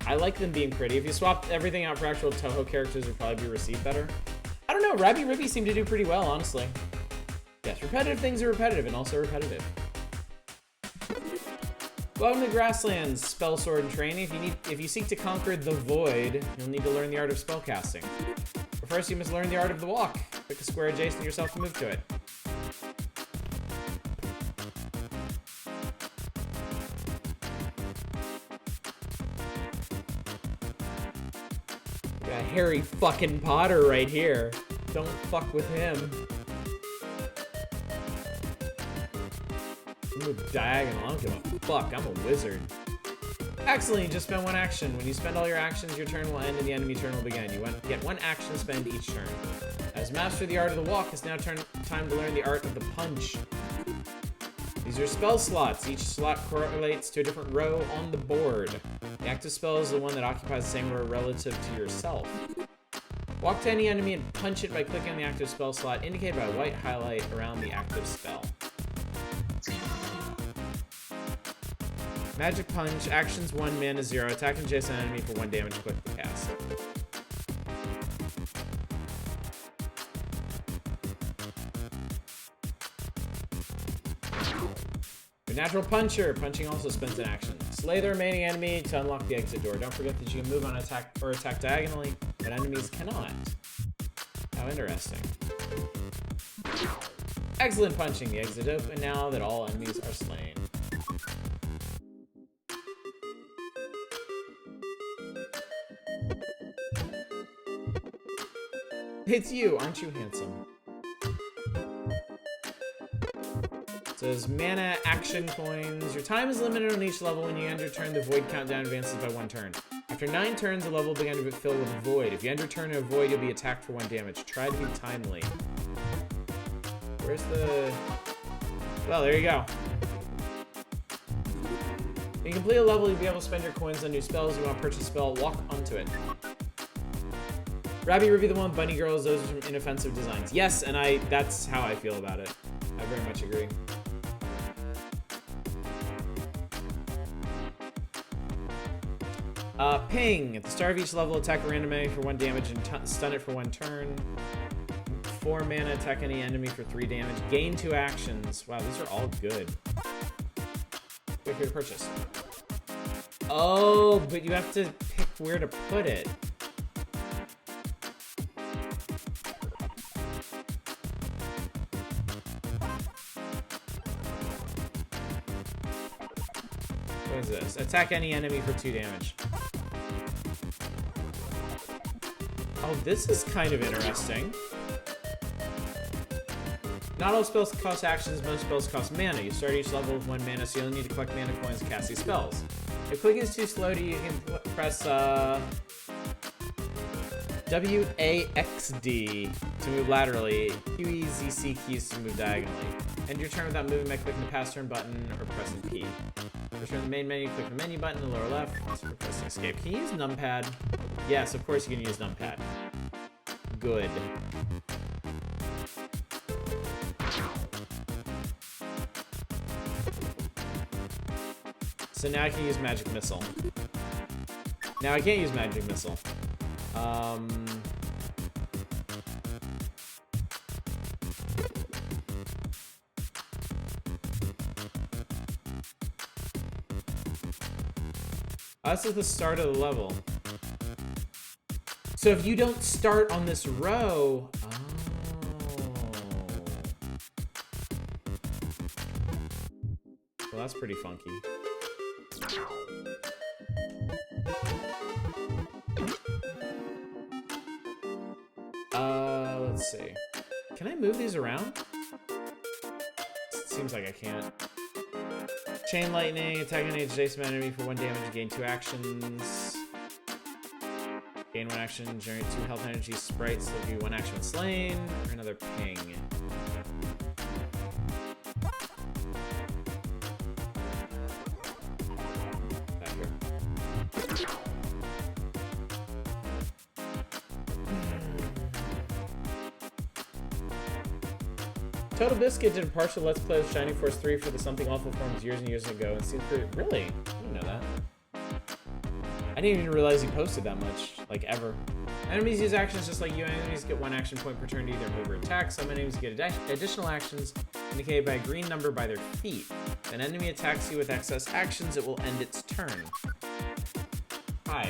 I like them being pretty. If you swapped everything out for actual Touhou characters, it would probably be received better. I don't know, Rabby Ribby seemed to do pretty well, honestly. Yes, repetitive things are repetitive and also repetitive. Welcome to Grasslands, Spell Sword and Training. If you seek to conquer the Void, you'll need to learn the art of spellcasting. But first, you must learn the art of the walk. Pick a square adjacent to yourself to move to it. Got Harry fucking Potter right here. Don't fuck with him. Move diagonal. I don't give a fuck. I'm a wizard. Excellent. You just spend one action. When you spend all your actions, your turn will end and the enemy turn will begin. You get one action to spend each turn. As master of the art of the walk, it's now time to learn the art of the punch. These are spell slots. Each slot correlates to a different row on the board. The active spell is the one that occupies the same row relative to yourself. Walk to any enemy and punch it by clicking on the active spell slot indicated by a white highlight around the active spell. Magic Punch, actions 1, mana 0, attack and adjacent enemy for 1 damage, click to cast. Your Natural Puncher, punching also spends an action. Slay the remaining enemy to unlock the exit door. Don't forget that you can move on attack or attack diagonally, but enemies cannot. How interesting. Excellent punching, the exit open now that all enemies are slain. It's you, aren't you handsome? It says mana action coins. Your time is limited on each level. When you end your turn, the void countdown advances by 1 turn. After 9 turns, the level will begin to be filled with a void. If you end your turn in a void, you'll be attacked for 1 damage. Try to be timely. Where's the... Well, there you go. When you complete a level, you'll be able to spend your coins on new spells. If you want to purchase a spell, walk onto it. Rabbi Review the One, Bunny Girls, those are some inoffensive designs. Yes, and that's how I feel about it. I very much agree. Ping. At the start of each level, attack a random enemy for 1 damage and stun it for 1 turn. 4 mana, attack any enemy for 3 damage. Gain 2 actions. Wow, these are all good. Click here to purchase. Oh, but you have to pick where to put it. What is this? Attack any enemy for 2 damage. Oh, this is kind of interesting. Not all spells cost actions, most spells cost mana. You start each level with 1 mana, so you only need to collect mana coins to cast these spells. If clicking is too slow, you can press WAXD to move laterally, QEZC keys to move diagonally. End your turn without moving by clicking the pass turn button or pressing P. Return to the main menu, click the menu button in the lower left for pressing escape. Can you use numpad? Yes, of course you can use numpad. Good. So now I can use Magic Missile. Now I can't use Magic Missile. This is the start of the level. So if you don't start on this row... Well, that's pretty funky. Let's see. Can I move these around? Seems like I can't. Chain Lightning, attack an adjacent enemy for 1 damage, gain 2 actions. Gain 1 action, generate 2 health energy sprites, so give you 1 action when slain, or another ping. Back here. Total Biscuit did a partial Let's Play of Shining Force 3 for the Something Awful forums years and years ago, and seems pretty... Really? I didn't know that. I didn't even realize he posted that much, like, ever. Enemies use actions just like you. Enemies get 1 action point per turn to either move or attack. Some enemies get additional actions indicated by a green number by their feet. If an enemy attacks you with excess actions, it will end its turn. Hi.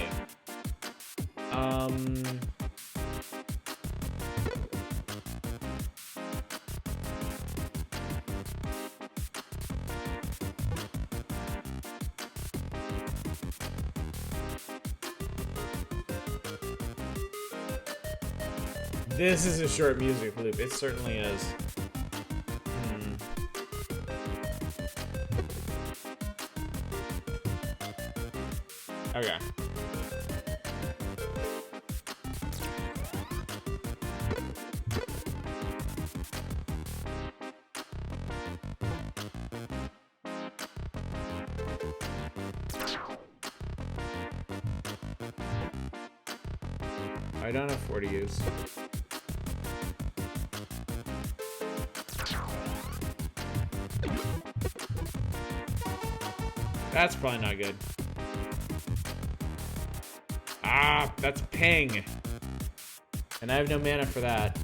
This is a short music loop. It certainly is. Okay. I don't have 40 use. That's probably not good. Ah, that's ping. And I have no mana for that.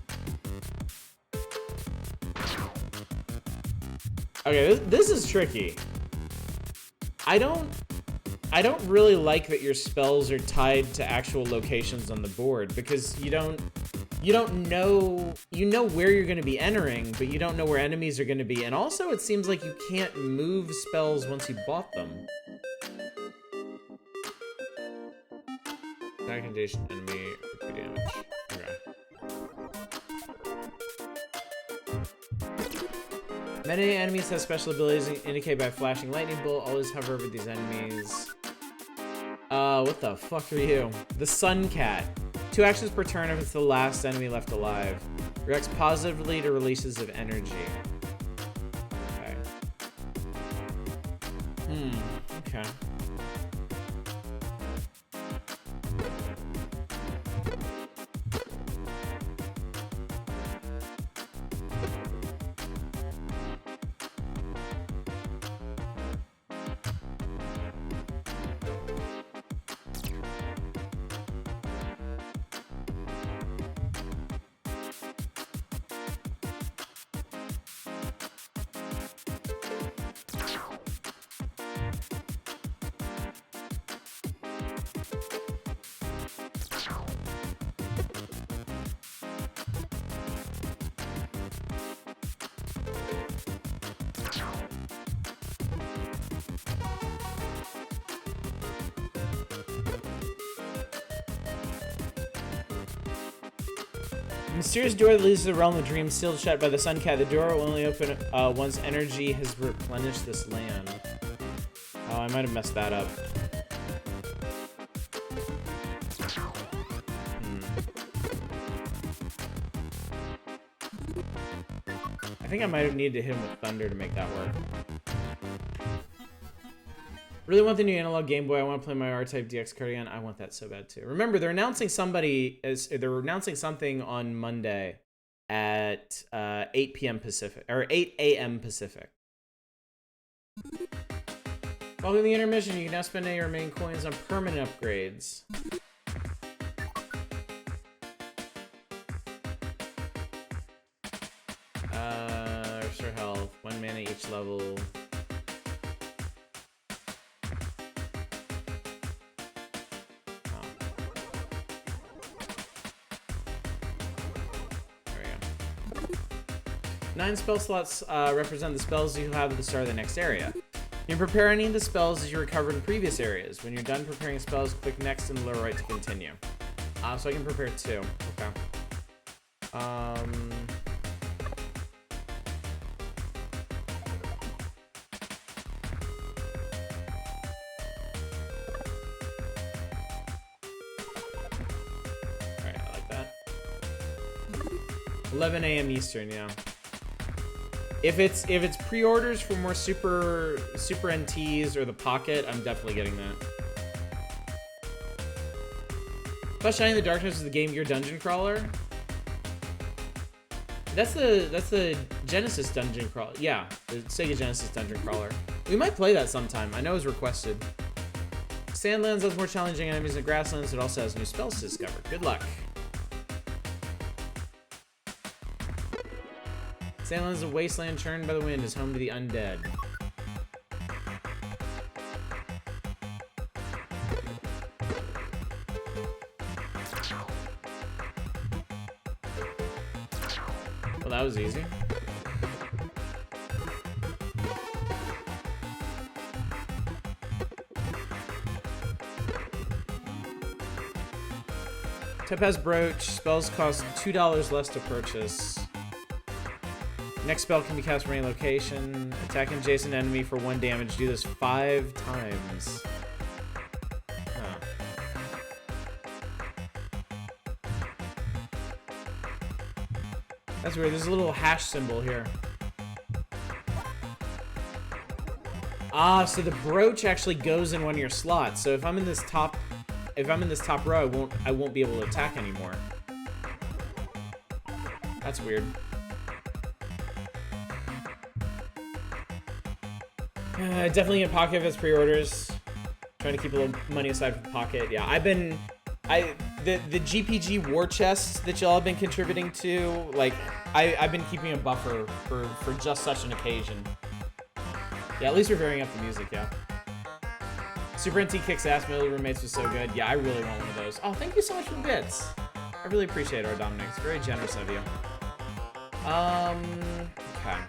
Okay, this is tricky. I don't really like that your spells are tied to actual locations on the board, because you don't know, you know where you're going to be entering, but you don't know where enemies are going to be. And also it seems like you can't move spells once you bought them. Attack condition enemy for 2 damage. Okay. Many enemies have special abilities indicated by flashing lightning bolt. Always hover over these enemies. What the fuck are you? The Sun Cat. 2 actions per turn if it's the last enemy left alive. Reacts positively to releases of energy. Okay. Okay. Mysterious door that leads to the realm of dreams, sealed shut by the Sun Cat. The door will only open once energy has replenished this land. Oh, I might have messed that up. I think I might have needed to hit him with thunder to make that work. Really want the new analog Game Boy. I want to play my R-Type DX card again. I want that so bad too. Remember, they're announcing they're announcing something on Monday at 8 p.m. Pacific or 8 a.m. Pacific. Following the intermission, you can now spend any remaining coins on permanent upgrades. Restore health, 1 mana each level. Oh. There we go. 9 spell slots represent the spells you have at the start of the next area. You can prepare any of the spells as you recovered in previous areas. When you're done preparing spells, click next in the lower right to continue. So I can prepare 2. Okay. Alright, I like that. 11 a.m. Eastern, yeah. If it's pre-orders for more super NTs or the Pocket, I'm definitely getting that. Plus, Shining in the Darkness is the Game Gear dungeon crawler. That's the Genesis dungeon crawler. Yeah, the Sega Genesis dungeon crawler. We might play that sometime. I know it was requested. Sandlands has more challenging enemies than Grasslands. It also has new spells to discover. Good luck. Sandlands is a wasteland churned by the wind, is home to the undead. Well, that was easy. Topaz Brooch. Spells cost $2 less to purchase. Next spell can be cast from any location. Attack an adjacent enemy for 1 damage. Do this 5 times. Huh. That's weird. There's a little hash symbol here. Ah, so the brooch actually goes in one of your slots. So if I'm in this top row, I won't be able to attack anymore. That's weird. Definitely in Pocket if it's pre-orders. Trying to keep a little money aside for Pocket. Yeah, the GPG war chests that y'all have been contributing to, like, I've been keeping a buffer for just such an occasion. Yeah, at least we're varying up the music, yeah. Super NT kicks ass, Middle Roommates was so good. Yeah, I really want one of those. Oh, thank you so much for the bits. I really appreciate it, Dominic. It's very generous of you. Okay.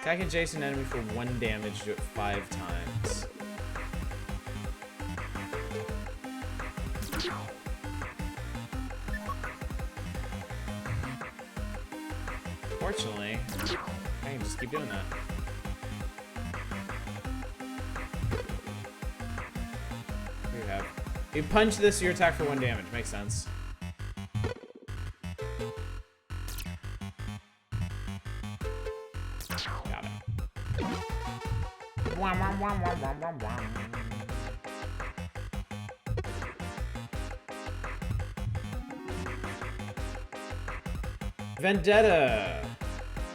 Attack adjacent enemy for 1 damage, do it 5 times. unfortunately, I can just keep doing that. What do you have? You punch this, you attack for 1 damage. Makes sense. Got it. Vendetta.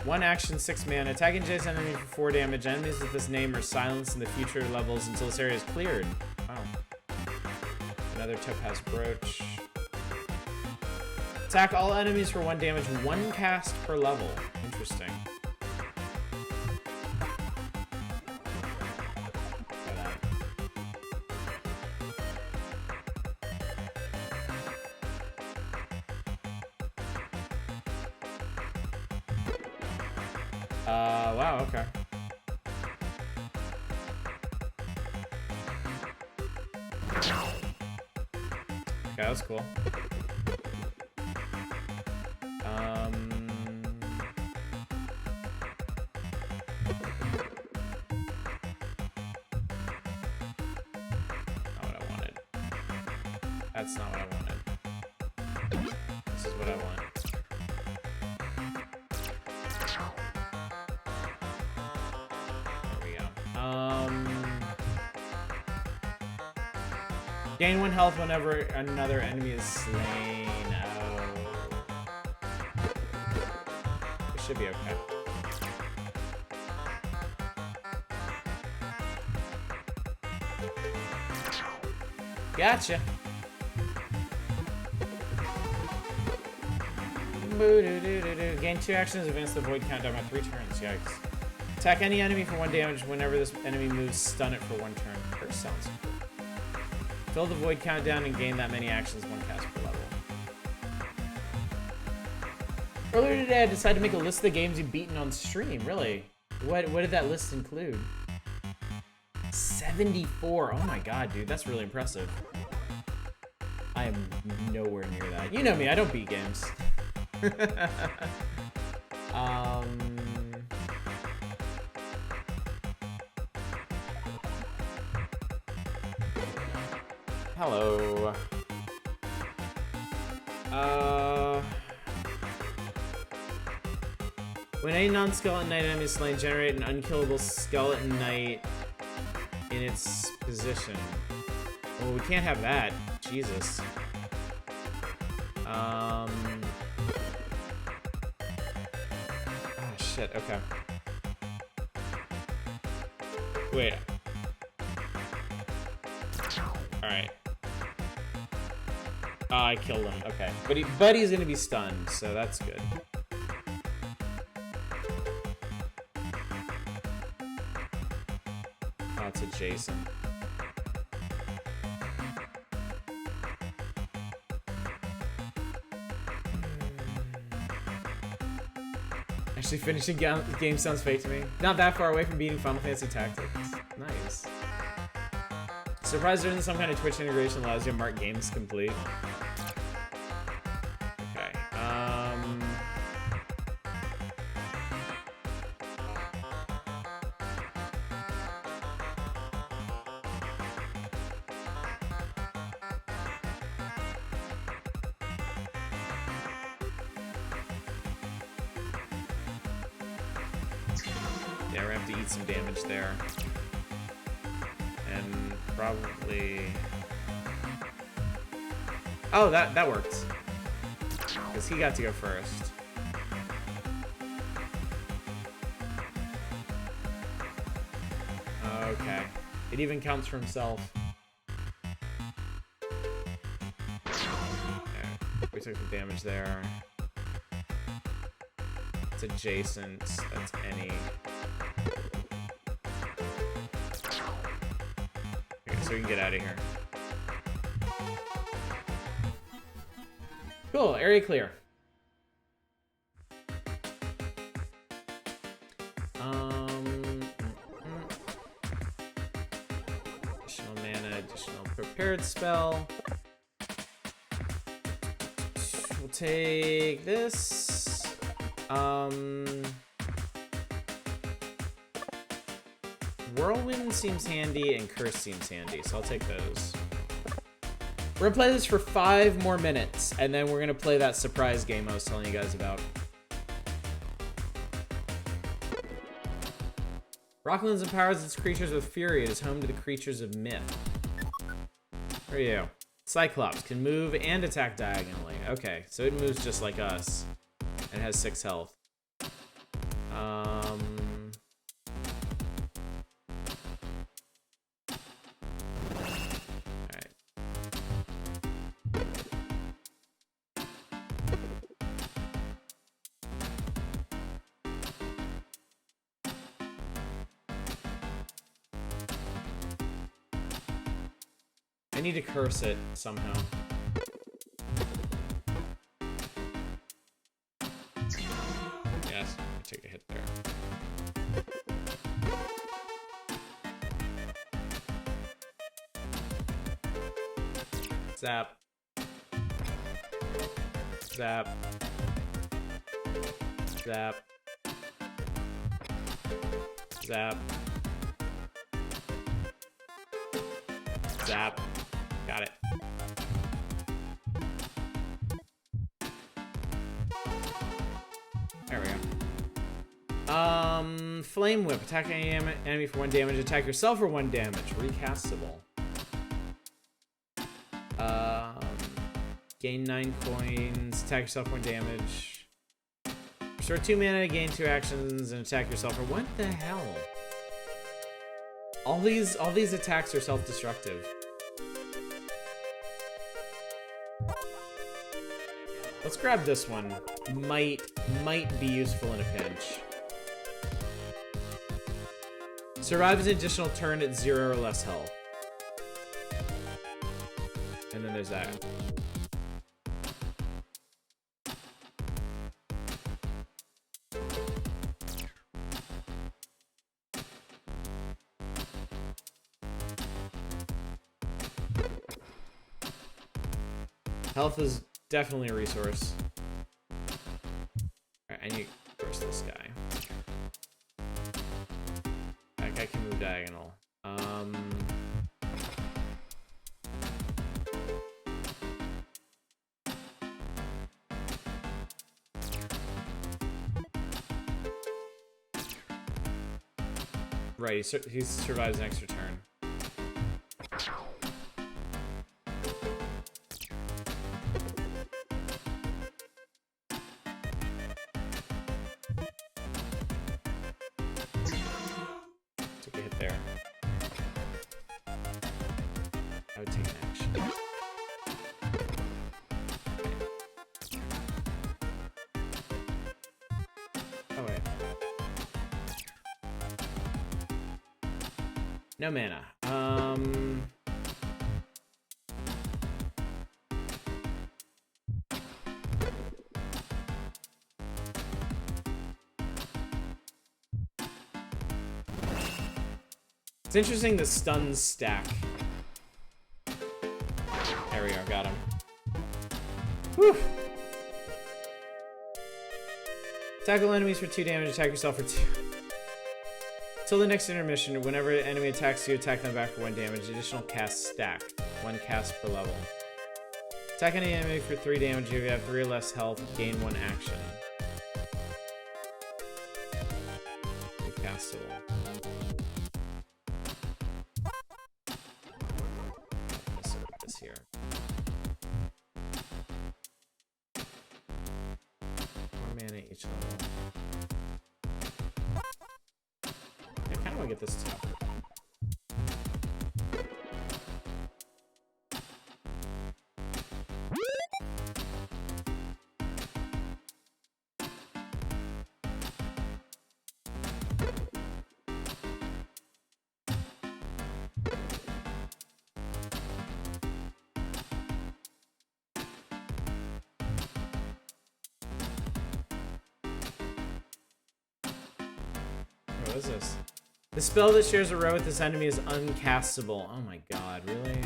1 action, 6 mana. Attack and chase enemy for 4 damage. Enemies with this name are silenced in the future levels until this area is cleared. Wow. Another Topaz Brooch. Attack all enemies for 1 damage, 1 cast per level. Interesting. Try that. Wow, okay. Okay, that was cool. Not what I wanted. That's not what I wanted. This is what I want. There we go. Gain 1 health whenever another enemy is slain. Oh. It should be okay. Gotcha. Gain 2 actions, advance the void countdown by 3 turns. Yikes. Attack any enemy for 1 damage whenever this enemy moves, stun it for 1 turn. First sounds cool. Fill the void countdown and gain that many actions, 1 cast per level. Earlier today, I decided to make a list of the games you've beaten on stream. Really? What did that list include? 74. Oh my god, dude. That's really impressive. I am nowhere near that. You know me, I don't beat games. Hello. When a non-skeleton knight enemy is slain, generate an unkillable skeleton knight in its position. Well, we can't have that. Jesus. Oh, shit. Okay. Wait. Alright. Oh, I killed him. Okay. But he's gonna be stunned, so that's good. Oh, it's adjacent. Actually, finishing game sounds fake to me. Not that far away from beating Final Fantasy Tactics. Nice. Surprised there isn't some kind of Twitch integration that allows you to mark games complete. Okay. Yeah, we're gonna have to eat some damage there. And probably... Oh, that worked. Because he got to go first. Okay. It even counts for himself. Okay. We took some damage there. It's adjacent. That's any. Okay, so we can get out of here. Cool, area clear. Additional mana, additional prepared spell. We'll take this. Whirlwind seems handy and Curse seems handy, so I'll take those. We're gonna play this for 5 more minutes, and then we're gonna play that surprise game I was telling you guys about. Rocklands empowers its creatures with fury. It is home to the creatures of myth. Where are you? Cyclops can move and attack diagonally. Okay, so it moves just like us. And has 6 health. Alright. I need to curse it somehow. Yes, I take a hit there. Zap. Zap. Zap. Zap. Zap. Got it. There we go. Flame Whip. Attack any enemy for 1 damage. Attack yourself for 1 damage. Recastable. Gain 9 coins. Attack yourself for 1 damage. Restore 2 mana, gain 2 actions, and attack yourself for what the hell? All these attacks are self-destructive. Let's grab this one. Might be useful in a pinch. Survives an additional turn at 0 or less health. And then there's that. Health is definitely a resource. Alright, I need to curse this guy. That guy can move diagonal. Right, he survives an extra turn. Took a hit there. I would take an action. Oh wait. No mana. It's interesting the stuns stack. There we go, got him. Whew. Tackle enemies for 2 damage, attack yourself for 2. Till the next intermission, whenever an enemy attacks you, attack them back for 1 damage. Additional cast stack. 1 cast per level. Attack any enemy for 3 damage. If you have 3 or less health, gain 1 action. Recastable. Let's put this here. 1 mana each level. I kind of want to get this too. What is this? The spell that shares a row with this enemy is uncastable. Oh my god, really?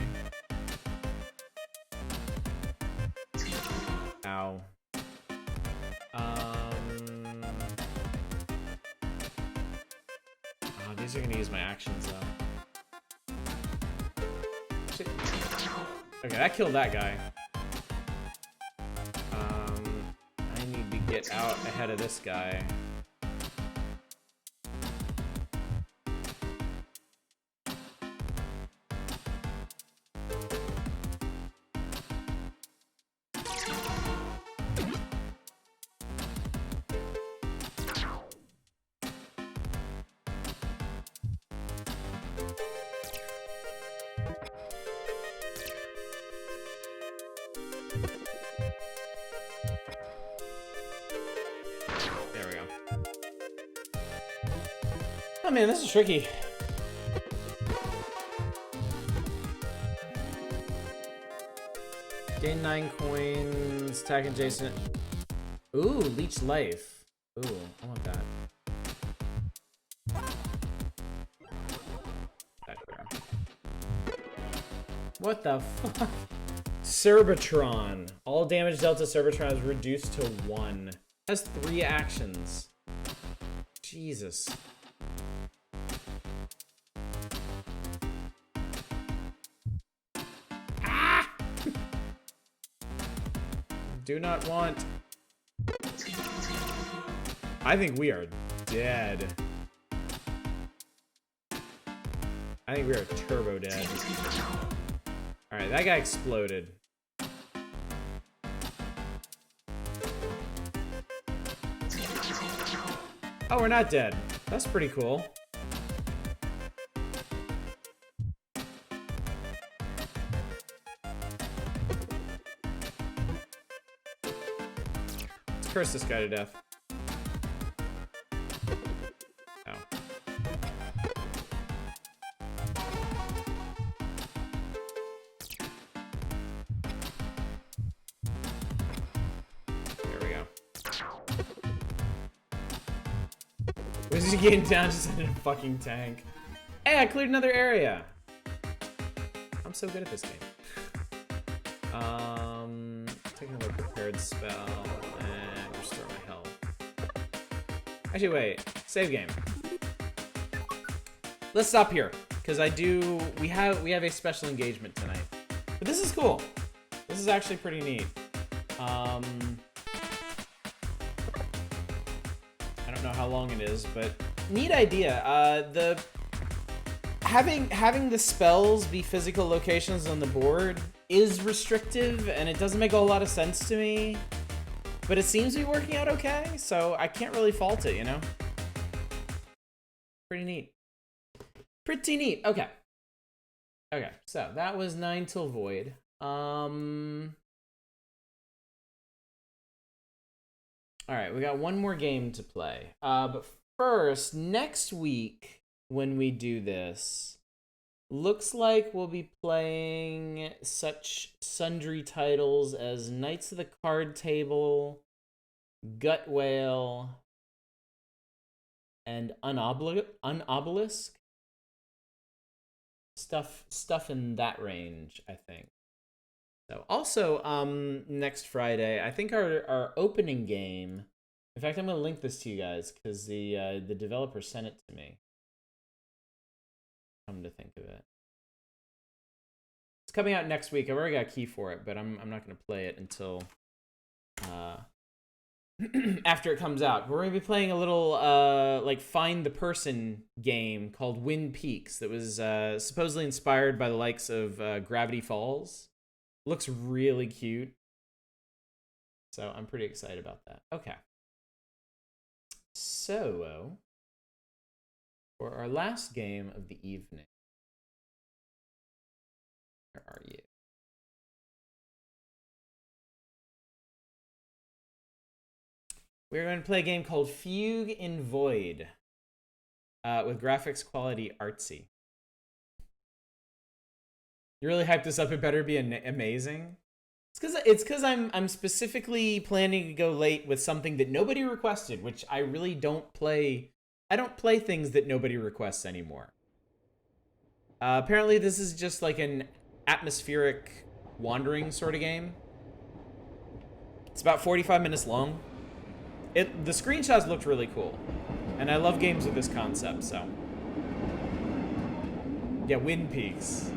Ow. These are gonna use my actions though. Shit. Okay, that killed that guy. I need to get out ahead of this guy. Oh man, this is tricky. Gain 9 coins, attack adjacent. Ooh, leech life. Ooh, I want that. What the fuck? Cerbatron. All damage dealt to Cerbatron is reduced to 1. Has 3 actions. Jesus. Ah! Do not want. I think we are dead. I think we are turbo dead. Alright, that guy exploded. Oh, we're not dead. That's pretty cool. Let's curse this guy to death. Oh. There we go. Was he getting down just in a fucking tank? Hey, I cleared another area. I'm so good at this game. Take another prepared spell and restore my health. Actually, wait. Save game. Let's stop here because we have a special engagement tonight. But this is cool. This is actually pretty neat. I don't know how long it is, but neat idea. Having the spells be physical locations on the board is restrictive, and it doesn't make a whole lot of sense to me. But it seems to be working out okay, so I can't really fault it, you know? Pretty neat. Pretty neat. Okay. Okay, so that was 9 till Void. Alright, we got one more game to play. But first, next week, when we do this, looks like we'll be playing such sundry titles as Knights of the Card Table, Gut Whale, and Unobelisk. Stuff in that range, I think. So also, next Friday, I think our opening game. In fact, I'm gonna link this to you guys because the developer sent it to me. Come to think of it, it's coming out next week. I've already got a key for it, but I'm not gonna play it until after it comes out. We're gonna be playing a little like find the person game called Wind Peaks that was supposedly inspired by the likes of Gravity Falls. Looks really cute. So I'm pretty excited about that. Okay. So, for our last game of the evening, where are you? We're going to play a game called Fugue in Void with graphics quality artsy. You really hyped this up. It better be amazing. It's because I'm specifically planning to go late with something that nobody requested, which I really don't play. I don't play things that nobody requests anymore. Apparently, this is just like an atmospheric wandering sort of game. It's about 45 minutes long. The screenshots looked really cool, and I love games with this concept. So Yeah, Wind Peaks.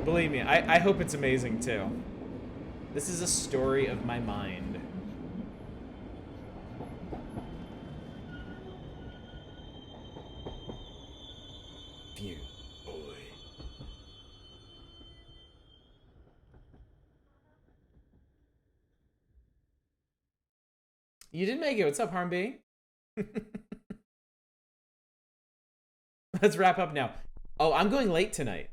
Believe me, I hope it's amazing too. This is a story of my mind. Fugue, boy. You did make it. What's up, Harmby? Let's wrap up now. Oh, I'm going late tonight.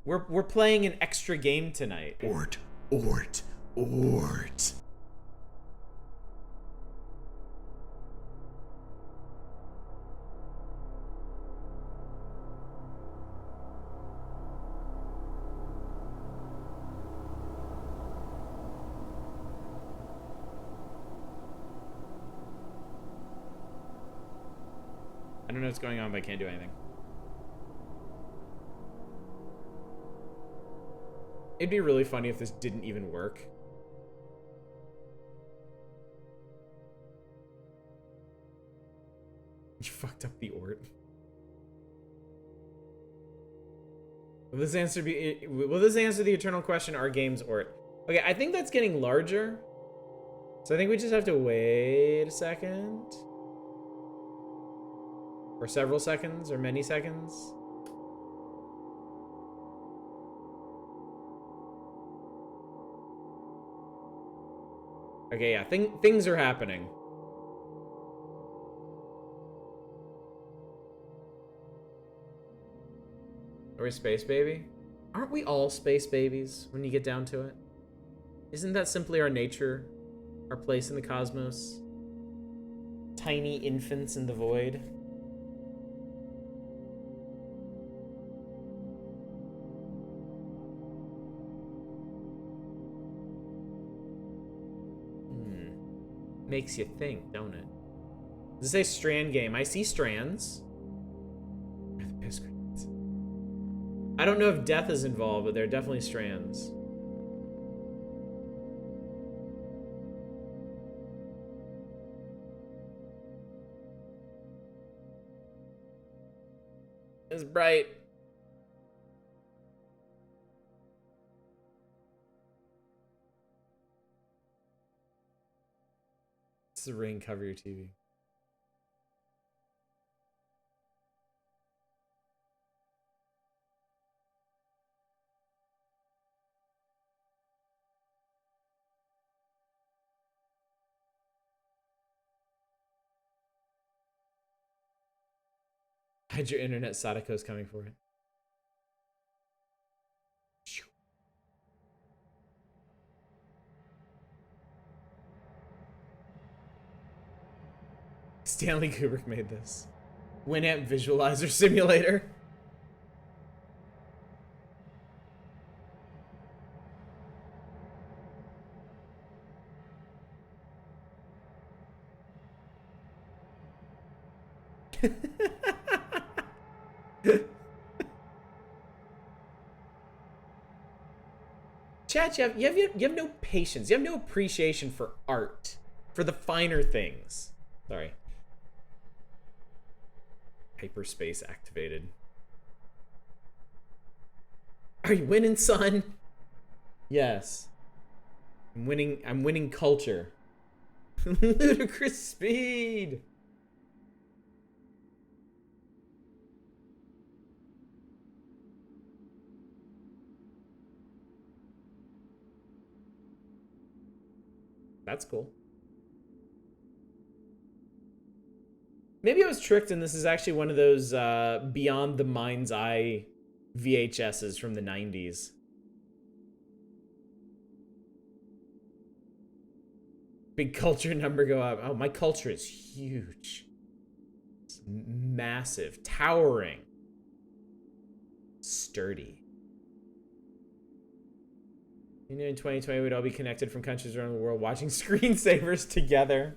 We're playing an extra game tonight. Ort. I don't know what's going on, but I can't do anything. It'd be really funny if this didn't even work. You fucked up the Ort. Will this answer the eternal question, are games Ort? Okay, I think that's getting larger. So I think we just have to wait a second. Or several seconds, or many seconds. Okay, yeah, things are happening. Are we space baby? Aren't we all space babies when you get down to it? Isn't that simply our nature? Our place in the cosmos? Tiny infants in the void? Makes you think, don't it? Does it say strand game? I see strands. I don't know if death is involved, but there are definitely strands. It's bright. It's the rain, cover your TV. Hide your internet, Sadako's coming for it. Stanley Kubrick made this. Winamp Visualizer Simulator. Chat, you have no patience. You have no appreciation for art. For the finer things. Sorry. Hyperspace activated. Are you winning, son? Yes. I'm winning culture. Ludicrous speed. That's cool. Maybe I was tricked and this is actually one of those Beyond the Mind's Eye VHSs from the 90s. Big culture number go up. Oh, my culture is huge. It's massive. Towering. Sturdy. You know, in 2020, we'd all be connected from countries around the world watching screensavers together.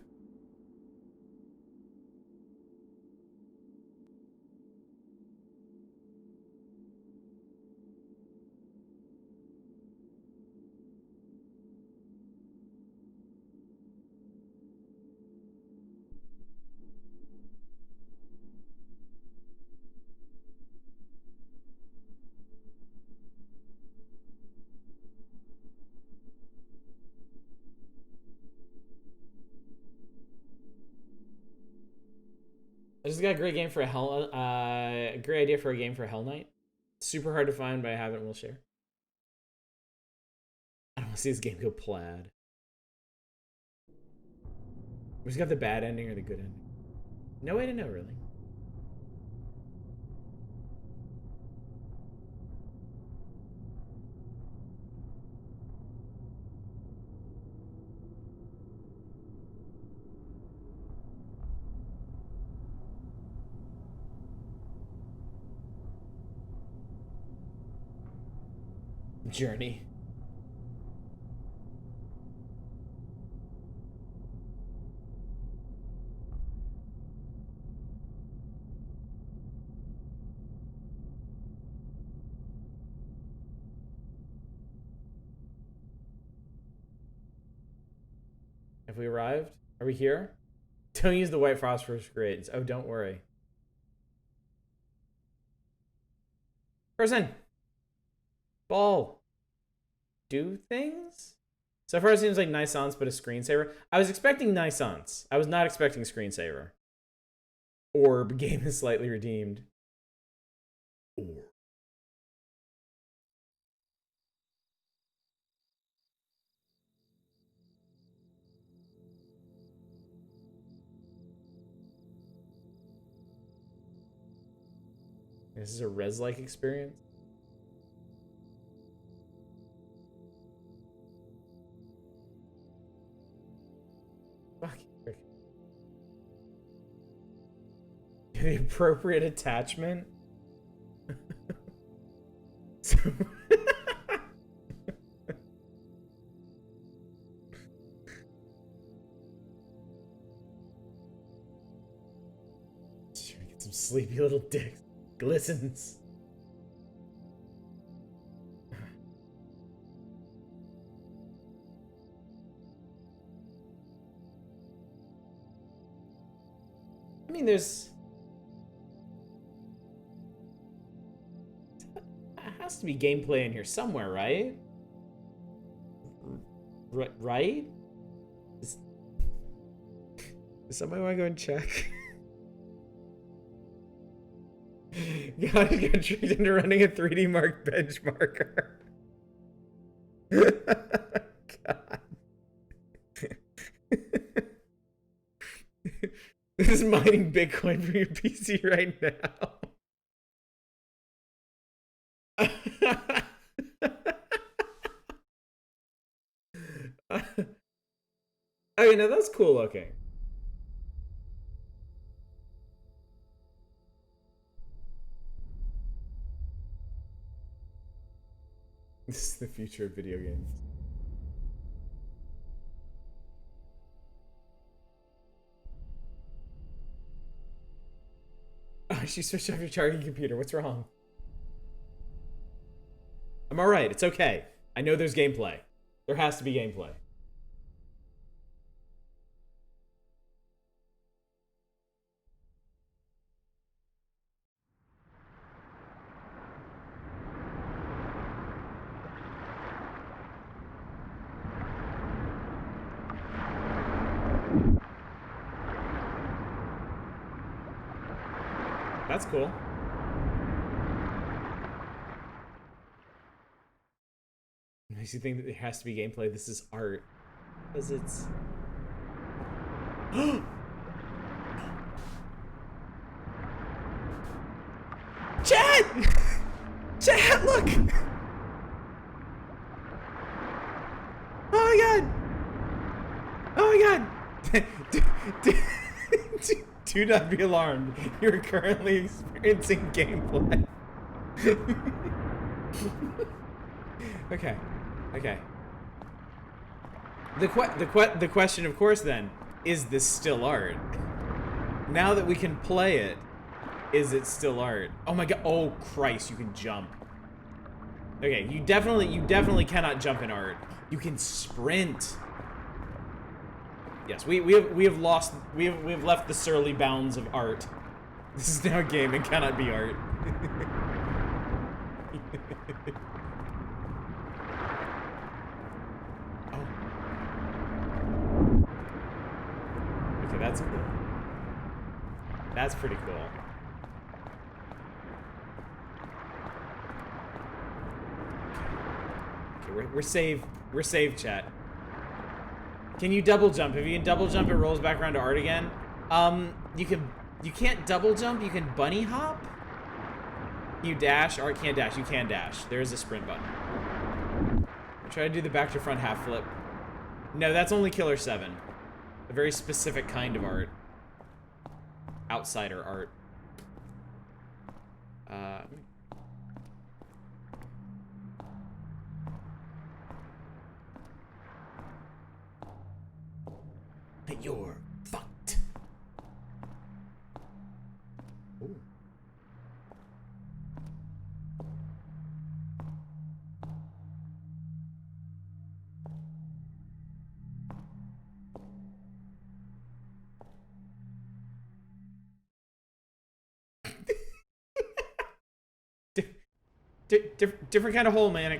This has got a great game for a great idea for a game for a Hell Knight. Super hard to find, but I have it and we'll share. I don't want to see this game go plaid. Who's got the bad ending or the good ending? No way to know, really. Journey. Have we arrived? Are we here? Don't use the white phosphorus grids. Oh, don't worry. Person! Ball! Do things? So far it seems like Nisance, but a screensaver. I was expecting Nisance. I was not expecting screensaver. Orb, game is slightly redeemed. Orb. This is a res-like experience. Fuck. The appropriate attachment. So get some sleepy little dicks. Glistens. I mean, there's... There has to be gameplay in here somewhere, right? Right? Does somebody want to go and check? God, he got tricked into running a 3D Mark benchmarker. God. This is mining Bitcoin from your PC right now. Okay, now that's cool looking. This is the future of video games. Oh, she switched off your charging computer. What's wrong? I'm alright. It's okay. I know there's gameplay. There has to be gameplay. That's cool. Makes you think that there has to be gameplay. This is art. Because it's... Chat! Chat, look! Oh my god! Oh my god! Do not be alarmed. You're currently experiencing gameplay. Okay. Okay. The question, of course, then, is this still art? Now that we can play it, is it still art? Oh my god! Oh Christ! You can jump. Okay, you definitely cannot jump in art. You can sprint. Yes, we have left the surly bounds of art. This is now a game and cannot be art. Oh. Okay, that's cool. That's pretty cool. Okay, we're safe. We're safe, chat. Can you double jump? If you can double jump, it rolls back around to art again. You can't double jump. You can bunny hop. You dash. Art can't dash. You can dash. There is a sprint button. Try to do the back to front half flip. No, that's only Killer 7. A very specific kind of art. Outsider art. You're fucked. Ooh. Different kind of hole, man.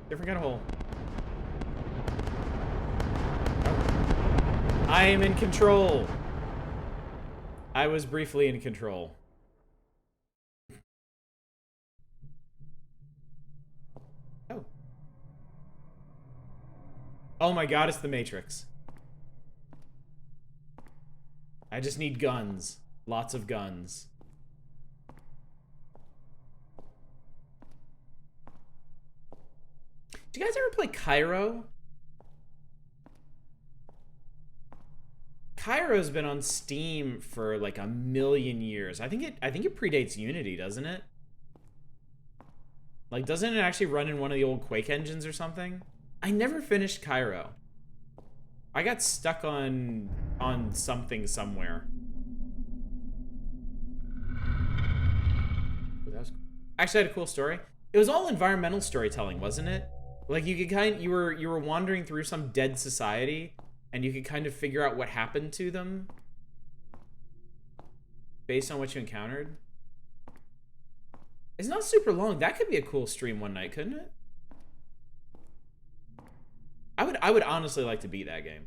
Different kind of hole. I am in control. I was briefly in control. Oh. Oh my god, it's the Matrix. I just need guns. Lots of guns. Do you guys ever play Cairo? Cairo's been on Steam for like a million years. I think it predates Unity, doesn't it? Like, doesn't it actually run in one of the old Quake engines or something? I never finished Cairo. I got stuck on something somewhere. Ooh, that was actually had a cool story. It was all environmental storytelling, wasn't it? Like you could you were wandering through some dead society, and you could kind of figure out what happened to them based on what you encountered. It's not super long. That could be a cool stream one night, couldn't it? I would honestly like to beat that game.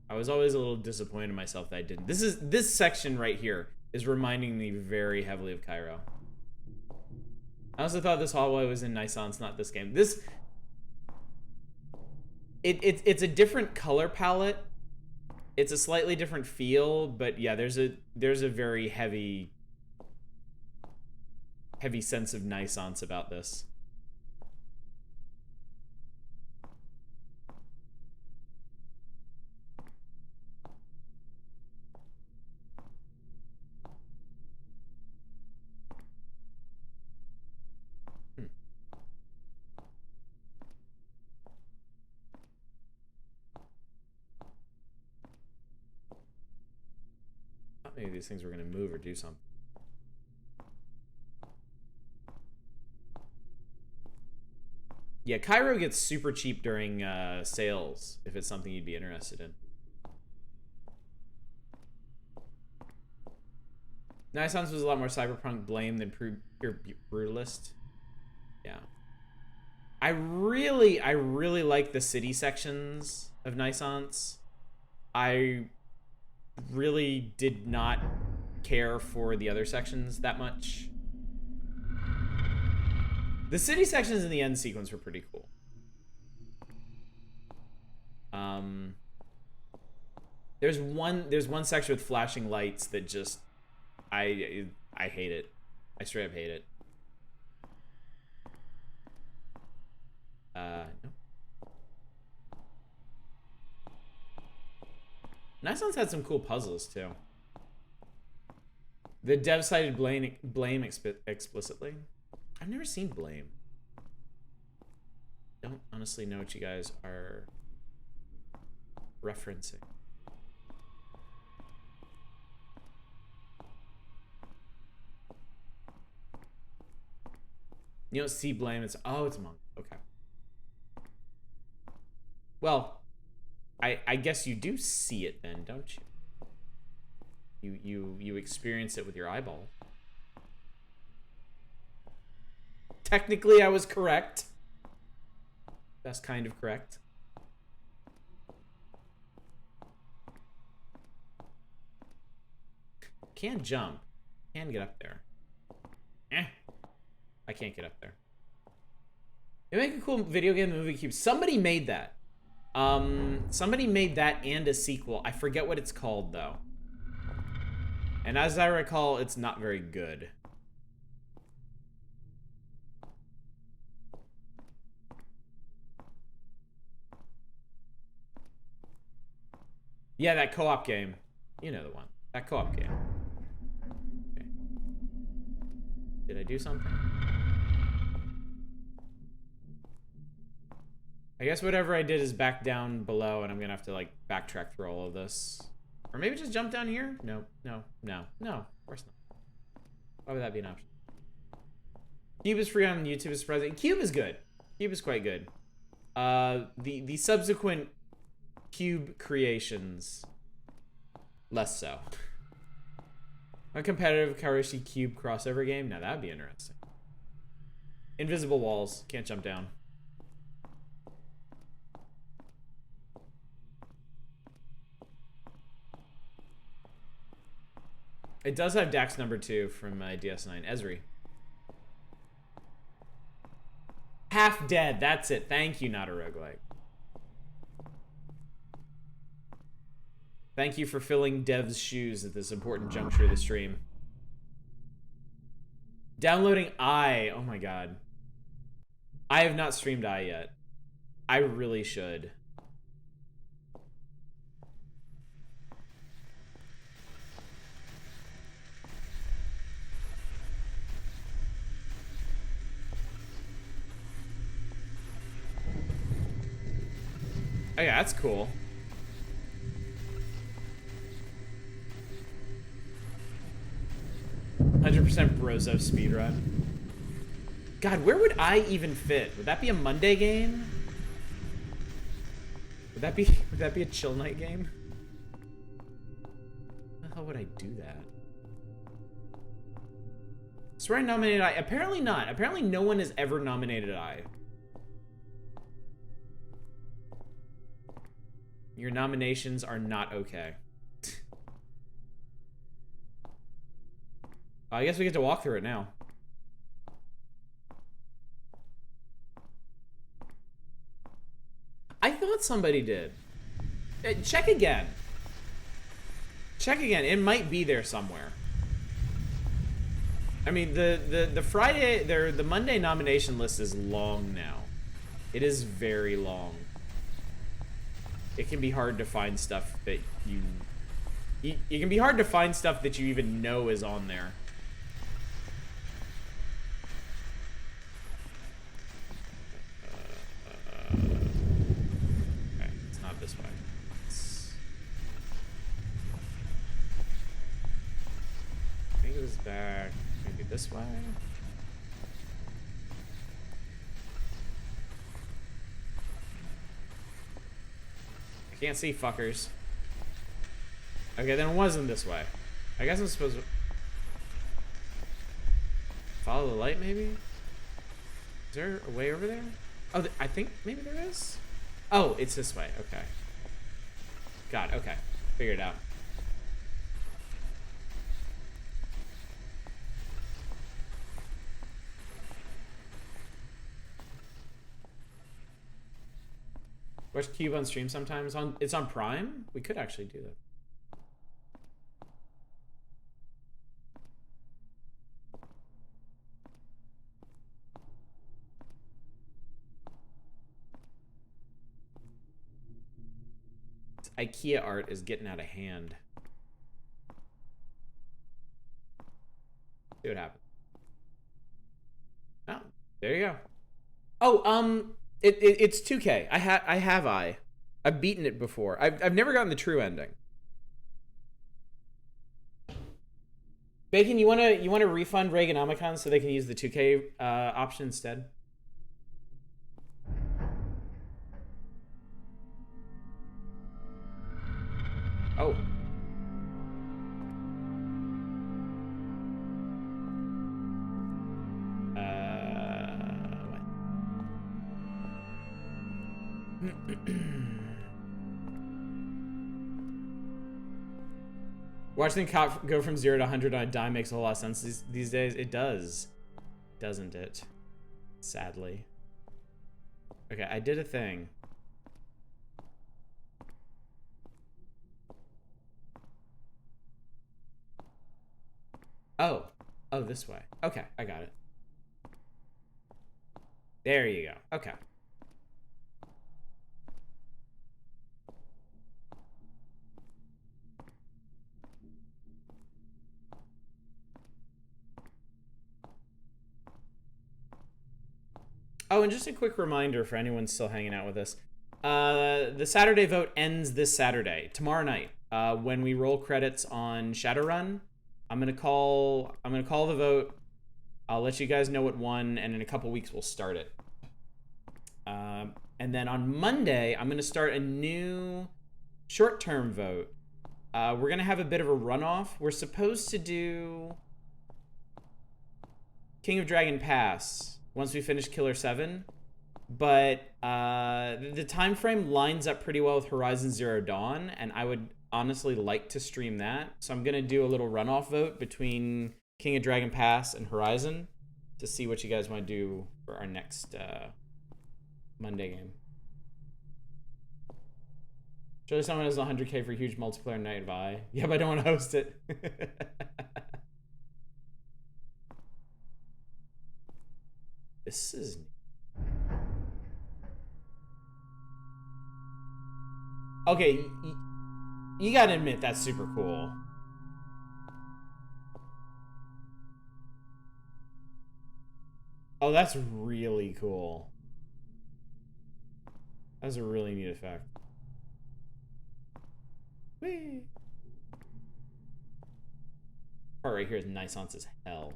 I was always a little disappointed in myself that I didn't. This section right here is reminding me very heavily of Cairo. I also thought this hallway was in Nissan's, not this game. It's a different color palette. It's a slightly different feel, but yeah, there's a very heavy sense of Nisance about this. Maybe these things were going to move or do something. Yeah, Cairo gets super cheap during sales, if it's something you'd be interested in. Nisance was a lot more cyberpunk blame than pure brutalist. Yeah. I really like the city sections of Nisance. I really did not care for the other sections that much. The city sections in the end sequence were pretty cool. There's one section with flashing lights that just I hate it. I straight up hate it. No. Nissan's had some cool puzzles too. The dev cited blame explicitly. I've never seen Blame. Don't honestly know what you guys are referencing. You don't see Blame. It's Monk. Okay. Well, I guess you do see it then, don't you? You experience it with your eyeball. Technically, I was correct. That's kind of correct. Can jump. Can get up there. I can't get up there. They make a cool video game, the movie Cube. Somebody made that. Somebody made that and a sequel. I forget what it's called, though. And as I recall, it's not very good. Yeah, that co-op game. You know the one. That co-op game. Okay. Did I do something? I guess whatever I did is back down below, and I'm gonna have to, like, backtrack through all of this. Or maybe just jump down here? No, no, no, no, of course not. Why would that be an option? Cube is free on YouTube, is surprising. Cube is good. Cube is quite good. The subsequent Cube creations, less so. A competitive Karoshi Cube crossover game? Now that'd be interesting. Invisible walls. Can't jump down. It does have Dax number 2 from DS9. Esri. Half dead. That's it. Thank you, not a roguelike. Thank you for filling Dev's shoes at this important juncture of the stream. Downloading I. Oh my god. I have not streamed I yet. I really should. Oh yeah, that's cool. %, Brozo speedrun. God, where would I even fit? Would that be a Monday game? Would that be a chill night game? How the hell would I do that? Swear I nominated I. Apparently not. Apparently no one has ever nominated I. Your nominations are not okay. I guess we get to walk through it now. I thought somebody did. Check again. Check again. It might be there somewhere. I mean, the Friday, the Monday nomination list is long now. It is very long. It can be hard to find stuff that it can be hard to find stuff that you even know is on there. Okay, it's not this way. I think it was back maybe this way. I can't see, fuckers. Okay, then it wasn't this way. I guess I'm supposed to follow the light, maybe? Is there a way over there? Oh, I think maybe there is? Oh, it's this way. Okay. God, okay. Figured it out. Watch Cube on stream sometimes. It's on Prime? We could actually do that. IKEA art is getting out of hand. See what happens. Oh, there you go. Oh, it's 2K. I've beaten it before. I've never gotten the true ending. Bacon, you wanna refund Reaganomicon so they can use the 2K option instead? Oh. What? Watching the cop go from 0 to 100 on a dime makes a whole lot of sense these days. It does. Doesn't it? Sadly. Okay, I did a thing. Oh. Oh, this way. Okay, I got it. There you go. Okay. Oh, and just a quick reminder for anyone still hanging out with us. The Saturday vote ends this Saturday, tomorrow night. When we roll credits on Shadowrun, I'm gonna call the vote. I'll let you guys know what won, and in a couple weeks we'll start it. And then on Monday, I'm gonna start a new short-term vote. We're gonna have a bit of a runoff. We're supposed to do King of Dragon Pass once we finish Killer 7, but the time frame lines up pretty well with Horizon Zero Dawn, and I would honestly like to stream that. So I'm gonna do a little runoff vote between King of Dragon Pass and Horizon to see what you guys want to do for our next Monday game. Surely someone has 100K for a huge multiplayer night Vi. Yeah, but I don't want to host it. This is neat. Okay, you gotta admit that's super cool. Oh, that's really cool. That's a really neat effect. Whee! Part right here is nice as hell.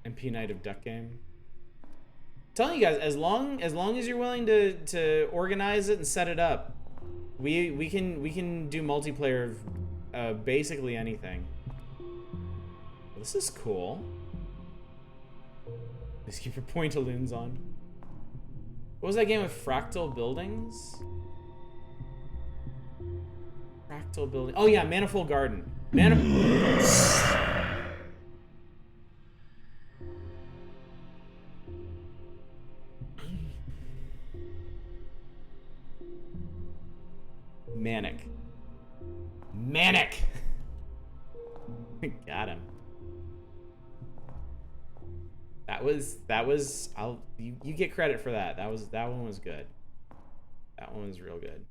MP Night of Duck Game. I'm telling you guys, as long as you're willing to organize it and set it up, we can do multiplayer of basically anything. This is cool. Let's keep your pointaloons on. What was that game with fractal buildings? Fractal building. Oh yeah, Manifold Garden. Manic. Got him. You get credit for that. That one was good. That one was real good.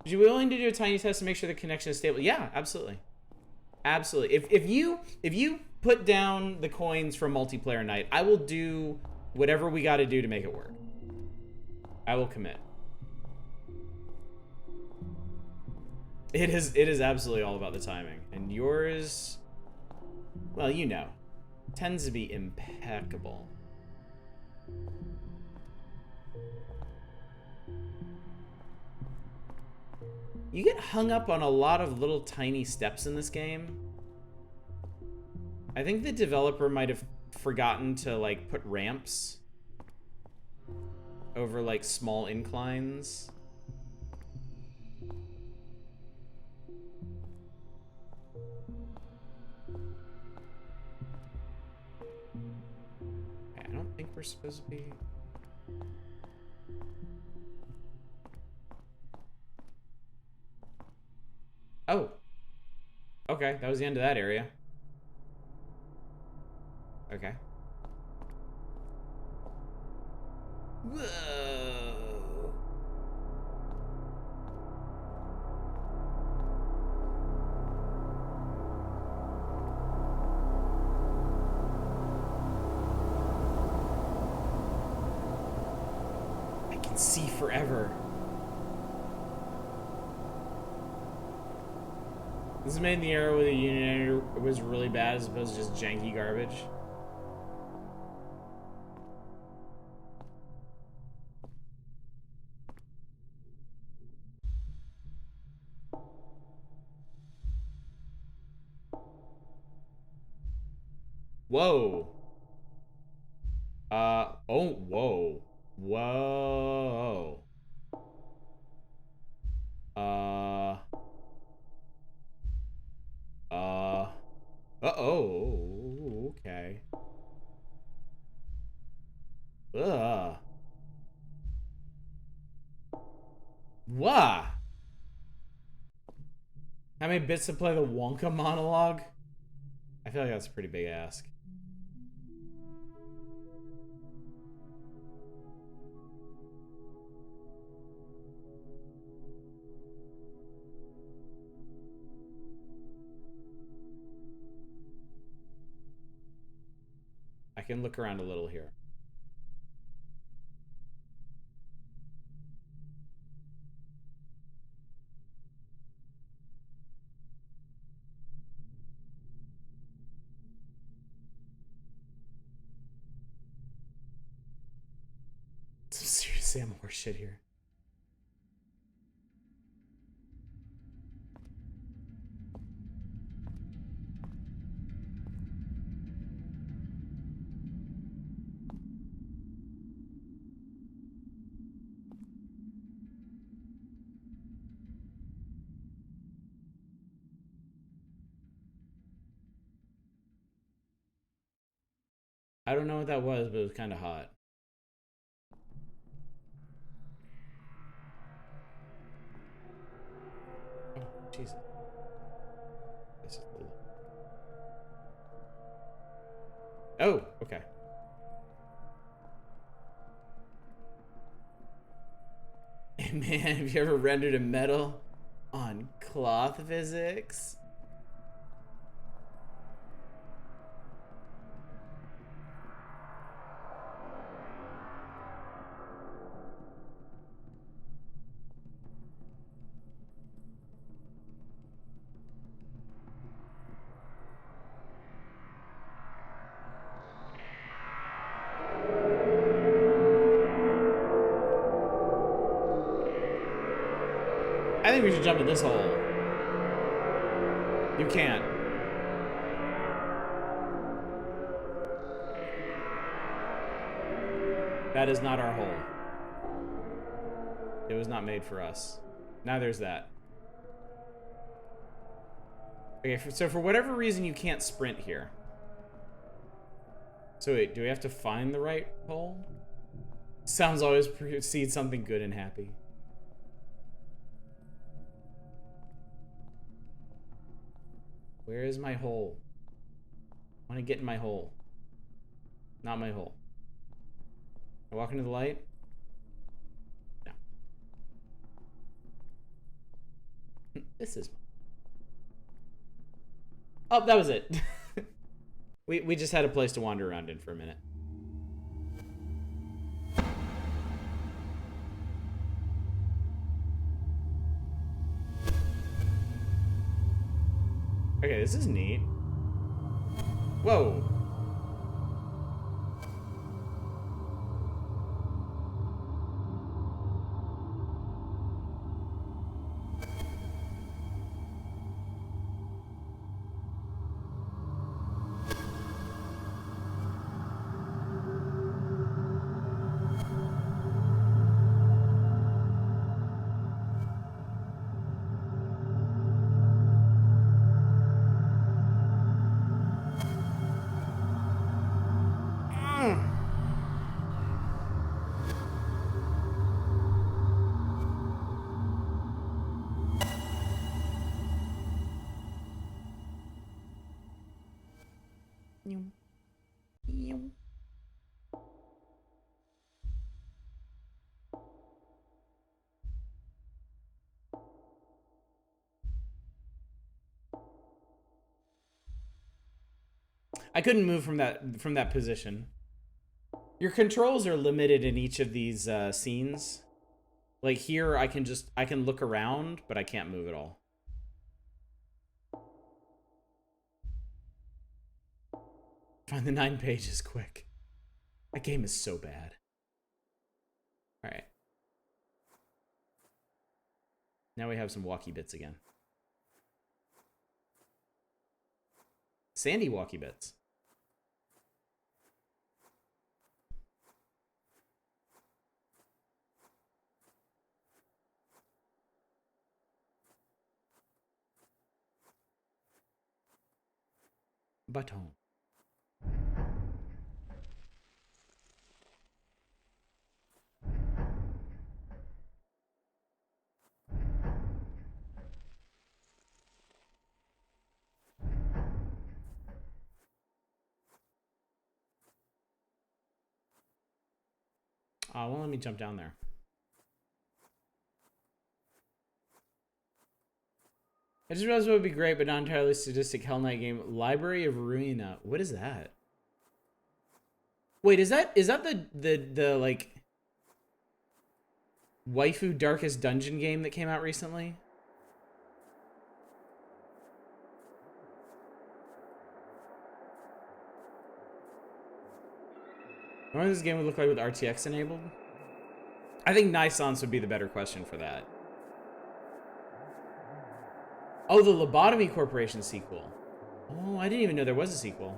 Would you be willing to do a tiny test to make sure the connection is stable? Yeah, absolutely. Absolutely. If you put down the coins for multiplayer night, I will do whatever we got to do to make it work. I will commit. It is absolutely all about the timing. And yours, well, you know, tends to be impeccable. You get hung up on a lot of little tiny steps in this game. I think the developer might have forgotten to like put ramps over like small inclines. I don't think we're supposed to be... Oh. Okay, that was the end of that area. Okay. Whoa. I can see forever. This is made in the era where the Uninator was really bad as opposed to just janky garbage. Whoa. Wah! How many bits to play the Wonka monologue? I feel like that's a pretty big ask. I can look around a little here. Some serious Sam horse shit here. I don't know what that was, but it was kind of hot. Oh, Jesus. This is a little... Oh, okay. Man, have you ever rendered a metal on cloth physics? I think we should jump in this hole. You can't. That is not our hole. It was not made for us. Neither is that. Okay, so for whatever reason, you can't sprint here. So wait, do we have to find the right hole? Sounds always precedes something good and happy. Where is my hole? I want to get in my hole. Not my hole. I walk into the light? No. This is... Oh, that was it. we just had a place to wander around in for a minute. Okay, this is neat. Whoa. I couldn't move from that position. Your controls are limited in each of these scenes. Like here, I can look around, but I can't move at all. Find the 9 pages quick. That game is so bad. All right. Now we have some walkie bits again. Sandy walkie bits. Baton. Well, let me jump down there. I just realized what would be great, but not entirely sadistic Hell Knight game. Library of Ruina. What is that? Wait, is that the like waifu darkest dungeon game that came out recently? I wonder what this game would look like with RTX enabled. I think Nisance would be the better question for that. Oh, the Lobotomy Corporation sequel. Oh, I didn't even know there was a sequel.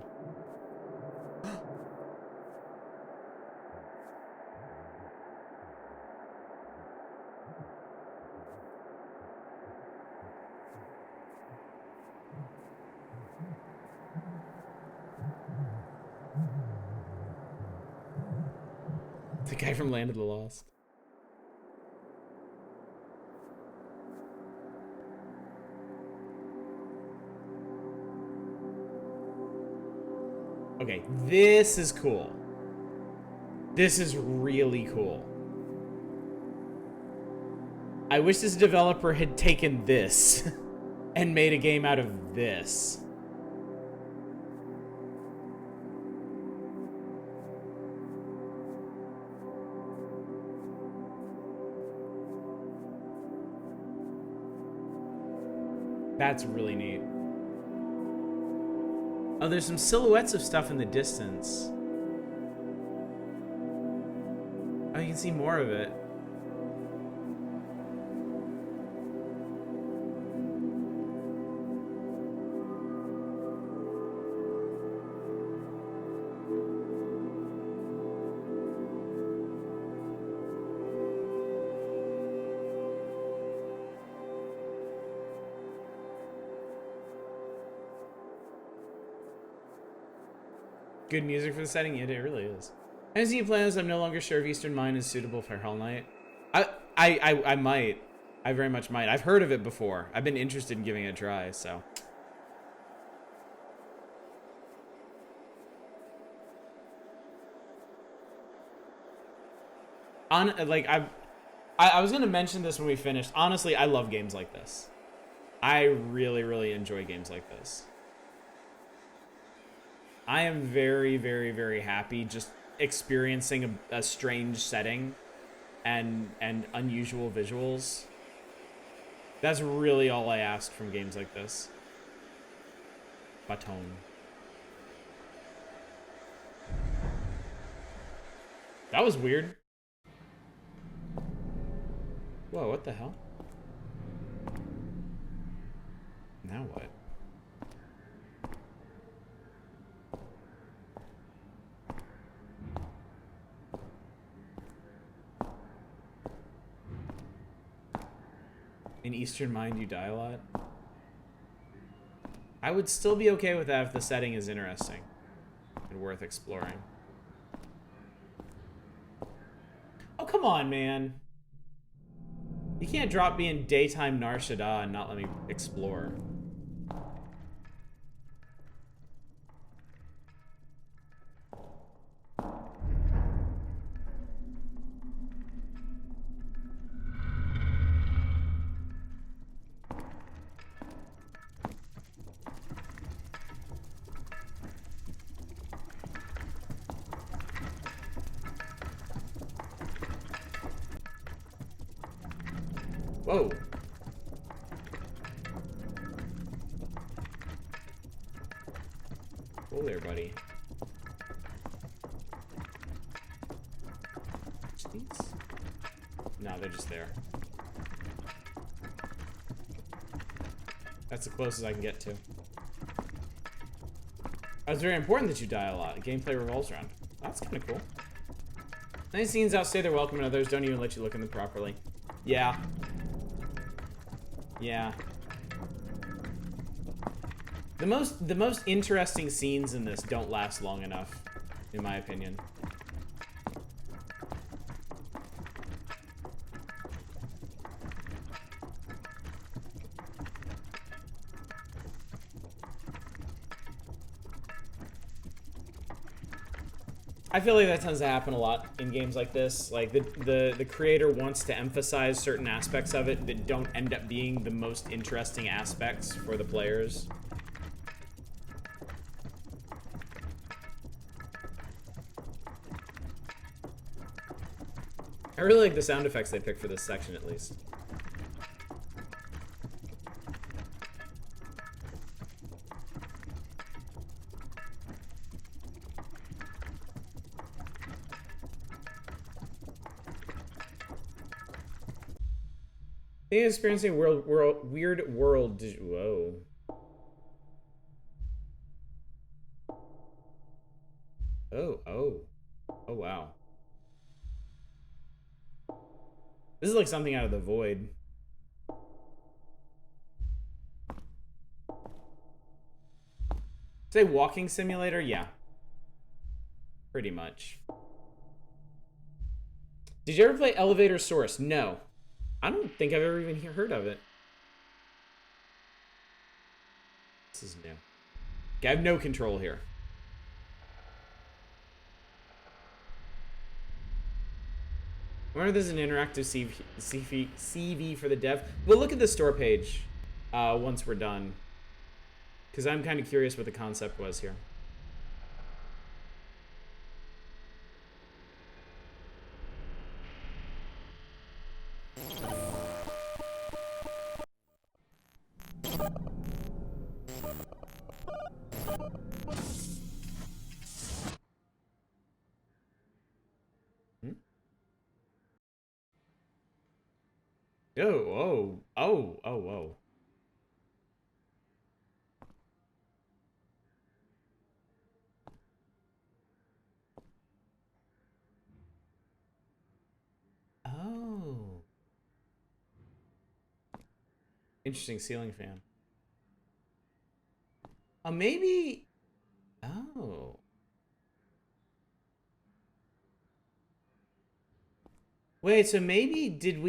The guy from Land of the Lost. Okay, this is cool. This is really cool. I wish this developer had taken this and made a game out of this. That's really neat. Oh, there's some silhouettes of stuff in the distance. Oh, you can see more of it. Good music for the setting? It really is. As you plans, I'm no longer sure if Eastern Mind is suitable for Hell Knight. I might. I very much might. I've heard of it before. I've been interested in giving it a try, so. I was gonna mention this when we finished. Honestly, I love games like this. I really, really enjoy games like this. I am very, very, very happy just experiencing a strange setting and unusual visuals. That's really all I ask from games like this. Baton. That was weird. Whoa, what the hell? Now what? In Eastern Mind, you die a lot? I would still be okay with that if the setting is interesting and worth exploring. Oh, come on, man. You can't drop me in daytime Nar Shaddaa and not let me explore. Whoa. Whoa there, buddy. These? No, they're just there. That's the closest I can get to. It's very important that you die a lot. Gameplay revolves around. That's kind of cool. Many scenes outstay their welcome and others don't even let you look in them properly. Yeah. Yeah. The most interesting scenes in this don't last long enough, in my opinion. I feel like that tends to happen a lot in games like this. Like the creator wants to emphasize certain aspects of it that don't end up being the most interesting aspects for the players. I really like the sound effects they picked for this section, at least. They experiencing weird world. Whoa. Oh, wow. This is like something out of the void. Say walking simulator? Yeah. Pretty much. Did you ever play Elevator Source? No. I don't think I've ever even heard of it. This is new. Okay, I have no control here. I wonder if there's an interactive CV for the dev. We'll look at the store page once we're done. Because I'm kind of curious what the concept was here. Whoa. Oh. Interesting ceiling fan. Maybe. Oh. Wait, so maybe do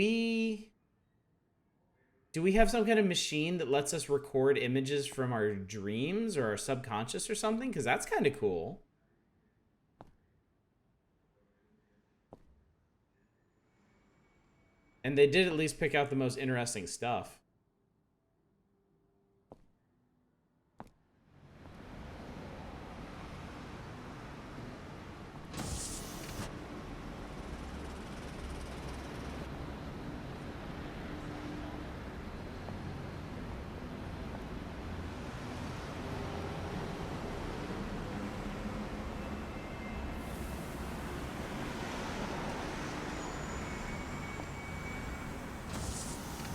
we have some kind of machine that lets us record images from our dreams or our subconscious or something? Because that's kind of cool. And they did at least pick out the most interesting stuff.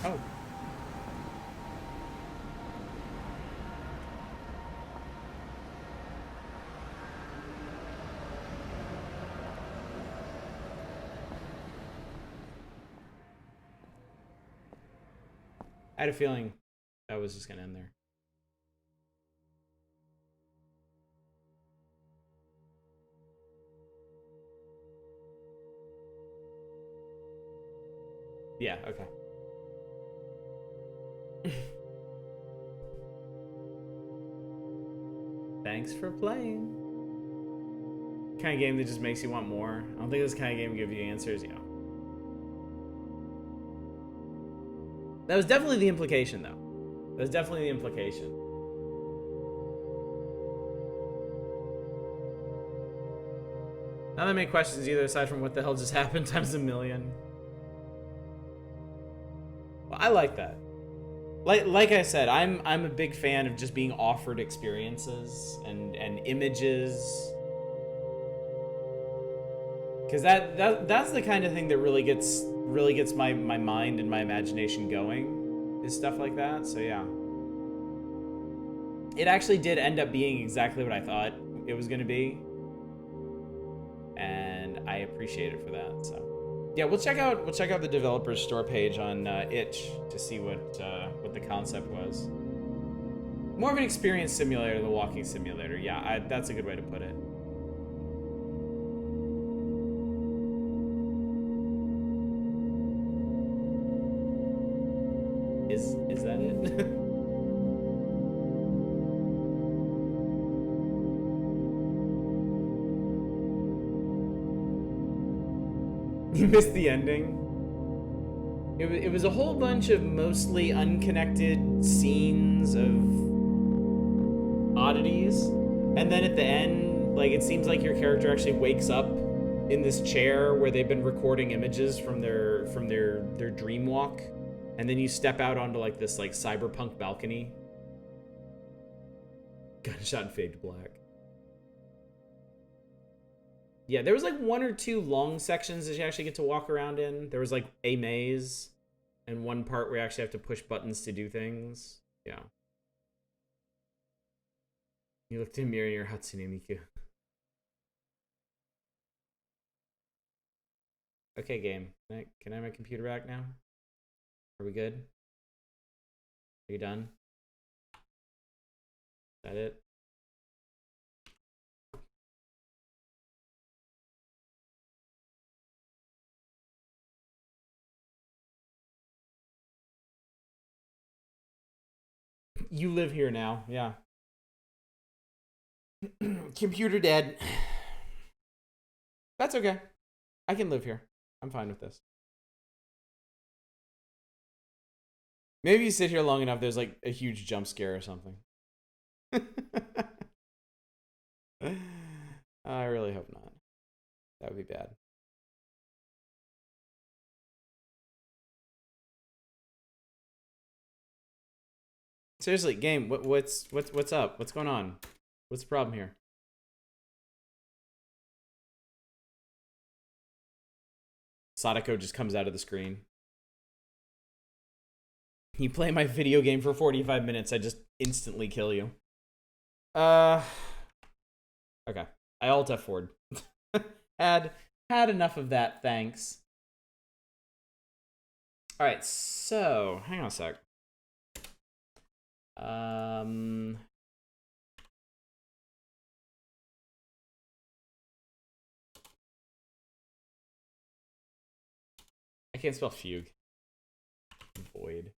Oh. I had a feeling that was just gonna end there. Yeah, okay. Thanks for playing. Kind of game that just makes you want more. I don't think this kind of game gives you answers, you know. That was definitely the implication, though. That was definitely the implication. Not that many questions either, aside from what the hell just happened times a million. Well, I like that. Like I said, I'm a big fan of just being offered experiences and images, because that's the kind of thing that really gets my mind and my imagination going, is stuff like that. So yeah, it actually did end up being exactly what I thought it was going to be, and I appreciate it for that. So yeah, we'll check out the developer's store page on itch to see what the concept was. More of an experience simulator than a walking simulator. Yeah, that's a good way to put it. Is that it? You missed the ending? It was a whole bunch of mostly unconnected scenes of oddities. And then at the end, like, it seems like your character actually wakes up in this chair where they've been recording images from their dream walk. And then you step out onto like this like cyberpunk balcony. Gunshot and fade to black. Yeah, there was like one or two long sections that you actually get to walk around in. There was like a maze and one part where you actually have to push buttons to do things. Yeah. You looked in the mirror and you're Hatsune Miku. Okay, game. Can I have my computer back now? Are we good? Are you done? Is that it? You live here now, yeah. Computer dead. That's okay. I can live here. I'm fine with this. Maybe you sit here long enough, there's like a huge jump scare or something. I really hope not. That would be bad. Seriously, game, what's up? What's going on? What's the problem here? Sadako just comes out of the screen. You play my video game for 45 minutes, I just instantly kill you. Okay. I alt F4'd. had enough of that, thanks. Alright, so hang on a sec. I can't spell fugue. Void.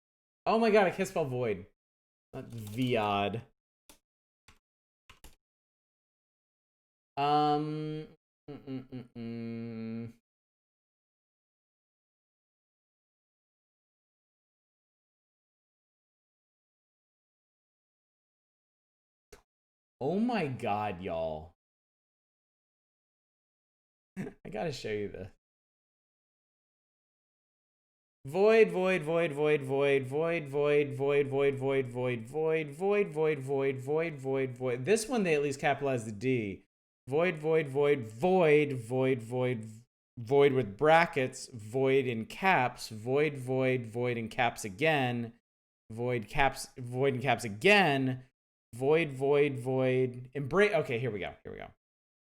Oh my god, I can't spell void. Not viod. Oh my god, y'all. I gotta show you this. Void, void, void, void, void, void, void, void, void, void, void, void, void, void, void, void, void, void. This one they at least capitalized the D. Void, void, void, void, void, void, void with brackets, void in caps, void, void, void in caps again, void in caps again, void, void, void, embrace. Okay, here we go.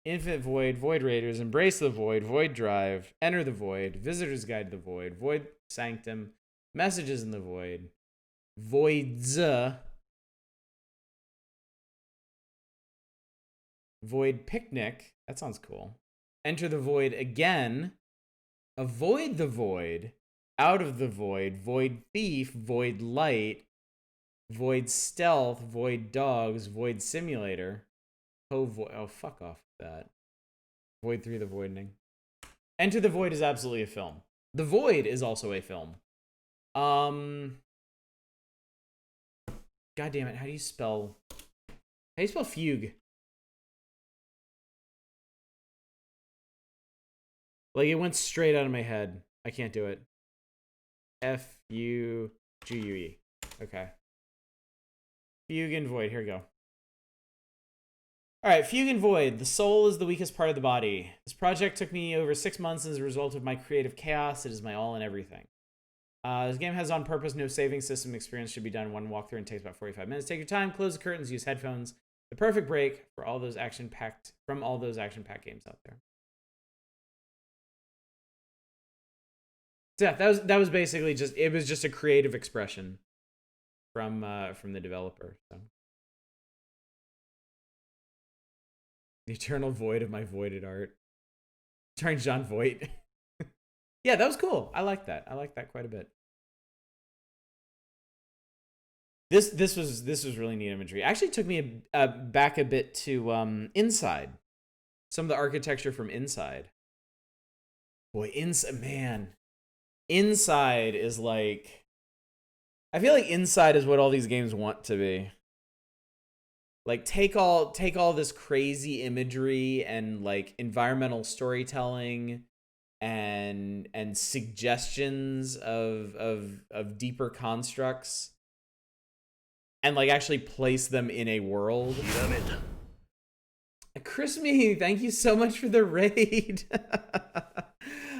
Infinite void, void raiders, embrace the void, void drive, enter the void, visitor's guide to the void, void sanctum, messages in the void, voids, void picnic. That sounds cool. Enter the void again, avoid the void, out of the void, void thief, void light, void stealth, void dogs, void simulator. Oh, fuck off with that. Void 3, the voiding. Enter the Void is absolutely a film. The Void is also a film. God damn it, how do you spell fugue? Like, it went straight out of my head. I can't do it. F-U-G-U-E. Okay. Fugue and Void, here we go. Alright, Fugue and Void. The soul is the weakest part of the body. This project took me over 6 months as a result of my creative chaos. It is my all and everything. This game has on purpose no saving system. Experience should be done in one walkthrough and takes about 45 minutes. Take your time, close the curtains, use headphones. The perfect break for all those action-packed games out there. So yeah, that was basically just a creative expression from the developer. So. The eternal void of my voided art. Starring John Voight. Yeah, that was cool. I like that. I like that quite a bit. This was really neat imagery. It actually took me back a bit to Inside. Some of the architecture from Inside. Boy, Inside is like, I feel like Inside is what all these games want to be. Like take all this crazy imagery and like environmental storytelling and suggestions of deeper constructs and like actually place them in a world. Chris Me, thank you so much for the raid.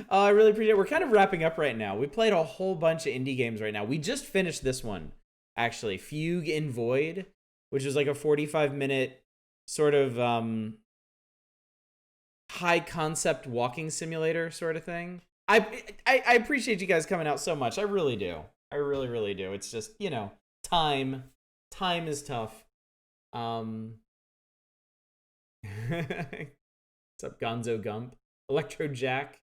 I really appreciate it. We're kind of wrapping up right now. We played a whole bunch of indie games right now. We just finished this one, actually, Fugue in Void, which is like a 45-minute sort of high concept walking simulator sort of thing. I appreciate you guys coming out so much. I really do. I really, really do. It's just, you know, time is tough. What's up, Gonzo Gump? Electro Jack.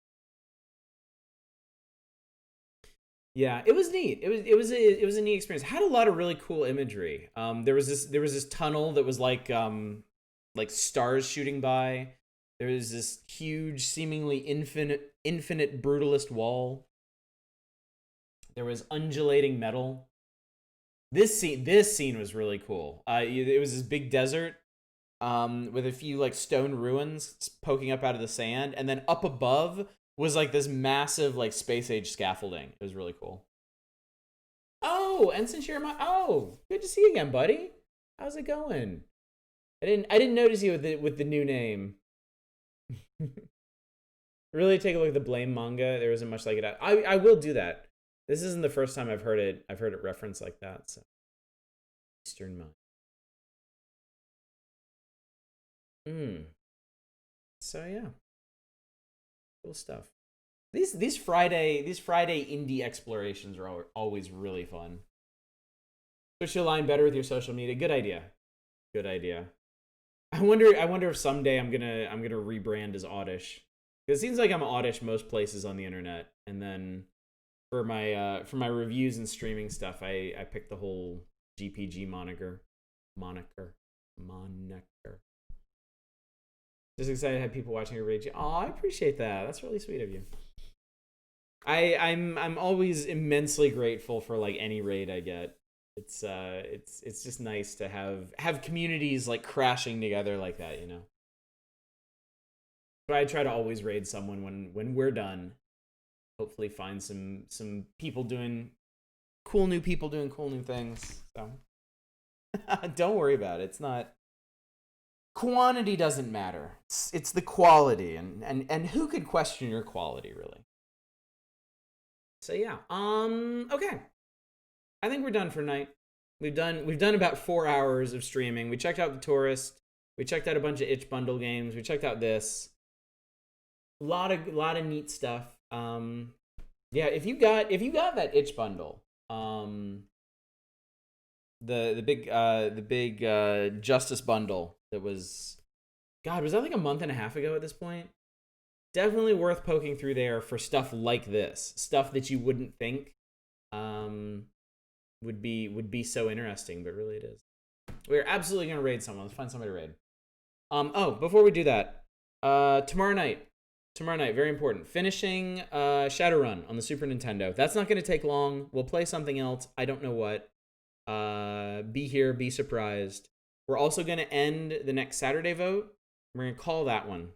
Yeah, it was neat. It was a neat experience. Had a lot of really cool imagery. There was this tunnel that was like stars shooting by. There was this huge, seemingly infinite brutalist wall. There was undulating metal. This scene was really cool. It was this big desert with a few like stone ruins poking up out of the sand, and then up above was like this massive like space age scaffolding. It was really cool. Oh, Ensign Shirama. Oh, good to see you again, buddy. How's it going? I didn't notice you with the new name. Really take a look at the Blame manga. There isn't much like it. I will do that. This isn't the first time I've heard it referenced like that. So Eastern Mind. So yeah. Cool stuff. These Friday indie explorations are always really fun. Switch to align better with your social media. Good idea. I wonder if someday I'm gonna rebrand as Oddish. Because it seems like I'm Oddish most places on the internet, and then for my reviews and streaming stuff, I picked the whole GPG moniker. Just excited to have people watching your raid. Oh, I appreciate that. That's really sweet of you. I'm always immensely grateful for like any raid I get. It's just nice to have communities like crashing together like that, you know. But I try to always raid someone when we're done. Hopefully find some people doing cool new things. So don't worry about it. It's not, quantity doesn't matter. It's the quality, and who could question your quality, really? So yeah. Okay. I think we're done for tonight. We've done about 4 hours of streaming. We checked out the Touryst. We checked out a bunch of itch bundle games. We checked out this. A lot of neat stuff. Yeah, if you got that itch bundle, the big Justice bundle that was, God, was that like a month and a half ago at this point? Definitely worth poking through there for stuff like this, stuff that you wouldn't think would be so interesting, but really it is. We're absolutely gonna raid someone. Let's find somebody to raid. Oh, before we do that, tomorrow night, very important, finishing Shadowrun on the Super Nintendo. That's not gonna take long. We'll play something else. I don't know what. Be here, be surprised. We're also gonna end the next Saturday vote. We're gonna call that one.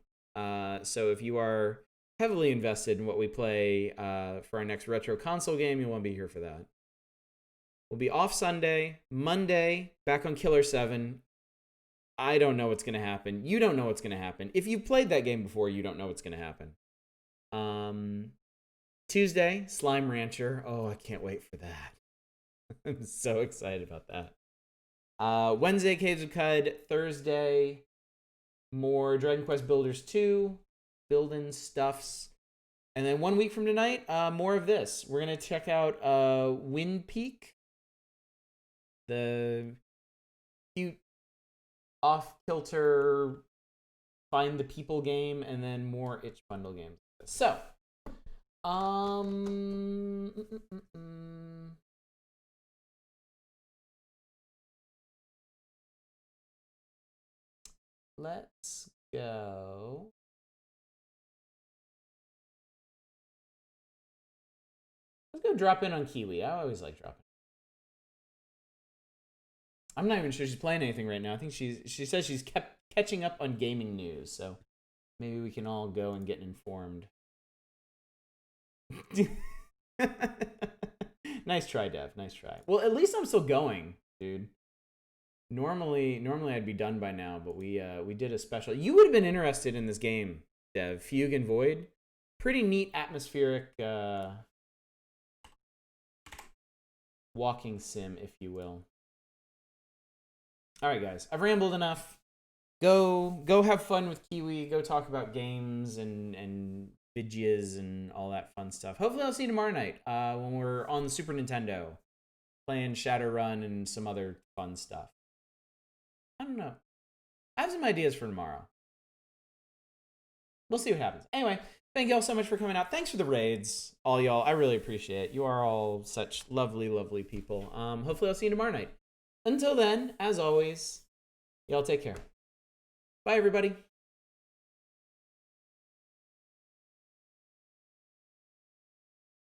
So if you are heavily invested in what we play for our next retro console game, you'll want to be here for that. We'll be off Sunday. Monday, back on Killer 7. I don't know what's going to happen. You don't know what's going to happen. If you've played that game before, you don't know what's going to happen. Tuesday, Slime Rancher. Oh, I can't wait for that. I'm so excited about that. Wednesday, Caves of Cud. Thursday, more Dragon Quest Builders 2, building stuffs. And then 1 week from tonight, more of this. We're going to check out Wind Peak, the cute off-kilter find the people game, and then more itch bundle games. So, let's go. Let's go drop in on Kiwi. I always like dropping. I'm not even sure she's playing anything right now. I think she says she's kept catching up on gaming news, so maybe we can all go and get informed. Nice try, Dev. Nice try. Well, at least I'm still going, dude. Normally I'd be done by now, but we did a special. You would have been interested in this game, Dev. Fugue and Void. Pretty neat atmospheric walking sim, if you will. All right, guys. I've rambled enough. Go have fun with Kiwi. Go talk about games and videos and all that fun stuff. Hopefully I'll see you tomorrow night when we're on the Super Nintendo playing Shadowrun and some other fun stuff. I don't know. I have some ideas for tomorrow. We'll see what happens. Anyway, thank you all so much for coming out. Thanks for the raids, all y'all. I really appreciate it. You are all such lovely, lovely people. Hopefully I'll see you tomorrow night. Until then, as always, y'all take care. Bye, everybody.